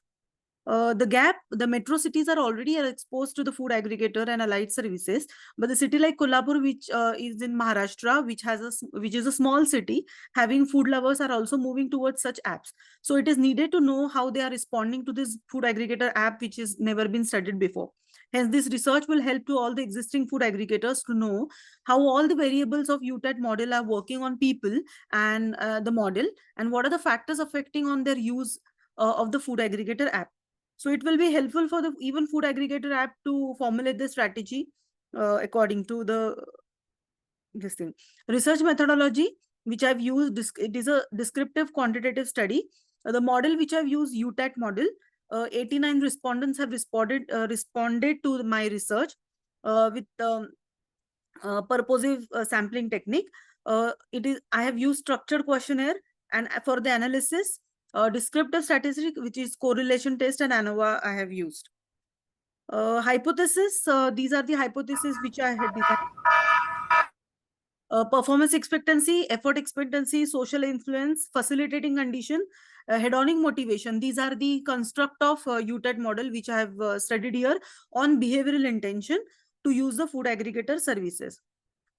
The metro cities are already exposed to the food aggregator and allied services, but the city like Kolhapur, which is in Maharashtra, which is a small city, having food lovers are also moving towards such apps. So it is needed to know how they are responding to this food aggregator app, which has never been studied before. Hence, this research will help to all the existing food aggregators to know how all the variables of UTAT model are working on people and the model, and what are the factors affecting on their use of the food aggregator app. So it will be helpful for the even food aggregator app to formulate the strategy according to this thing. Research methodology, which I've used, it is a descriptive quantitative study. The model which I've used, UTAT model, 89 respondents have responded to my research with purposive sampling technique. I have used structured questionnaire, and for the analysis, descriptive statistic, which is correlation test, and ANOVA I have used. Hypothesis, these are the hypotheses which I had designed. Performance expectancy, effort expectancy, social influence, facilitating condition, hedonic motivation. These are the construct of UTAT model which I have studied here on behavioral intention to use the food aggregator services.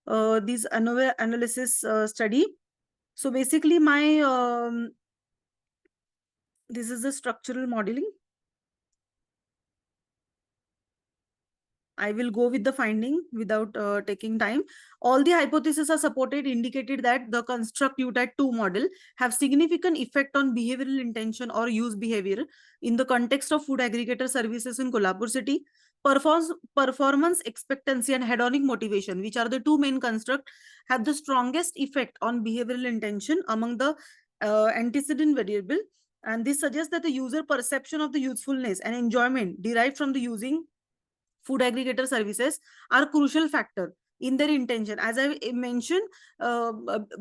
These ANOVA analysis study. So basically this is the structural modeling. I will go with the finding without taking time. All the hypotheses are supported, indicated that the construct UTAT-2 model have significant effect on behavioral intention or use behavior in the context of food aggregator services in Kolhapur city. Performance expectancy and hedonic motivation, which are the two main constructs, have the strongest effect on behavioral intention among the antecedent variable. And this suggests that the user perception of the usefulness and enjoyment derived from the using food aggregator services are crucial factor in their intention. As I mentioned,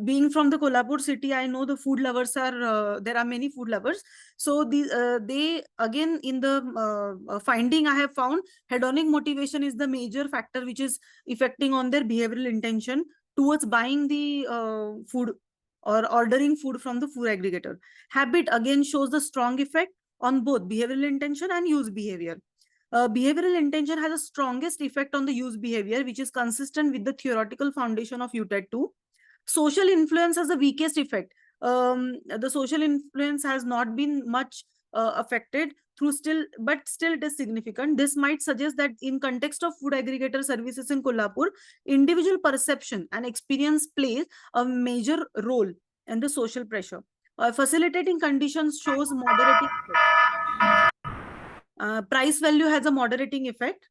being from the Kolhapur city, I know the food lovers are there are many food lovers. So they again in the finding I have found, hedonic motivation is the major factor which is affecting on their behavioral intention towards buying the food or ordering food from the food aggregator. Habit again shows the strong effect on both behavioral intention and use behavior. Behavioral intention has the strongest effect on the use behavior, which is consistent with the theoretical foundation of UTAD2. Social influence has the weakest effect. The social influence has not been much affected but still it is significant. This might suggest that in context of food aggregator services in Kolhapur, individual perception and experience plays a major role in the social pressure. Facilitating conditions shows moderating effect. Price value has a moderating effect.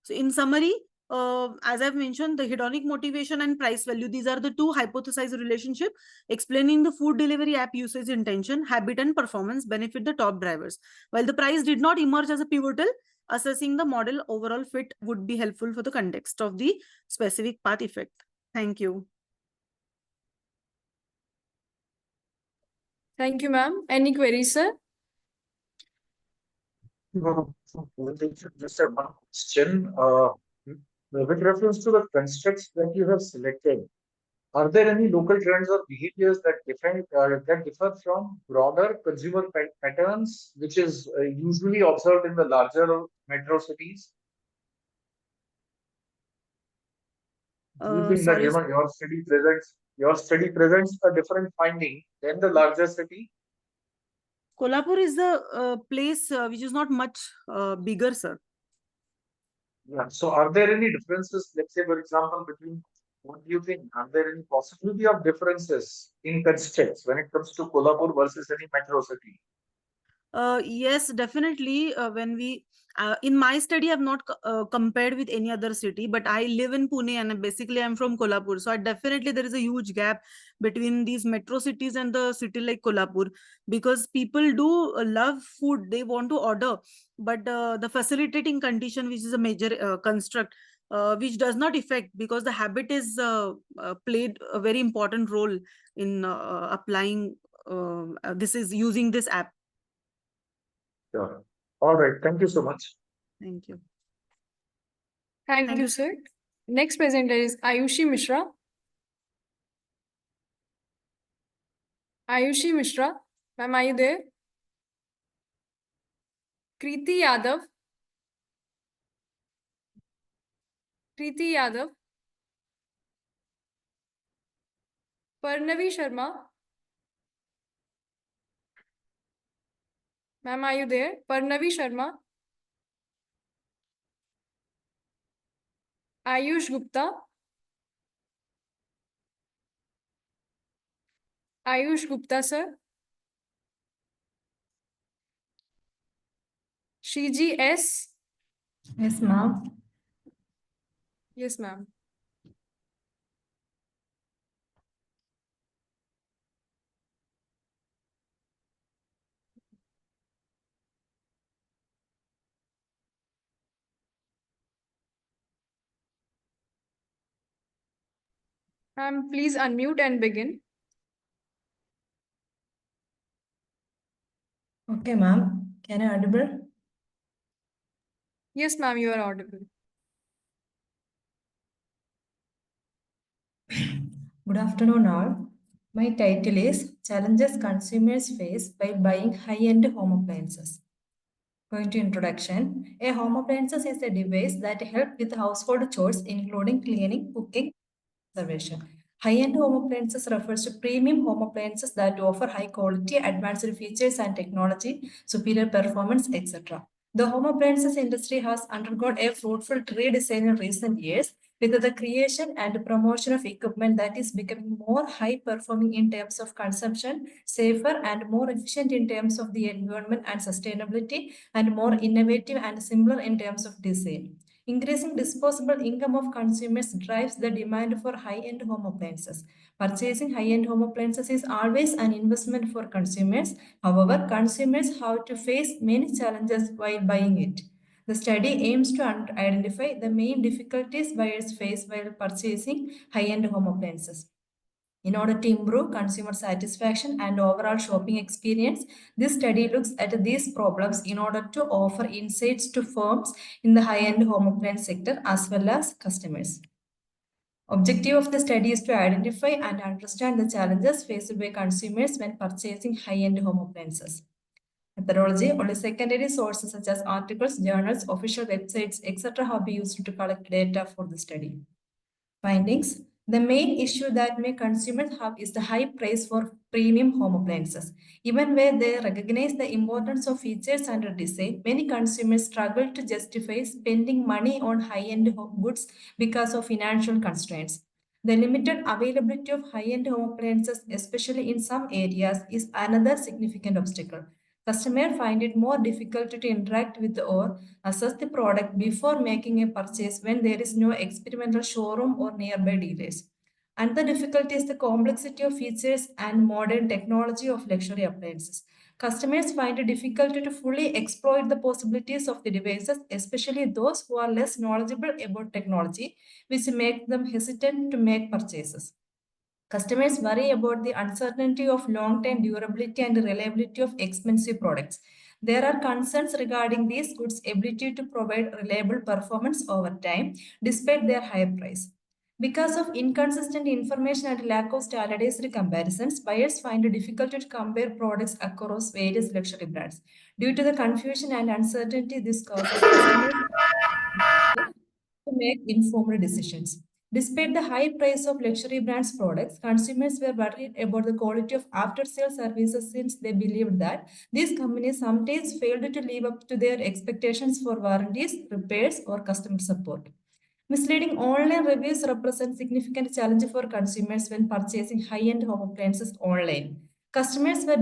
So in summary, as I've mentioned, the hedonic motivation and price value, these are the two hypothesized relationship explaining the food delivery app usage intention, habit and performance benefit the top drivers. While the price did not emerge as a pivotal, assessing the model overall fit would be helpful for the context of the specific path effect. Thank you. Thank you, ma'am. Any queries, sir? Just have one question. With reference to the constructs that you have selected, are there any local trends or behaviors that differ from broader consumer patterns, which is usually observed in the larger metro cities? Do you think that Sorry. your study presents a different finding than the larger city? Kolhapur is the place which is not much bigger, sir. Yeah. So are there any differences, let's say, for example, between what do you think? Are there any possibility of differences in constructs when it comes to Kolhapur versus any metro city? Yes, definitely. When we in my study, I've not compared with any other city, but I live in Pune and basically I'm from Kolhapur. So definitely there is a huge gap between these metro cities and the city like Kolhapur, because people do love food, they want to order, but the facilitating condition, which is a major construct, which does not affect, because the habit is played a very important role in applying this is using this app. Sure. All right. Thank you so much. Thank you. Thank you, sir. Next presenter is Ayushi Mishra. Ayushi Mishra, ma'am, are you there? Kriti Yadav. Kriti Yadav. Parnavi Sharma. Ma'am, are you there? Parnavi Sharma. Ayush Gupta. Ayush Gupta, sir. Shiji S. Yes, ma'am. Yes, ma'am. Ma'am, please unmute and begin. Okay, ma'am. Can I audible? Yes, ma'am, you are audible. Good afternoon, all. My title is Challenges Consumers Face by Buying High-End Home Appliances. Going to introduction. A home appliances is a device that helps with household chores, including cleaning, cooking, conservation. High-end home appliances refers to premium home appliances that offer high quality, advanced features and technology, superior performance, etc. The home appliances industry has undergone a fruitful redesign in recent years, with the creation and promotion of equipment that is becoming more high performing in terms of consumption, safer and more efficient in terms of the environment and sustainability, and more innovative and simpler in terms of design. Increasing disposable income of consumers drives the demand for high-end home appliances. Purchasing high-end home appliances is always an investment for consumers. However, consumers have to face many challenges while buying it. The study aims to identify the main difficulties buyers face while purchasing high-end home appliances. In order to improve consumer satisfaction and overall shopping experience, this study looks at these problems in order to offer insights to firms in the high-end home appliance sector as well as customers. Objective of the study is to identify and understand the challenges faced by consumers when purchasing high-end home appliances. Methodology: only secondary sources such as articles, journals, official websites, etc. have been used to collect data for the study. Findings: the main issue that may consumers have is the high price for premium home appliances. Even where they recognize the importance of features and design, many consumers struggle to justify spending money on high-end goods because of financial constraints. The limited availability of high-end home appliances, especially in some areas, is another significant obstacle. Customers find it more difficult to interact with or assess the product before making a purchase when there is no experimental showroom or nearby dealers. And the difficulty is the complexity of features and modern technology of luxury appliances. Customers find it difficult to fully exploit the possibilities of the devices, especially those who are less knowledgeable about technology, which make them hesitant to make purchases. Customers worry about the uncertainty of long-term durability and reliability of expensive products. There are concerns regarding these goods' ability to provide reliable performance over time despite their high price. Because of inconsistent information and lack of standardized comparisons, buyers find it difficult to compare products across various luxury brands. Due to the confusion and uncertainty, this causes customers to make informed decisions. Despite the high price of luxury brands products, consumers were worried about the quality of after-sale services since they believed that these companies sometimes failed to live up to their expectations for warranties, repairs, or customer support. Misleading online reviews represent significant challenge for consumers when purchasing high-end home appliances online. Customers were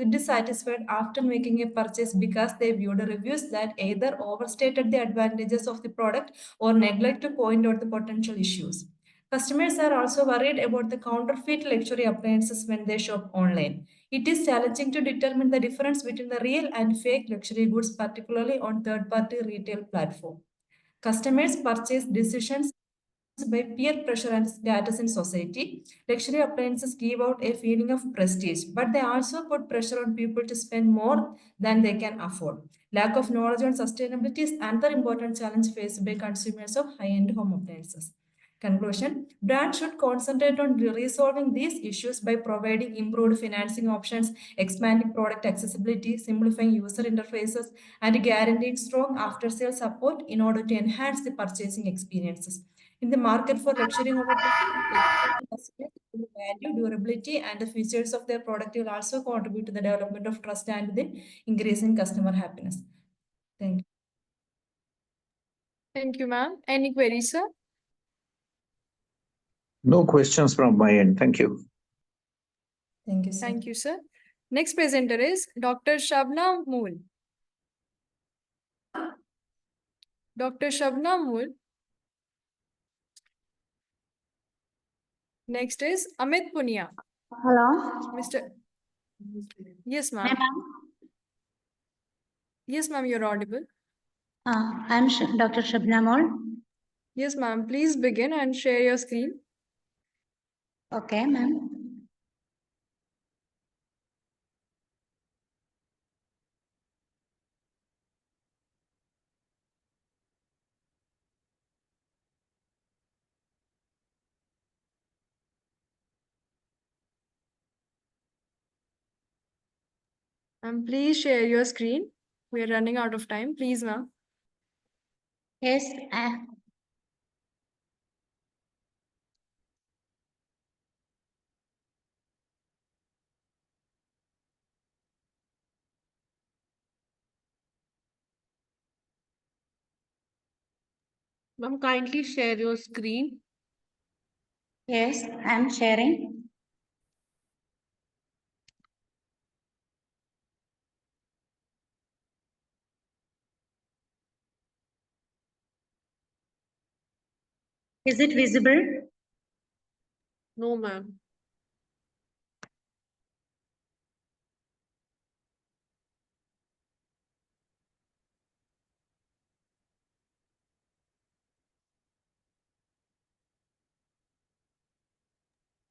dissatisfied after making a purchase because they viewed reviews that either overstated the advantages of the product or neglect to point out the potential issues. Customers are also worried about the counterfeit luxury appliances when they shop online. It is challenging to determine the difference between the real and fake luxury goods, particularly on third-party retail platforms. Customers' purchase decisions by peer pressure and status in society. Luxury appliances give out a feeling of prestige, but they also put pressure on people to spend more than they can afford. Lack of knowledge on sustainability is another important challenge faced by consumers of high-end home appliances. Conclusion: brands should concentrate on resolving these issues by providing improved financing options, expanding product accessibility, simplifying user interfaces, and guaranteeing strong after-sale support in order to enhance the purchasing experiences. In the market for luxury home appliances, educating customers on the value, durability, and the features of their product will also contribute to the development of trust and the increase in customer happiness. Thank you. Thank you, ma'am. Any queries, sir? No questions from my end. Thank you. Thank you, sir. Thank you, sir. Next presenter is Dr. Shabna Mool. Dr. Shabna Mool. Next is Amit Punia. Hello. Mr. Yes, ma'am. Ma'am. Yes, ma'am, you're audible. I'm Dr. Shabna Mol. Yes, ma'am. Please begin and share your screen. Okay, ma'am. And please share your screen. We are running out of time. Please, ma'am. Yes, Ma'am, kindly share your screen. Yes, I'm sharing. Is it visible? No, ma'am.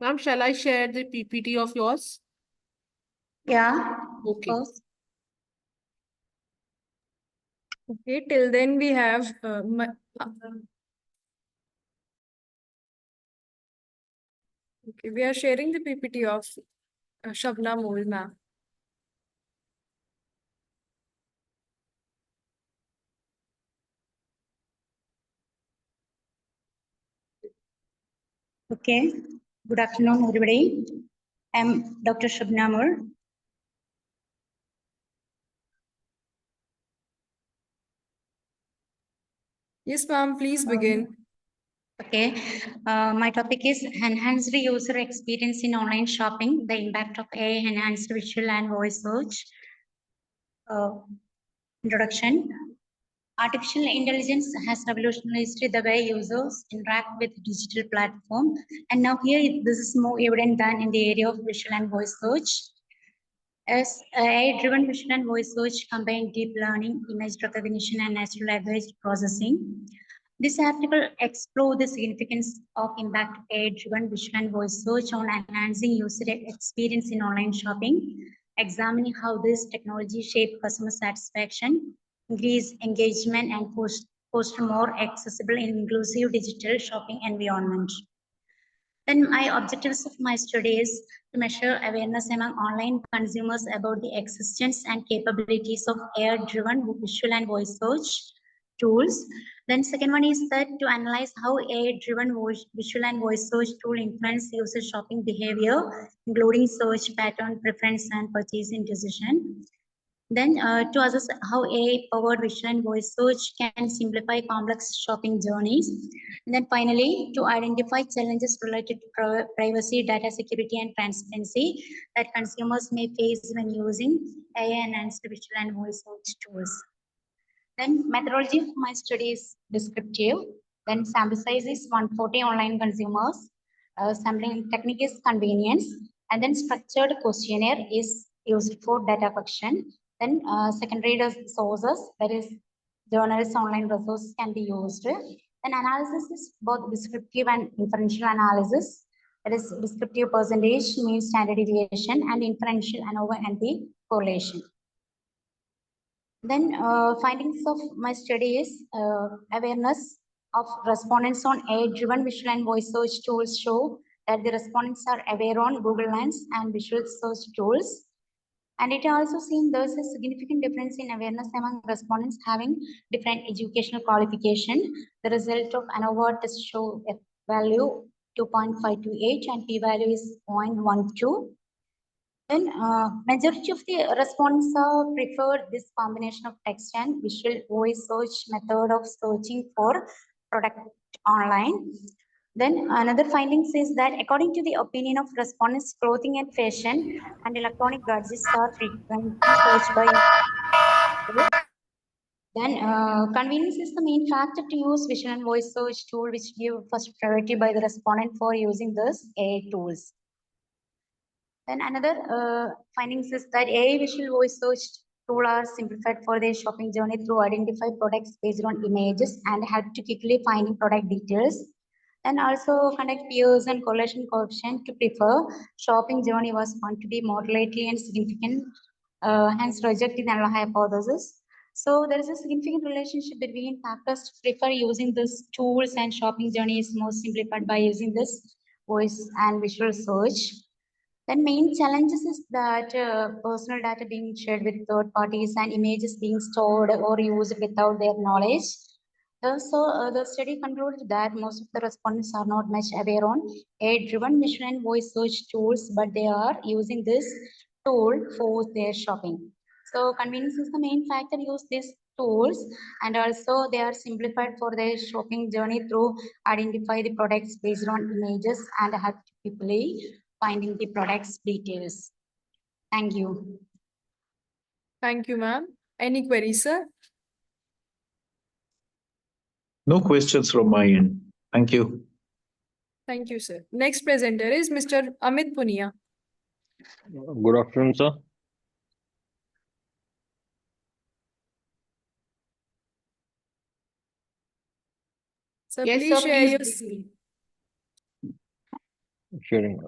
Ma'am, shall I share the PPT of yours? Yeah, Okay. of course. Okay, till then we have okay, we are sharing the PPT of Shabna Mole, ma'am. Okay. Good afternoon, everybody. I'm Dr. Shabnamur. Yes, ma'am, please begin. Okay. My topic is enhanced user experience in online shopping, the impact of AI enhanced visual and voice search. Introduction. Artificial intelligence has revolutionized the way users interact with digital platform, and now here this is more evident than in the area of visual and voice search. As AI-driven visual and voice search combine deep learning, image recognition, and natural language processing. This article explores the significance of impact of AI-driven visual and voice search on enhancing user experience in online shopping, examining how this technology shape customer satisfaction, increase engagement, and foster more accessible and inclusive digital shopping environment. Then my objectives of my study is to measure awareness among online consumers about the existence and capabilities of AI-driven visual and voice search tools. Then second one is that to analyze how AI-driven visual and voice search tool influence user shopping behavior, including search pattern, preference, and purchasing decision. Then to assess how AI-powered visual and voice search can simplify complex shopping journeys. And then finally, to identify challenges related to privacy, data security, and transparency that consumers may face when using AI-enhanced visual and voice search tools. Then methodology for my study is descriptive. Then sample size is 140 online consumers. Sampling technique is convenience. And then structured questionnaire is used for data collection. Then secondary sources, that is journals, online resources can be used. Then analysis is both descriptive and inferential analysis. That is descriptive percentage, mean standard deviation, and inferential ANOVA and the correlation. Then findings of my study is awareness of respondents on AI-driven visual and voice search tools show that the respondents are aware on Google Lens and visual search tools. And it also seems there's a significant difference in awareness among respondents having different educational qualification. The result of ANOVA test show a value 2.528 and p-value is 0.12. Then majority of the respondents prefer this combination of text and visual voice search method of searching for product online. Then another findings is that according to the opinion of respondents, clothing and fashion and electronic gadgets are frequently searched by. Then convenience is the main factor to use visual and voice search tool, which give first priority by the respondent for using this AI tools. Then another findings is that AI visual voice search tool are simplified for their shopping journey through identify products based on images and help to quickly finding product details. And also conduct peers and correlation coefficient to prefer shopping journey was found to be moderately and significant, hence rejected the null hypothesis. So there is a significant relationship between factors to prefer using these tools and shopping journey is more simplified by using this voice and visual search. Then main challenges is that personal data being shared with third parties and images being stored or used without their knowledge. So the study concluded that most of the respondents are not much aware on AI-driven visual and voice search tools, but they are using this tool for their shopping. So convenience is the main factor. Use this tools, and also they are simplified for their shopping journey through identify the products based on images and help people finding the products details. Thank you. Thank you, ma'am. Any queries, sir? No questions from my end. Thank you. Thank you, sir. Next presenter is Mr. Amit Punia. Good afternoon, sir. Sir, Yes, please sir, share please your begin. Sharing.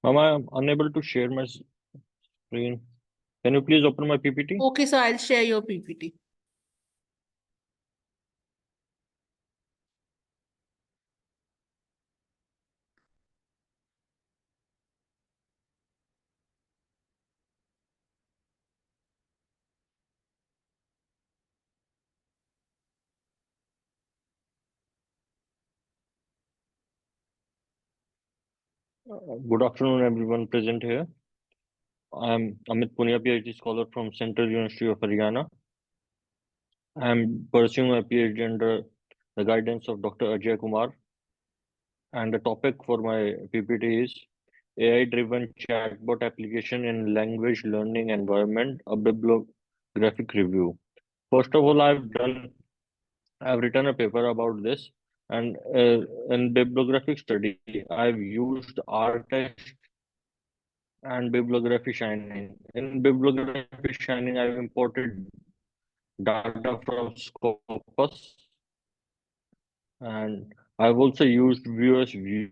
Ma'am, I am unable to share my screen. Can you please open my PPT? Okay, so I'll share your PPT. Good afternoon, everyone present here. I am Amit Punia, PhD scholar from Central University of Haryana. I am pursuing my PhD under the guidance of Dr. Ajay Kumar. And the topic for my PPT is AI-driven chatbot application in language learning environment, a bibliographic review. First of all, I've written a paper about this, and in bibliographic study, I've used R-test and bibliography shining. In bibliography shining, I've imported data from Scopus, and I've also used viewers viewer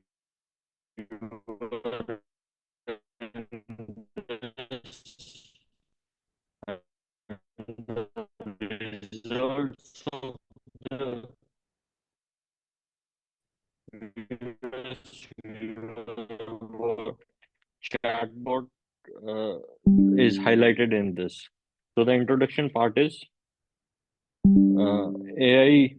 results of the chatbot is highlighted in this. So the introduction part is AI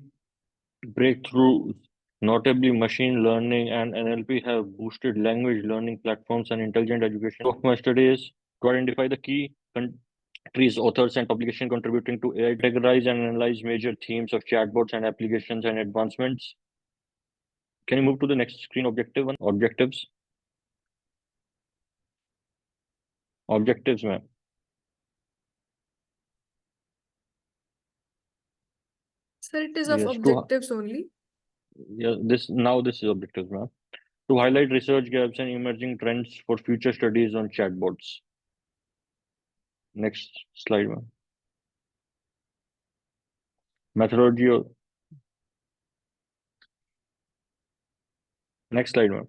breakthroughs, notably machine learning and NLP, have boosted language learning platforms and intelligent education. Of my study is to identify the key countries, authors, and publication contributing to AI, categorize and analyze major themes of chatbots and applications and advancements. Can you move to the next screen? Objective one. Objectives. Objectives, ma'am. Sir, it is of Yes, objectives only. Yeah, this is objectives, ma'am. To highlight research gaps and emerging trends for future studies on chatbots. Next slide, ma'am. Methodology. Next slide, ma'am.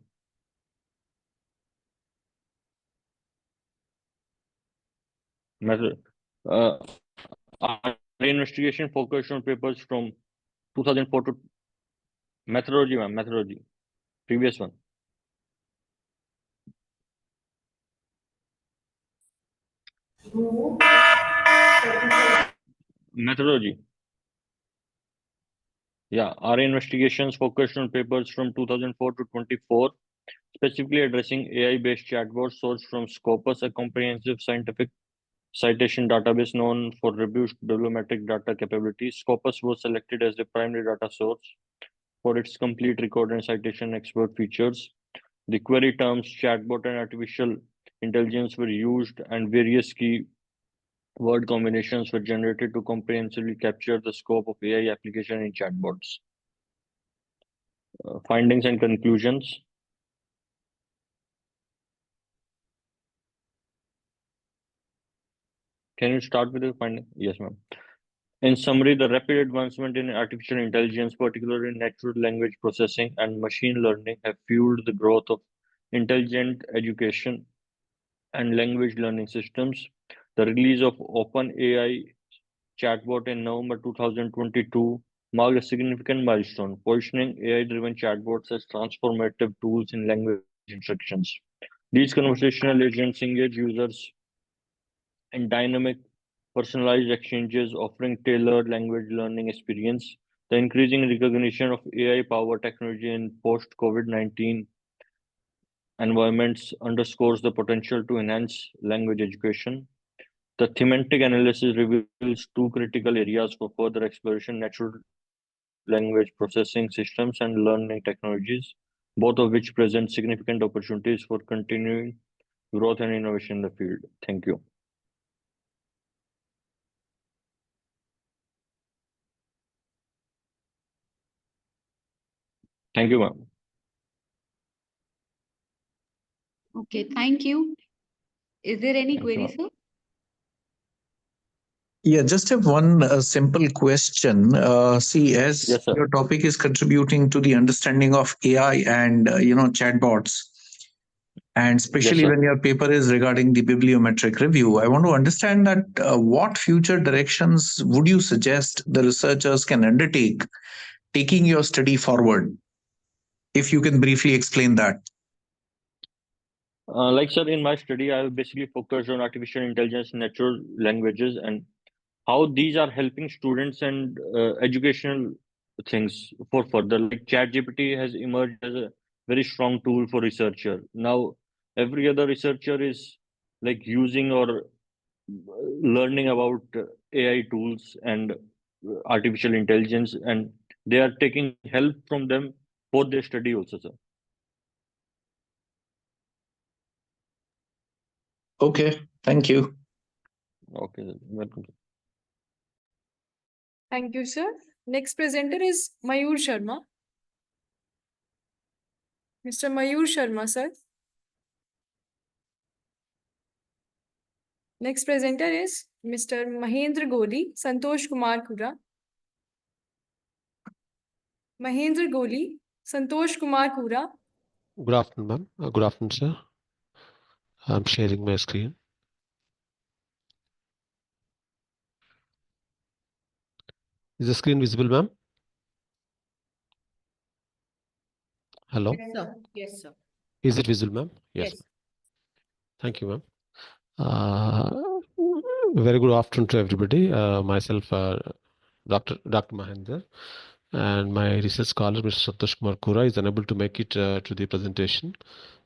Method. Our investigation focused on papers from 2004 to methodology, ma'am. Methodology. Previous one. Methodology. Yeah, our investigations focused on papers from 2004 to 24, specifically addressing AI-based chatbots sourced from Scopus, a comprehensive scientific citation database known for robust bibliometric data capabilities. Scopus was selected as the primary data source for its complete record and citation expert features. The query terms chatbot and artificial intelligence were used, and various key word combinations were generated to comprehensively capture the scope of AI application in chatbots. Findings and conclusions. Can you start with the finding? Yes, ma'am. In summary, the rapid advancement in artificial intelligence, particularly in natural language processing and machine learning, have fueled the growth of intelligent education and language learning systems. The release of OpenAI chatbot in November 2022 marked a significant milestone, positioning AI-driven chatbots as transformative tools in language instructions. These conversational agents engage users and dynamic personalized exchanges offering tailored language learning experience. The increasing recognition of AI-powered technology in post-COVID-19 environments underscores the potential to enhance language education. The thematic analysis reveals two critical areas for further exploration: natural language processing systems and learning technologies, both of which present significant opportunities for continuing growth and innovation in the field. Thank you. Thank you, ma'am. Okay, thank you. Is there any Thank you, query, ma'am. sir? Yeah, just have one simple question. See, as Yes, sir. your topic is contributing to the understanding of AI and chatbots, and Yes, especially sir. when your paper is regarding the bibliometric review, I want to understand that what future directions would you suggest the researchers can undertake taking your study forward? If you can briefly explain that. Like, sir, in my study, I will basically focus on artificial intelligence, natural languages, and how these are helping students and educational things for further. Like ChatGPT has emerged as a very strong tool for researcher. Now, every other researcher is like using or learning about AI tools and artificial intelligence, and they are taking help from them for their study also, sir. Okay, thank you. Okay, sir. Welcome. Thank you, sir. Next presenter is Mayur Sharma. Mr. Mayur Sharma, sir. Next presenter is Mr. Mahendra Goli, Santosh Kumar Kura. Mahendra Goli, Santosh Kumar Kura. Good afternoon, ma'am. Good afternoon, sir. I'm sharing my screen. Is the screen visible, ma'am? Hello? Yes, sir. Yes, sir. Is it visible, ma'am? Yes. Yes. Thank you, ma'am. Very good afternoon to everybody. Myself, Dr. Mahendra, and my research scholar, Mr. Santosh Kumar Kura, is unable to make it to the presentation.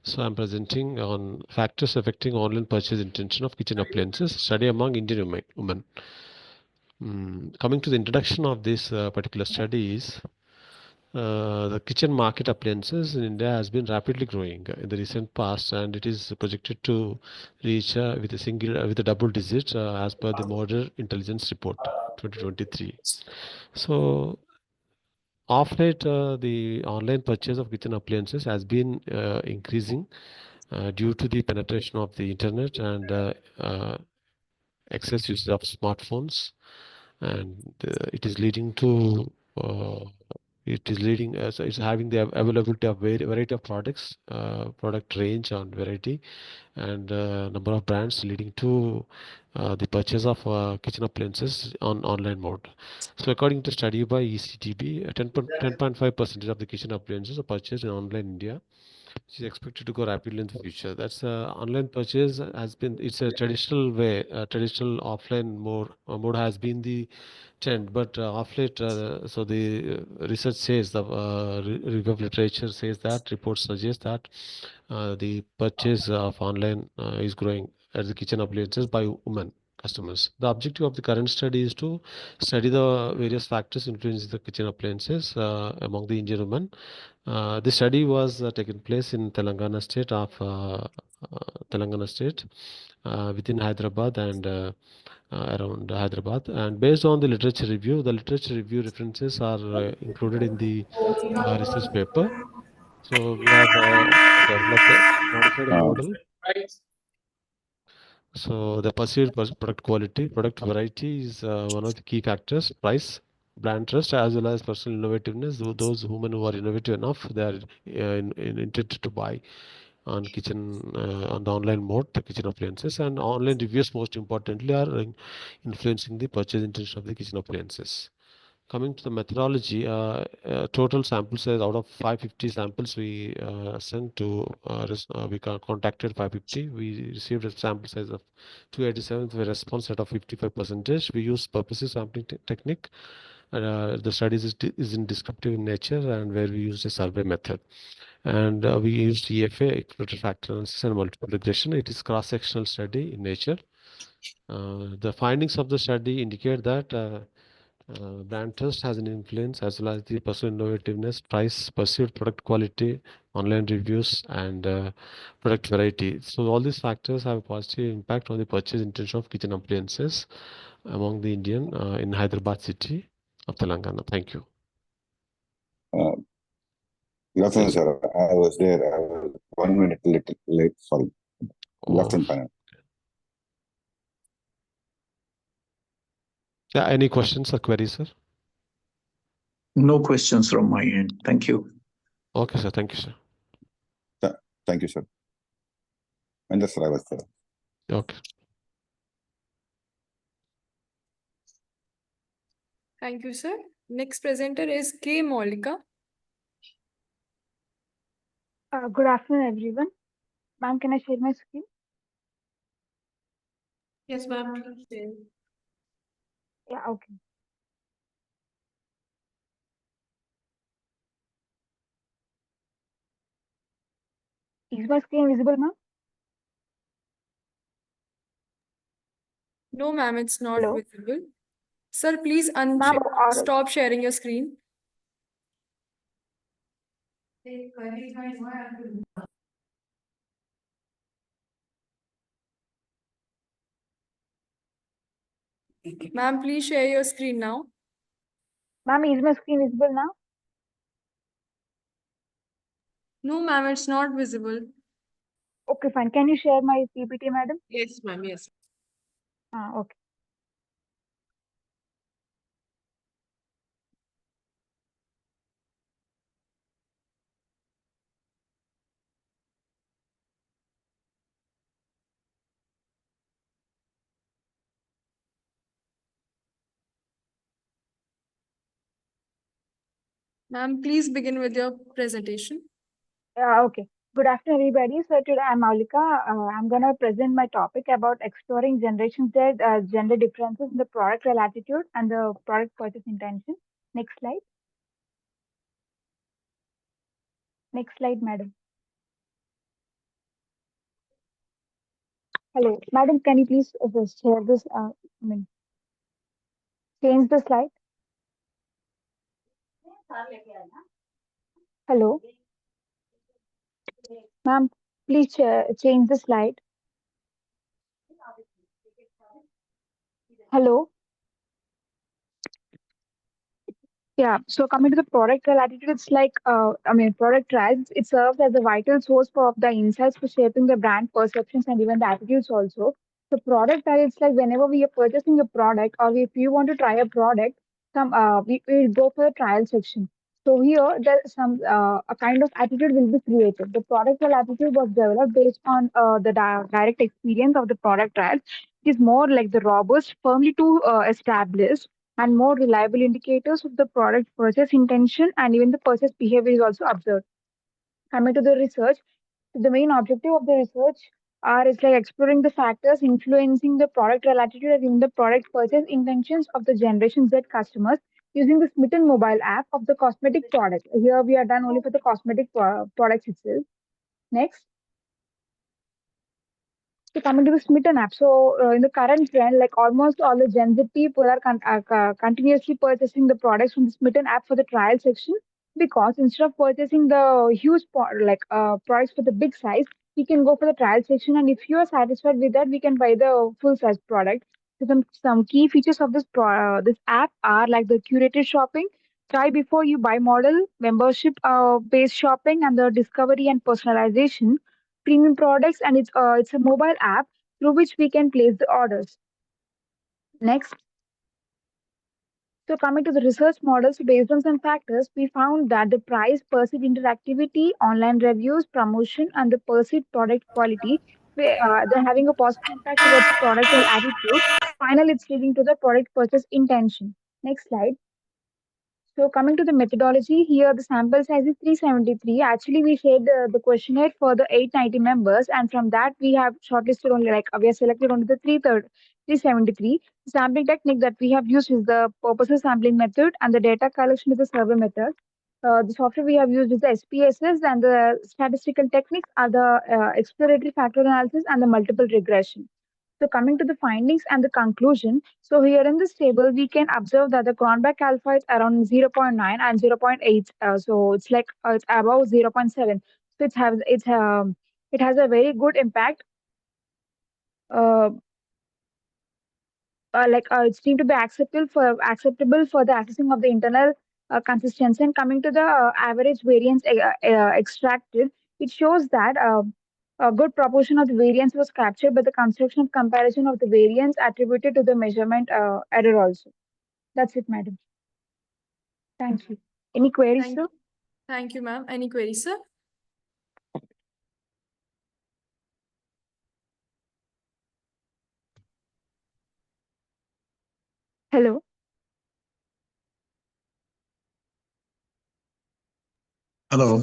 So I'm presenting on factors affecting online purchase intention of kitchen appliances, study among Indian women. Coming to the introduction of this particular study is the kitchen market appliances in India has been rapidly growing in the recent past, and it is projected to reach with a double digit as per the Modern Intelligence Report 2023. So of late, the online purchase of kitchen appliances has been increasing due to the penetration of the internet and excess use of smartphones, and it is leading to so it's having the availability of variety of products, product range and variety, and number of brands, leading to the purchase of kitchen appliances on online mode. So according to study by ECTB, 10.5% of the kitchen appliances are purchased in online India, which is expected to go rapidly in the future. That's online purchase has been, it's a traditional way, traditional offline mode has been the trend, but of late, so the research says, the review of literature says that, reports suggest that the purchase of online is growing as the kitchen appliances by women customers. The objective of the current study is to study the various factors influencing the kitchen appliances among the Indian women. The study was taken place in Telangana state within Hyderabad and around Hyderabad, and based on the literature review, references are included in the research paper. So we have developed modified a model. So the perceived product quality, product variety is one of the key factors. Price, brand trust, as well as personal innovativeness. Those women who are innovative enough, they are intended to buy on on the online mode, the kitchen appliances, and online reviews most importantly are influencing the purchase intention of the kitchen appliances. coming to the methodology, total sample size out of 550 samples we sent to, we contacted 550. We received a sample size of 287 with a response rate of 55%. We use purposive sampling technique. The studies is in descriptive in nature, and where we used a survey method. And we used EFA, exploratory factor analysis, and multiple regression. It is cross-sectional study in nature. The findings of the study indicate that brand trust has an influence, as well as the personal innovativeness, price, perceived product quality, online reviews, and product variety. So all these factors have a positive impact on the purchase intention of kitchen appliances among the Indian in Hyderabad city of Telangana. Thank you. Good afternoon, sir. I was there. I was 1 minute late. Sorry. Good afternoon, panel. Yeah, any questions or queries, sir? No questions from my end. Thank you. Okay, sir. Thank you, sir. Thank you, sir. And that's what I was there. Okay. Thank you, sir. Next presenter is K. Maulika. Good afternoon, everyone. Ma'am, can I share my screen? Yes, ma'am. Yeah, okay. Is my screen visible, ma'am? No, ma'am, it's not Hello? visible. Sir, please stop sharing your screen. Ma'am, please share your screen now. Ma'am, is my screen visible now? No, ma'am, it's not visible. Okay, fine. Can you share my PPT, madam? Yes, ma'am. Yes. Okay. Ma'am, please begin with your presentation. Okay. Good afternoon, everybody. So today I'm Maulika. I'm going to present my topic about exploring Generation Z gender differences in the product attitude and the product purchase intention. Next slide. Next slide, madam. Hello, madam. Can you please share this? Change the slide. Hello, ma'am. Please change the slide. Hello. Yeah, so coming to the product trial attitude, it's like, product trials, it serves as a vital source of the insights for shaping the brand perceptions and even the attitudes also. So product trial, it's like whenever we are purchasing a product or if you want to try a product, we go for the trial section. So here, there's a kind of attitude will be created. The product trial attitude was developed based on the direct experience of the product trials. It is more like the robust, firmly to established and more reliable indicators of the product purchase intention and even the purchase behavior is also observed. Coming to the research, the main objective of the research is like exploring the factors influencing the product attitude and even the product purchase intentions of the Generation Z customers using the Smitten mobile app of the cosmetic product. Here we are done only for the cosmetic products itself. Next. So coming to the Smitten app, so in the current trend, like almost all the Gen Z people are continuously purchasing the products from the Smitten app for the trial section because instead of purchasing the huge products for the big size, we can go for the trial section, and if you are satisfied with that, we can buy the full size product. So some key features of this app are like the curated shopping, try before you buy model, membership based shopping, and the discovery and personalization premium products, and it's a mobile app through which we can place the orders. Next. So coming to the research models, based on some factors, we found that the price, perceived interactivity, online reviews, promotion, and the perceived product quality, they're having a positive impact towards the product and attitude. Finally, it's leading to the product purchase intention. Next slide. So coming to the methodology, here the sample size is 373. Actually, we shared the questionnaire for the 890 members, and from that we have shortlisted only we have selected only the 373. Sampling technique that we have used is the purposive sampling method, and the data collection is the survey method. The software we have used is the SPSS, and the statistical techniques are the exploratory factor analysis and the multiple regression. So coming to the findings and the conclusion, so here in this table, we can observe that the Cronbach alpha is around 0.9 and 0.8. So it's above 0.7. So it has a very good impact. Uh, it seemed to be acceptable for the assessing of the internal consistency. And coming to the average variance extracted, it shows that a good proportion of the variance was captured by the construction of comparison of the variance attributed to the measurement error also. That's it, madam. Thank you. Any queries, sir? Thank you, ma'am. Any queries, sir? Hello. Hello.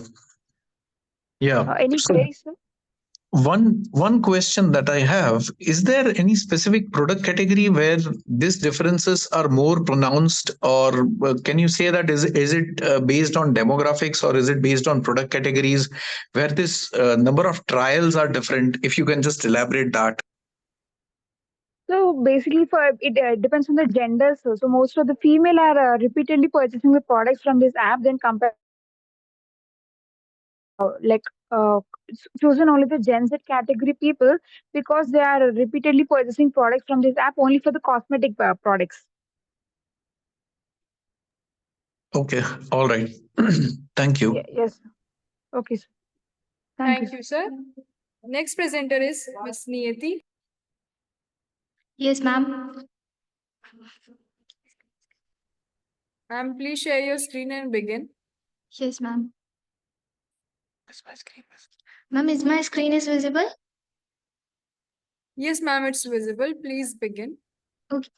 Yeah. Any So queries, sir? one question that I have, is there any specific product category where these differences are more pronounced, or can you say that is it based on demographics, or is it based on product categories where this number of trials are different? If you can just elaborate that. So basically, for it depends on the gender. So most of the female are repeatedly purchasing the products from this app, then compared chosen only the Gen Z category people because they are repeatedly purchasing products from this app only for the cosmetic products. Okay. All right. Thank you. Yes. Okay, sir. Thank you, sir. Next presenter is Ms. Niyati. Yes, ma'am. Ma'am, please share your screen and begin. Yes, ma'am. Ma'am, is my screen is visible? Yes, ma'am, it's visible. Please begin. Okay.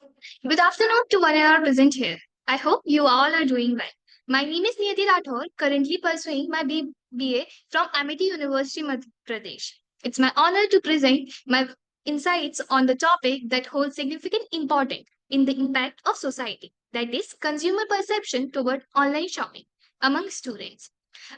Good afternoon to one and all present here. I hope you all are doing well. My name is Niyati Rathore, currently pursuing my BA from Amity University, Madhya Pradesh. It's my honor to present my insights on the topic that holds significant importance in the impact of society, that is, consumer perception toward online shopping among students.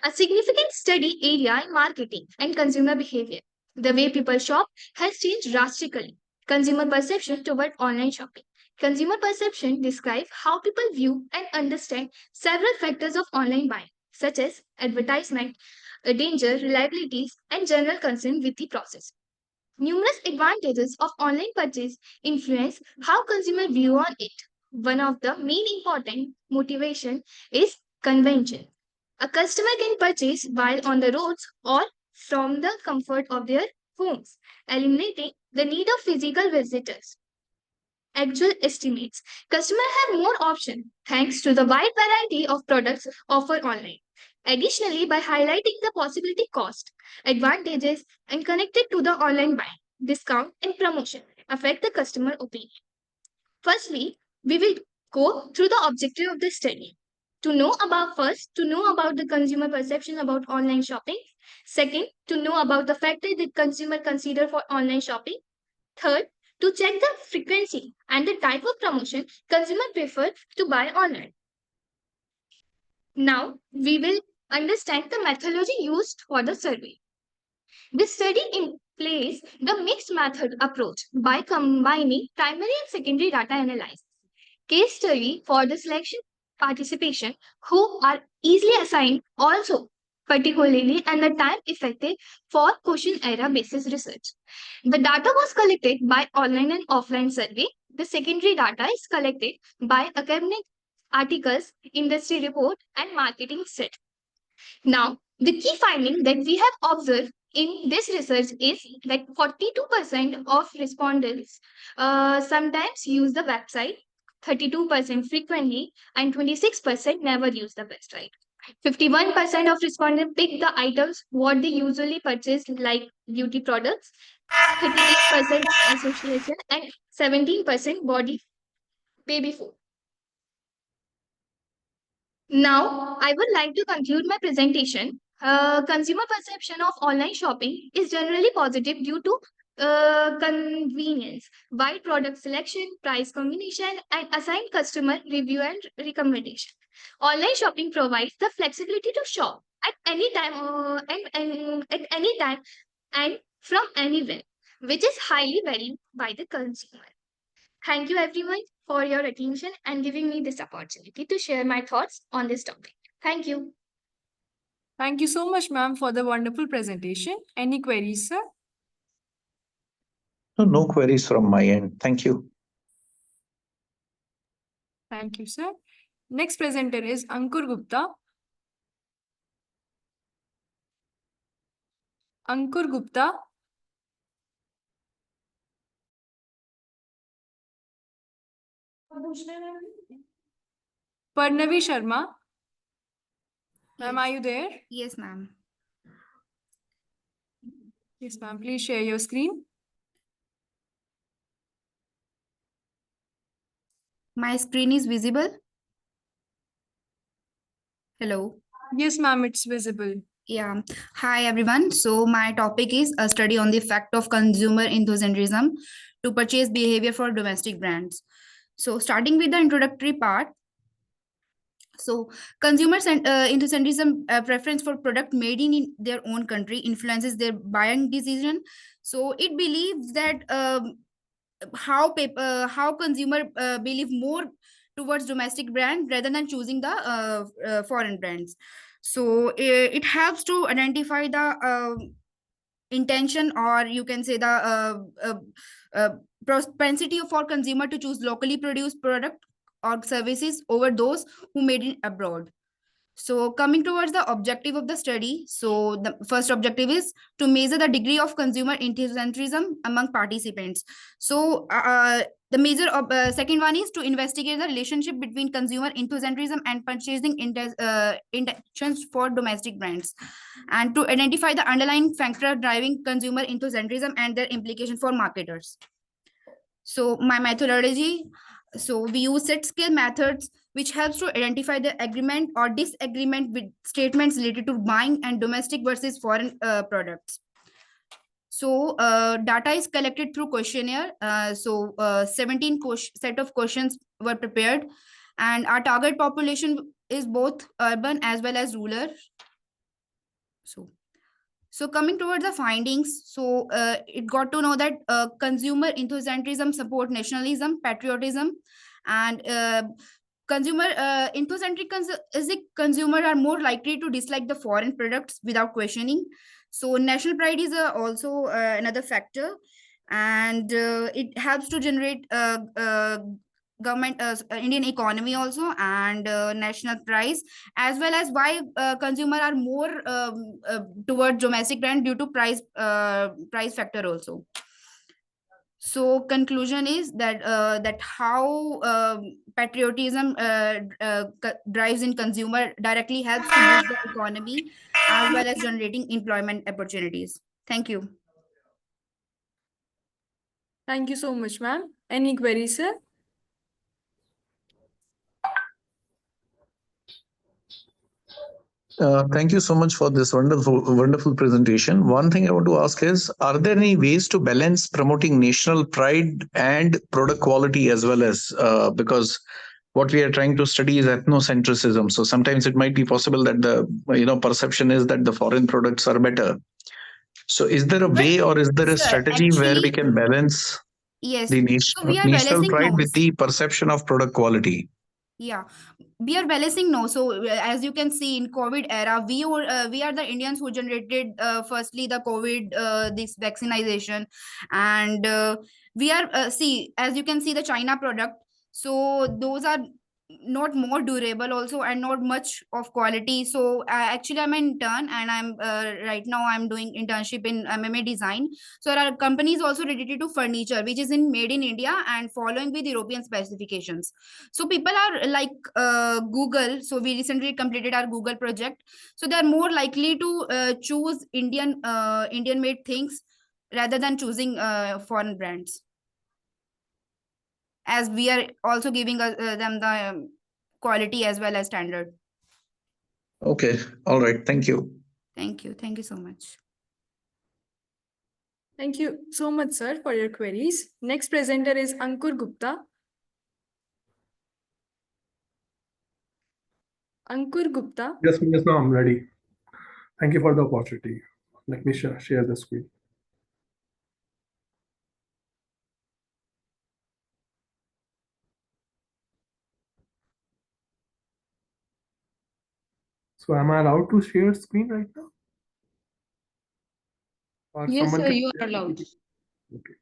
A significant study area in marketing and consumer behavior. The way people shop has changed drastically. Consumer perception toward online shopping. Consumer perception describes how people view and understand several factors of online buying, such as advertisement, danger, reliabilities, and general concern with the process. Numerous advantages of online purchase influence how consumers view on it. One of the main important motivation is convention. A customer can purchase while on the roads or from the comfort of their homes, eliminating the need of physical visitors. Actual estimates. Customers have more options thanks to the wide variety of products offered online. Additionally, by highlighting the possibility cost, advantages, and connected to the online buying, discount, and promotion affect the customer opinion. Firstly, we will go through the objective of the study. To know about the consumer perception about online shopping. Second, to know about the factors that consumer consider for online shopping. Third, to check the frequency and the type of promotion consumer prefer to buy online. Now, we will understand the methodology used for the survey. This study employs the mixed method approach by combining primary and secondary data analysis. Case study for the selection participation who are easily assigned also particularly and the time effective for question error basis research. The data was collected by online and offline survey. The secondary data is collected by academic articles, industry report, and marketing set. Now, the key finding that we have observed in this research is that 42% of respondents sometimes use the website, 32% frequently, and 26% never use the website. 51% of respondents pick the items what they usually purchase, like beauty products, 38% association, and 17% body baby food. Now, I would like to conclude my presentation. Consumer perception of online shopping is generally positive due to convenience, wide product selection, price combination, and assigned customer review and recommendation. Online shopping provides the flexibility to shop at any time and at any time and from anywhere, which is highly valued by the consumer. Thank you everyone for your attention and giving me this opportunity to share my thoughts on this topic. Thank you. Thank you so much, ma'am, for the wonderful presentation. Any queries, sir? No queries from my end. Thank you. Thank you, sir. Next presenter is Ankur Gupta. Ankur Gupta. Parnavi Sharma. Ma'am, are you there? Yes, ma'am. Yes, ma'am. Please share your screen. My screen is visible. Hello. Yes, ma'am, it's visible. Yeah. Hi, everyone. So my topic is a study on the effect of consumer enthusiasm to purchase behavior for domestic brands. So starting with the introductory part. So consumers and enthusiasm preference for product made in their own country influences their buying decision. So it believes that how consumer believe more towards domestic brand rather than choosing the foreign brands. So it helps to identify the intention, or you can say the propensity for consumer to choose locally produced product or services over those who made it abroad. So coming towards the objective of the study, so the first objective is to measure the degree of consumer enthusiasm among participants. So the measure of second one is to investigate the relationship between consumer enthusiasm and purchasing intentions for domestic brands, and to identify the underlying factor driving consumer enthusiasm and their implication for marketers. So my methodology, so we use set scale methods, which helps to identify the agreement or disagreement with statements related to buying and domestic versus foreign products. So data is collected through questionnaire. 17 set of questions were prepared, and our target population is both urban as well as rural. So coming towards the findings, so it got to know that consumer enthusiasm support nationalism, patriotism, and consumer enthusiastic consumer are more likely to dislike the foreign products without questioning. So national pride is also another factor, and it helps to generate government Indian economy also, and national price, as well as why consumer are more toward domestic brand due to price factor also. So conclusion is that that how patriotism drives in consumer directly helps to boost the economy as well as generating employment opportunities. Thank you. Thank you so much, ma'am. Any queries, sir? Thank you so much for this wonderful presentation. One thing I want to ask is, are there any ways to balance promoting national pride and product quality as well as, because what we are trying to study is ethnocentrism. So sometimes it might be possible that the perception is that the foreign products are better. So is there a way, or is there a Sir, strategy where we actually, can balance yes. the So we are national balancing pride those. with the perception of product quality? Yeah, we are balancing no. So as you can see in COVID era, we are the Indians who generated firstly the COVID this vaccination, and we are see, as you can see the China product. So those are not more durable also, and not much of quality. So actually I'm an intern, and I'm right now I'm doing internship in MMA design. So our company is also related to furniture, which is in made in India and following with European specifications. So people are like Google. So we recently completed our Google project. So they are more likely to choose Indian made things rather than choosing foreign brands, as we are also giving them the quality as well as standard. Okay, all right. Thank you. Thank you. Thank you so much. Thank you so much, sir, for your queries. Next presenter is Ankur Gupta. Ankur Gupta. Yes, ma'am, I'm ready. Thank you for the opportunity. Let me share the screen. So am I allowed to share screen right now? Or Yes, someone sir, can you share? are allowed. Okay.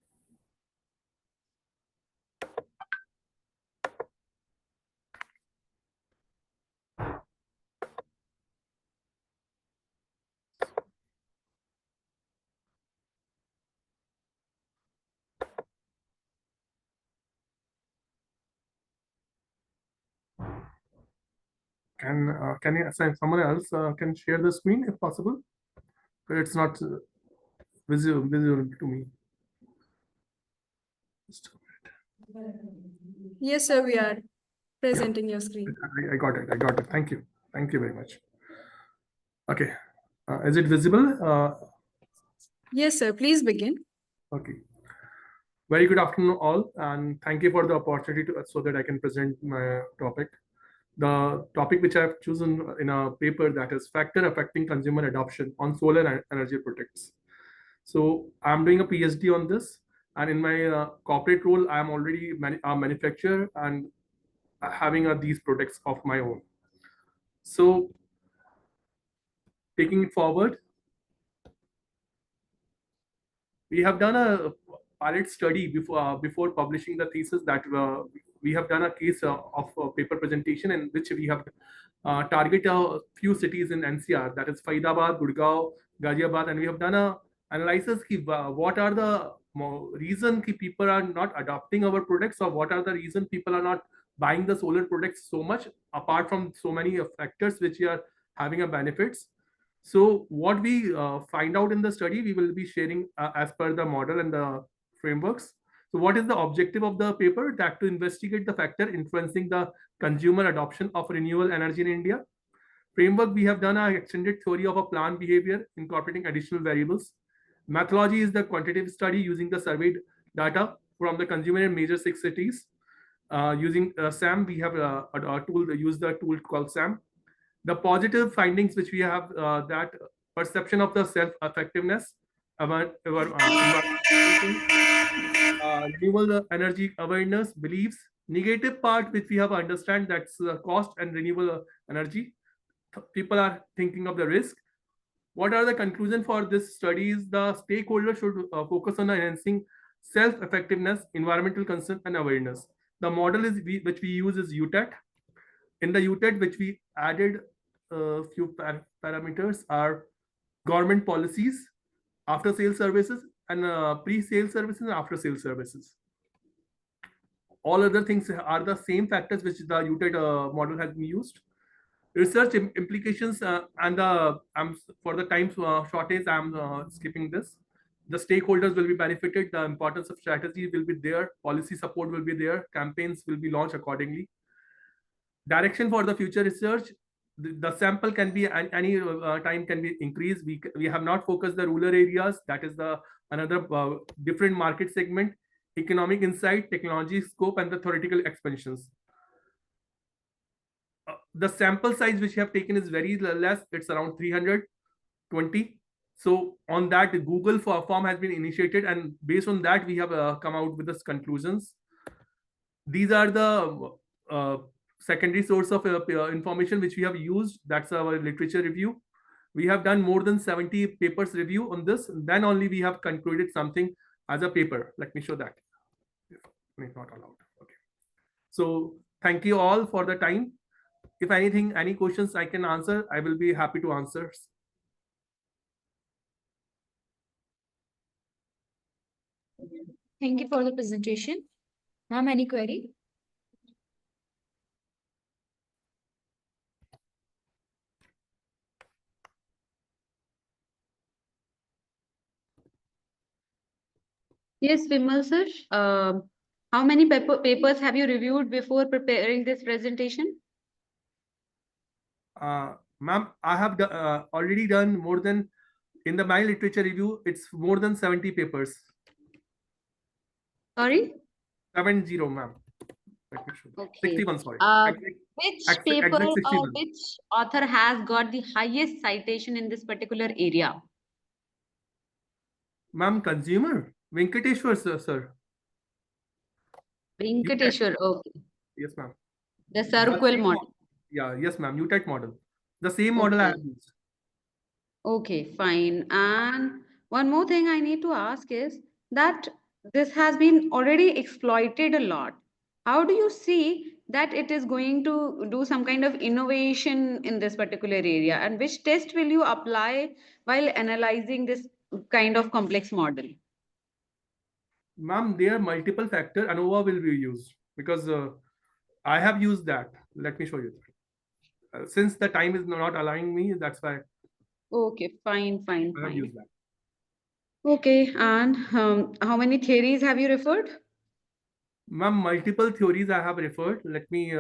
Can you assign someone else can share the screen if possible? But it's not visible to me. Yes, sir, we are presenting your screen. I got it. I got it. Thank you. Thank you very much. Okay. Is it visible? Yes, sir, please begin. Okay. Very good afternoon, all, and thank you for the opportunity so that I can present my topic. The topic which I have chosen in a paper, that is factor affecting consumer adoption on solar energy products. So I'm doing a PhD on this, and in my corporate role, I'm already a manufacturer and having these products of my own. So taking it forward, we have done a pilot study before publishing the thesis, that we have done a case of a paper presentation in which we have target a few cities in NCR, that is Faridabad, Gurgaon, Ghaziabad, and we have done a analysis what are the reason people are not adopting our products, or what are the reason people are not buying the solar products so much, apart from so many factors which are having a benefits. So what we find out in the study, we will be sharing as per the model and the frameworks. So what is the objective of the paper? That to investigate the factor influencing the consumer adoption of renewable energy in India. Framework, we have done an extended theory of a plant behavior incorporating additional variables. Methodology is the quantitative study using the surveyed data from the consumer in major 6 cities. Using SAM, we have a tool, use the tool called SAM. The positive findings which we have, that perception of the self-effectiveness, renewable energy awareness, beliefs. Negative part which we have understand, that's cost and renewable energy. People are thinking of the risk. What are the conclusion for this studies? The stakeholders should focus on enhancing self-effectiveness, environmental concern, and awareness. The model is which we use is UTET. In the UTET, which we added a few parameters, are government policies, after sales services, and pre-sale services and after sale services. All other things are the same factors which the UTET model has been used. Research implications, and for the time shortage, I'm skipping this. The stakeholders will be benefited. The importance of strategy will be there. Policy support will be there. Campaigns will be launched accordingly. Direction for the future research, the sample can be any time can be increased. We have not focused the rural areas, that is the another different market segment. Economic insight, technology scope, and the theoretical expansions. The sample size which we have taken is very less, it's around 320. So on that, the Google form has been initiated, and based on that we have come out with this conclusions. These are the secondary source of information which we have used. That's our literature review. We have done more than 70 papers review on this. Then only we have concluded something as a paper. Let me show that. If not allowed. Okay. So thank you all for the time. If anything, any questions I can answer, I will be happy to answer. Thank you for the presentation. Ma'am, any query? Yes, Vimal sir. How many papers have you reviewed before preparing this presentation? Ma'am, I have already done more than, in the my literature review, it's more than 70 papers. Sorry? 70, ma'am. Let me show you. Okay. 61, sorry. Which paper exact or 61. which author has got the highest citation in this particular area? Ma'am, consumer? Venkateshwar, sir. Venkateshwar, okay. Yes, ma'am. The circle model. Yeah, yes, ma'am. UTET model. The same model I have used. Okay, fine. And one more thing I need to ask is that this has been already exploited a lot. How do you see that it is going to do some kind of innovation in this particular area? And which test will you apply while analyzing this kind of complex model? Ma'am, there are multiple factors. ANOVA will be used because I have used that. Let me show you. Since the time is not allowing me, that's why Okay, fine. I have used that. Okay, and how many theories have you referred? Ma'am, multiple theories I have referred. Let me,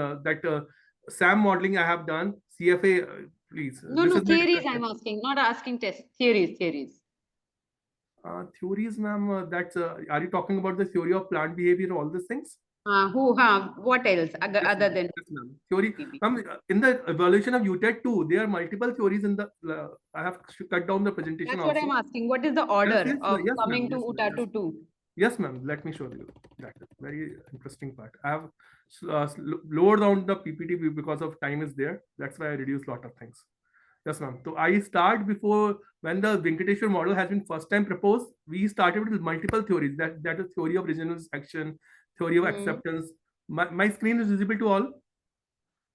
SAM modeling I have done. CFA, please. No, This no, is my theories discussion. I'm asking, not asking tests. Theories. Theories, ma'am, that's, are you talking about the theory of plant behavior, all these things? Who have, what else other than theory? Ma'am, in the evaluation of UTET 2, there are multiple theories in the, I have cut down the presentation That's also. what I'm asking. What is the order of yes, coming ma'am, to UTATU 2? Yes, ma'am. Let me show you. That is very interesting part. I have lowered down the PPT because of time is there. That's why I reduced a lot of things. Yes, ma'am. So I start before, when the Venkateshwar model has been first time proposed, we started with multiple theories. That is theory of regional action, theory of acceptance. My screen is visible to all?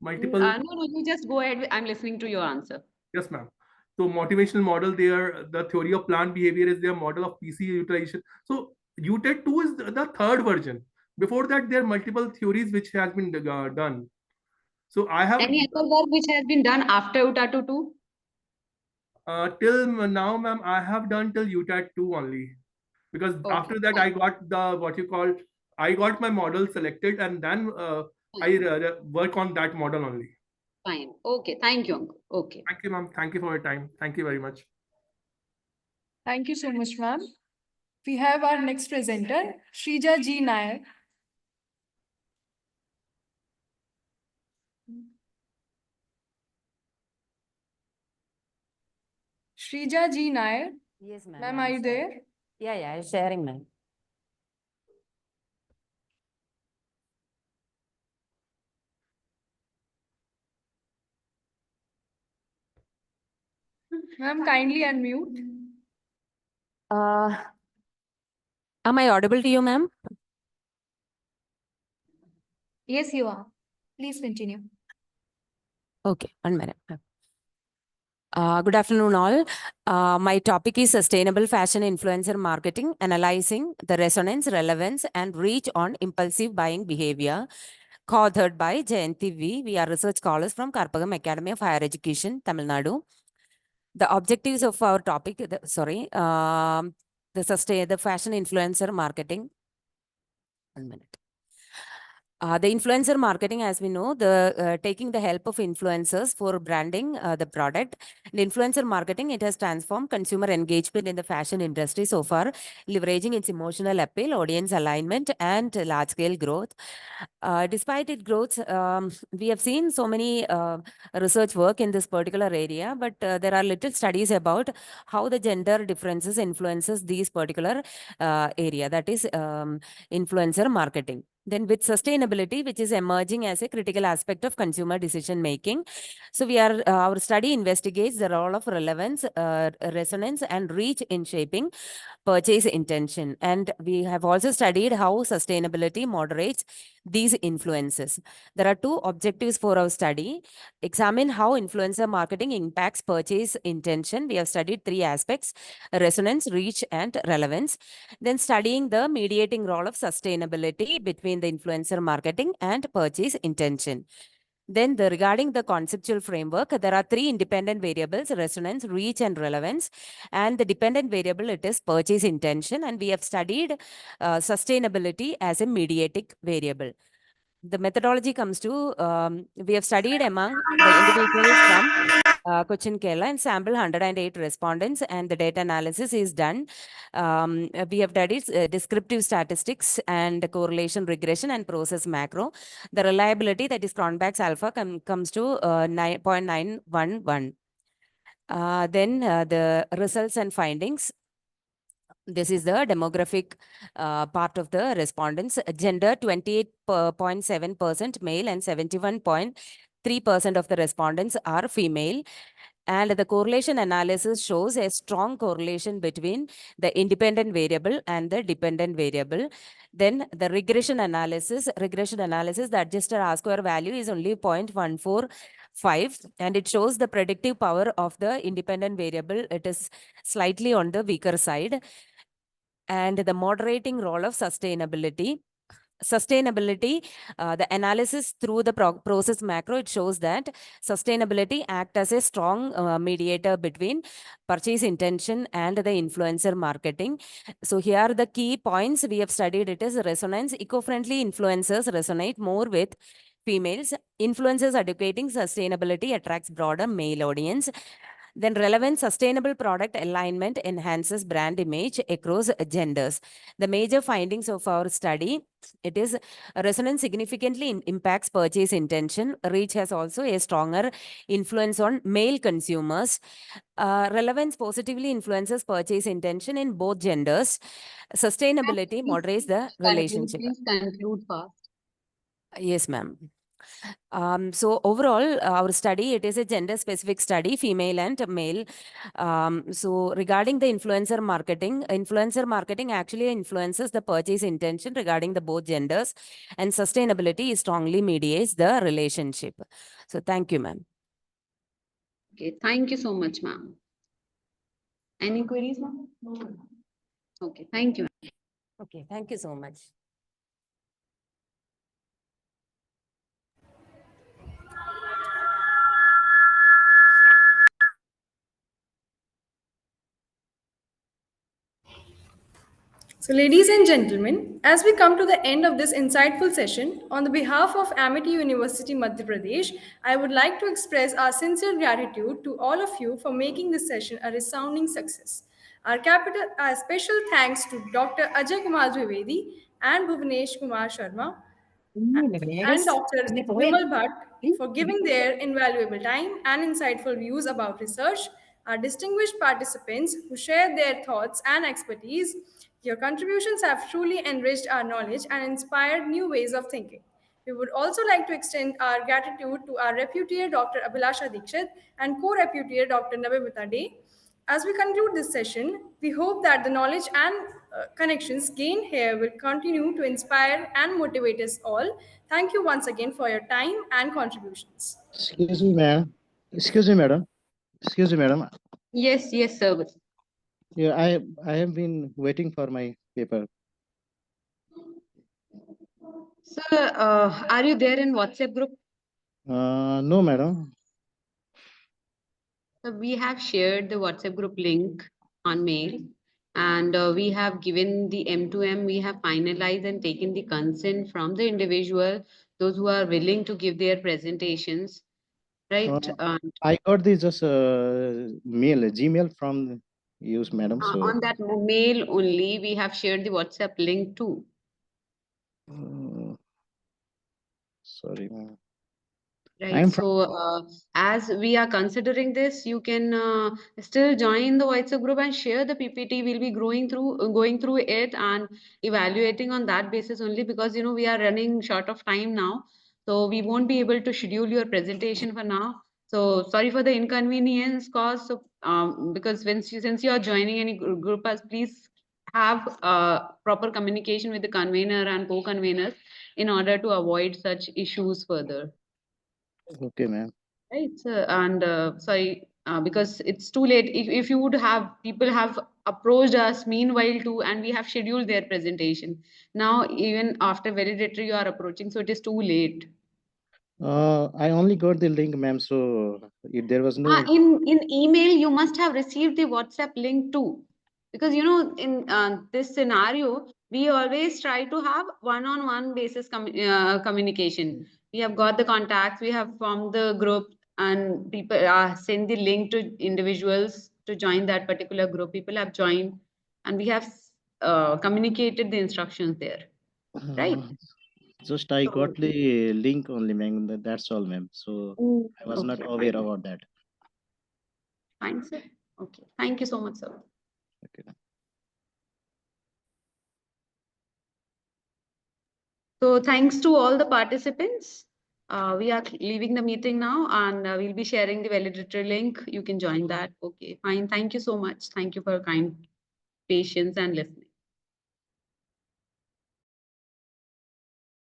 Multiple. No, you just go ahead. I'm listening to your answer. Yes, ma'am. So motivational model there, the theory of plant behavior is their model of PC utilization. So UTET 2 is the third version. Before that, there are multiple theories which has been done. So I have any other work which has been done after UTATU 2? Till now, ma'am, I have done till UTAT 2 only. Because after that, I got the I got my model selected and then I work on that model only. Fine. Okay. Thank you, uncle. Okay. Thank you, ma'am. Thank you for your time. Thank you very much. Thank you so much, ma'am. We have our next presenter, Shrija G. Nair. Shrija G. Nair. Yes, ma'am. Ma'am, are you there? Yeah, I'm sharing, ma'am. Ma'am, kindly unmute. Am I audible to you, ma'am? Yes, you are. Please continue. Okay, 1 minute. Good afternoon, all. My topic is sustainable fashion influencer marketing, analyzing the resonance, relevance, and reach on impulsive buying behavior. Co-authored by Jayanti V. We are research scholars from Karpagam Academy of Higher Education, Tamil Nadu. The objectives of our topic, the fashion influencer marketing. 1 minute. The influencer marketing, as we know, taking the help of influencers for branding the product. And influencer marketing, it has transformed consumer engagement in the fashion industry so far, leveraging its emotional appeal, audience alignment, and large-scale growth. Despite its growth, we have seen so many research work in this particular area, but there are little studies about how the gender differences influences these particular area, that is influencer marketing. Then with sustainability, which is emerging as a critical aspect of consumer decision making. So our study investigates the role of relevance, resonance, and reach in shaping purchase intention. And we have also studied how sustainability moderates these influences. There are two objectives for our study. Examine how influencer marketing impacts purchase intention. We have studied 3 aspects: resonance, reach, and relevance. Then studying the mediating role of sustainability between the influencer marketing and purchase intention. Then regarding the conceptual framework, there are 3 independent variables: resonance, reach, and relevance. And the dependent variable, it is purchase intention. And we have studied sustainability as a mediating variable. The methodology comes to, we have studied among the individuals from Cochin, Kerala, and sample 108 respondents, and the data analysis is done. We have studied descriptive statistics and correlation regression and process macro. The reliability, that is Cronbach's alpha, comes to 9.911. Then the results and findings. This is the demographic part of the respondents. Gender 28.7% male and 71.3% of the respondents are female. And the correlation analysis shows a strong correlation between the independent variable and the dependent variable. Then the regression analysis, the adjusted R-square value is only 0.145, and it shows the predictive power of the independent variable. It is slightly on the weaker side. And the moderating role of sustainability. The analysis through the process macro, it shows that sustainability act as a strong mediator between purchase intention and the influencer marketing. So here are the key points we have studied. It is resonance. Eco-friendly influencers resonate more with females. Influencers educating sustainability attracts broader male audience. Then relevant sustainable product alignment enhances brand image across genders. The major findings of our study, it is resonance significantly impacts purchase intention. Reach has also a stronger influence on male consumers. Relevance positively influences purchase intention in both genders. Sustainability moderates the relationship. Please conclude fast. Yes, ma'am. So overall, our study, it is a gender-specific study, female and male. So regarding the influencer marketing actually influences the purchase intention regarding the both genders, and sustainability strongly mediates the relationship. So thank you, ma'am. Okay, thank you so much, ma'am. Any queries, ma'am? No. Okay, thank you. Okay, thank you so much. So, ladies and gentlemen, as we come to the end of this insightful session, on the behalf of Amity University, Madhya Pradesh, I would like to express our sincere gratitude to all of you for making this session a resounding success. Our special thanks to Dr. Ajay Kumar Dwivedi and Bhuvnesh Kumar Sharma and Dr. Vimal Bhatt for giving their invaluable time and insightful views about research, our distinguished participants who shared their thoughts and expertise. Your contributions have truly enriched our knowledge and inspired new ways of thinking. We would also like to extend our gratitude to our reputed Dr. Abhilasha Dikshit and co-reputed Dr. Nabimita Day. As we conclude this session, we hope that the knowledge and connections gained here will continue to inspire and motivate us all. Thank you once again for your time and contributions. Excuse me, ma'am. Excuse me, madam. Excuse me, madam. Yes, yes, sir. Yeah, I have been waiting for my paper. Sir, are you there in WhatsApp group? No, madam. So we have shared the WhatsApp group link on mail, and we have given the M2M. We have finalized and taken the consent from the individual, those who are willing to give their presentations, right? I got this just Gmail from you, madam. So On that mail only, we have shared the WhatsApp link too. sorry, ma'am. Right. So as we are considering this, you can still join the WhatsApp group and share the PPT. We'll be going through it and evaluating on that basis only, because we are running short of time now. So we won't be able to schedule your presentation for now. So sorry for the inconvenience caused. So, because since you are joining any group, please have proper communication with the convener and co-conveners in order to avoid such issues further. Okay, ma'am. Right. And sorry, because it's too late. If you would have people have approached us meanwhile too, and we have scheduled their presentation. Now, even after validatory, you are approaching, so it is too late. I only got the link, ma'am. So if there was no In email, you must have received the WhatsApp link too, because in this scenario, we always try to have one-on-one basis communication. We have got the contacts, we have formed the group, and people send the link to individuals to join that particular group. People have joined, and we have communicated the instructions there, right? Just I got So, the link only, ma'am. That's all, ma'am. So I was not okay, aware fine. about that. Fine, sir. Okay, thank you so much, sir. Okay. So thanks to all the participants. We are leaving the meeting now, and we'll be sharing the validatory link. You can join that. Okay, fine. Thank you so much. Thank you for your kind patience and listening.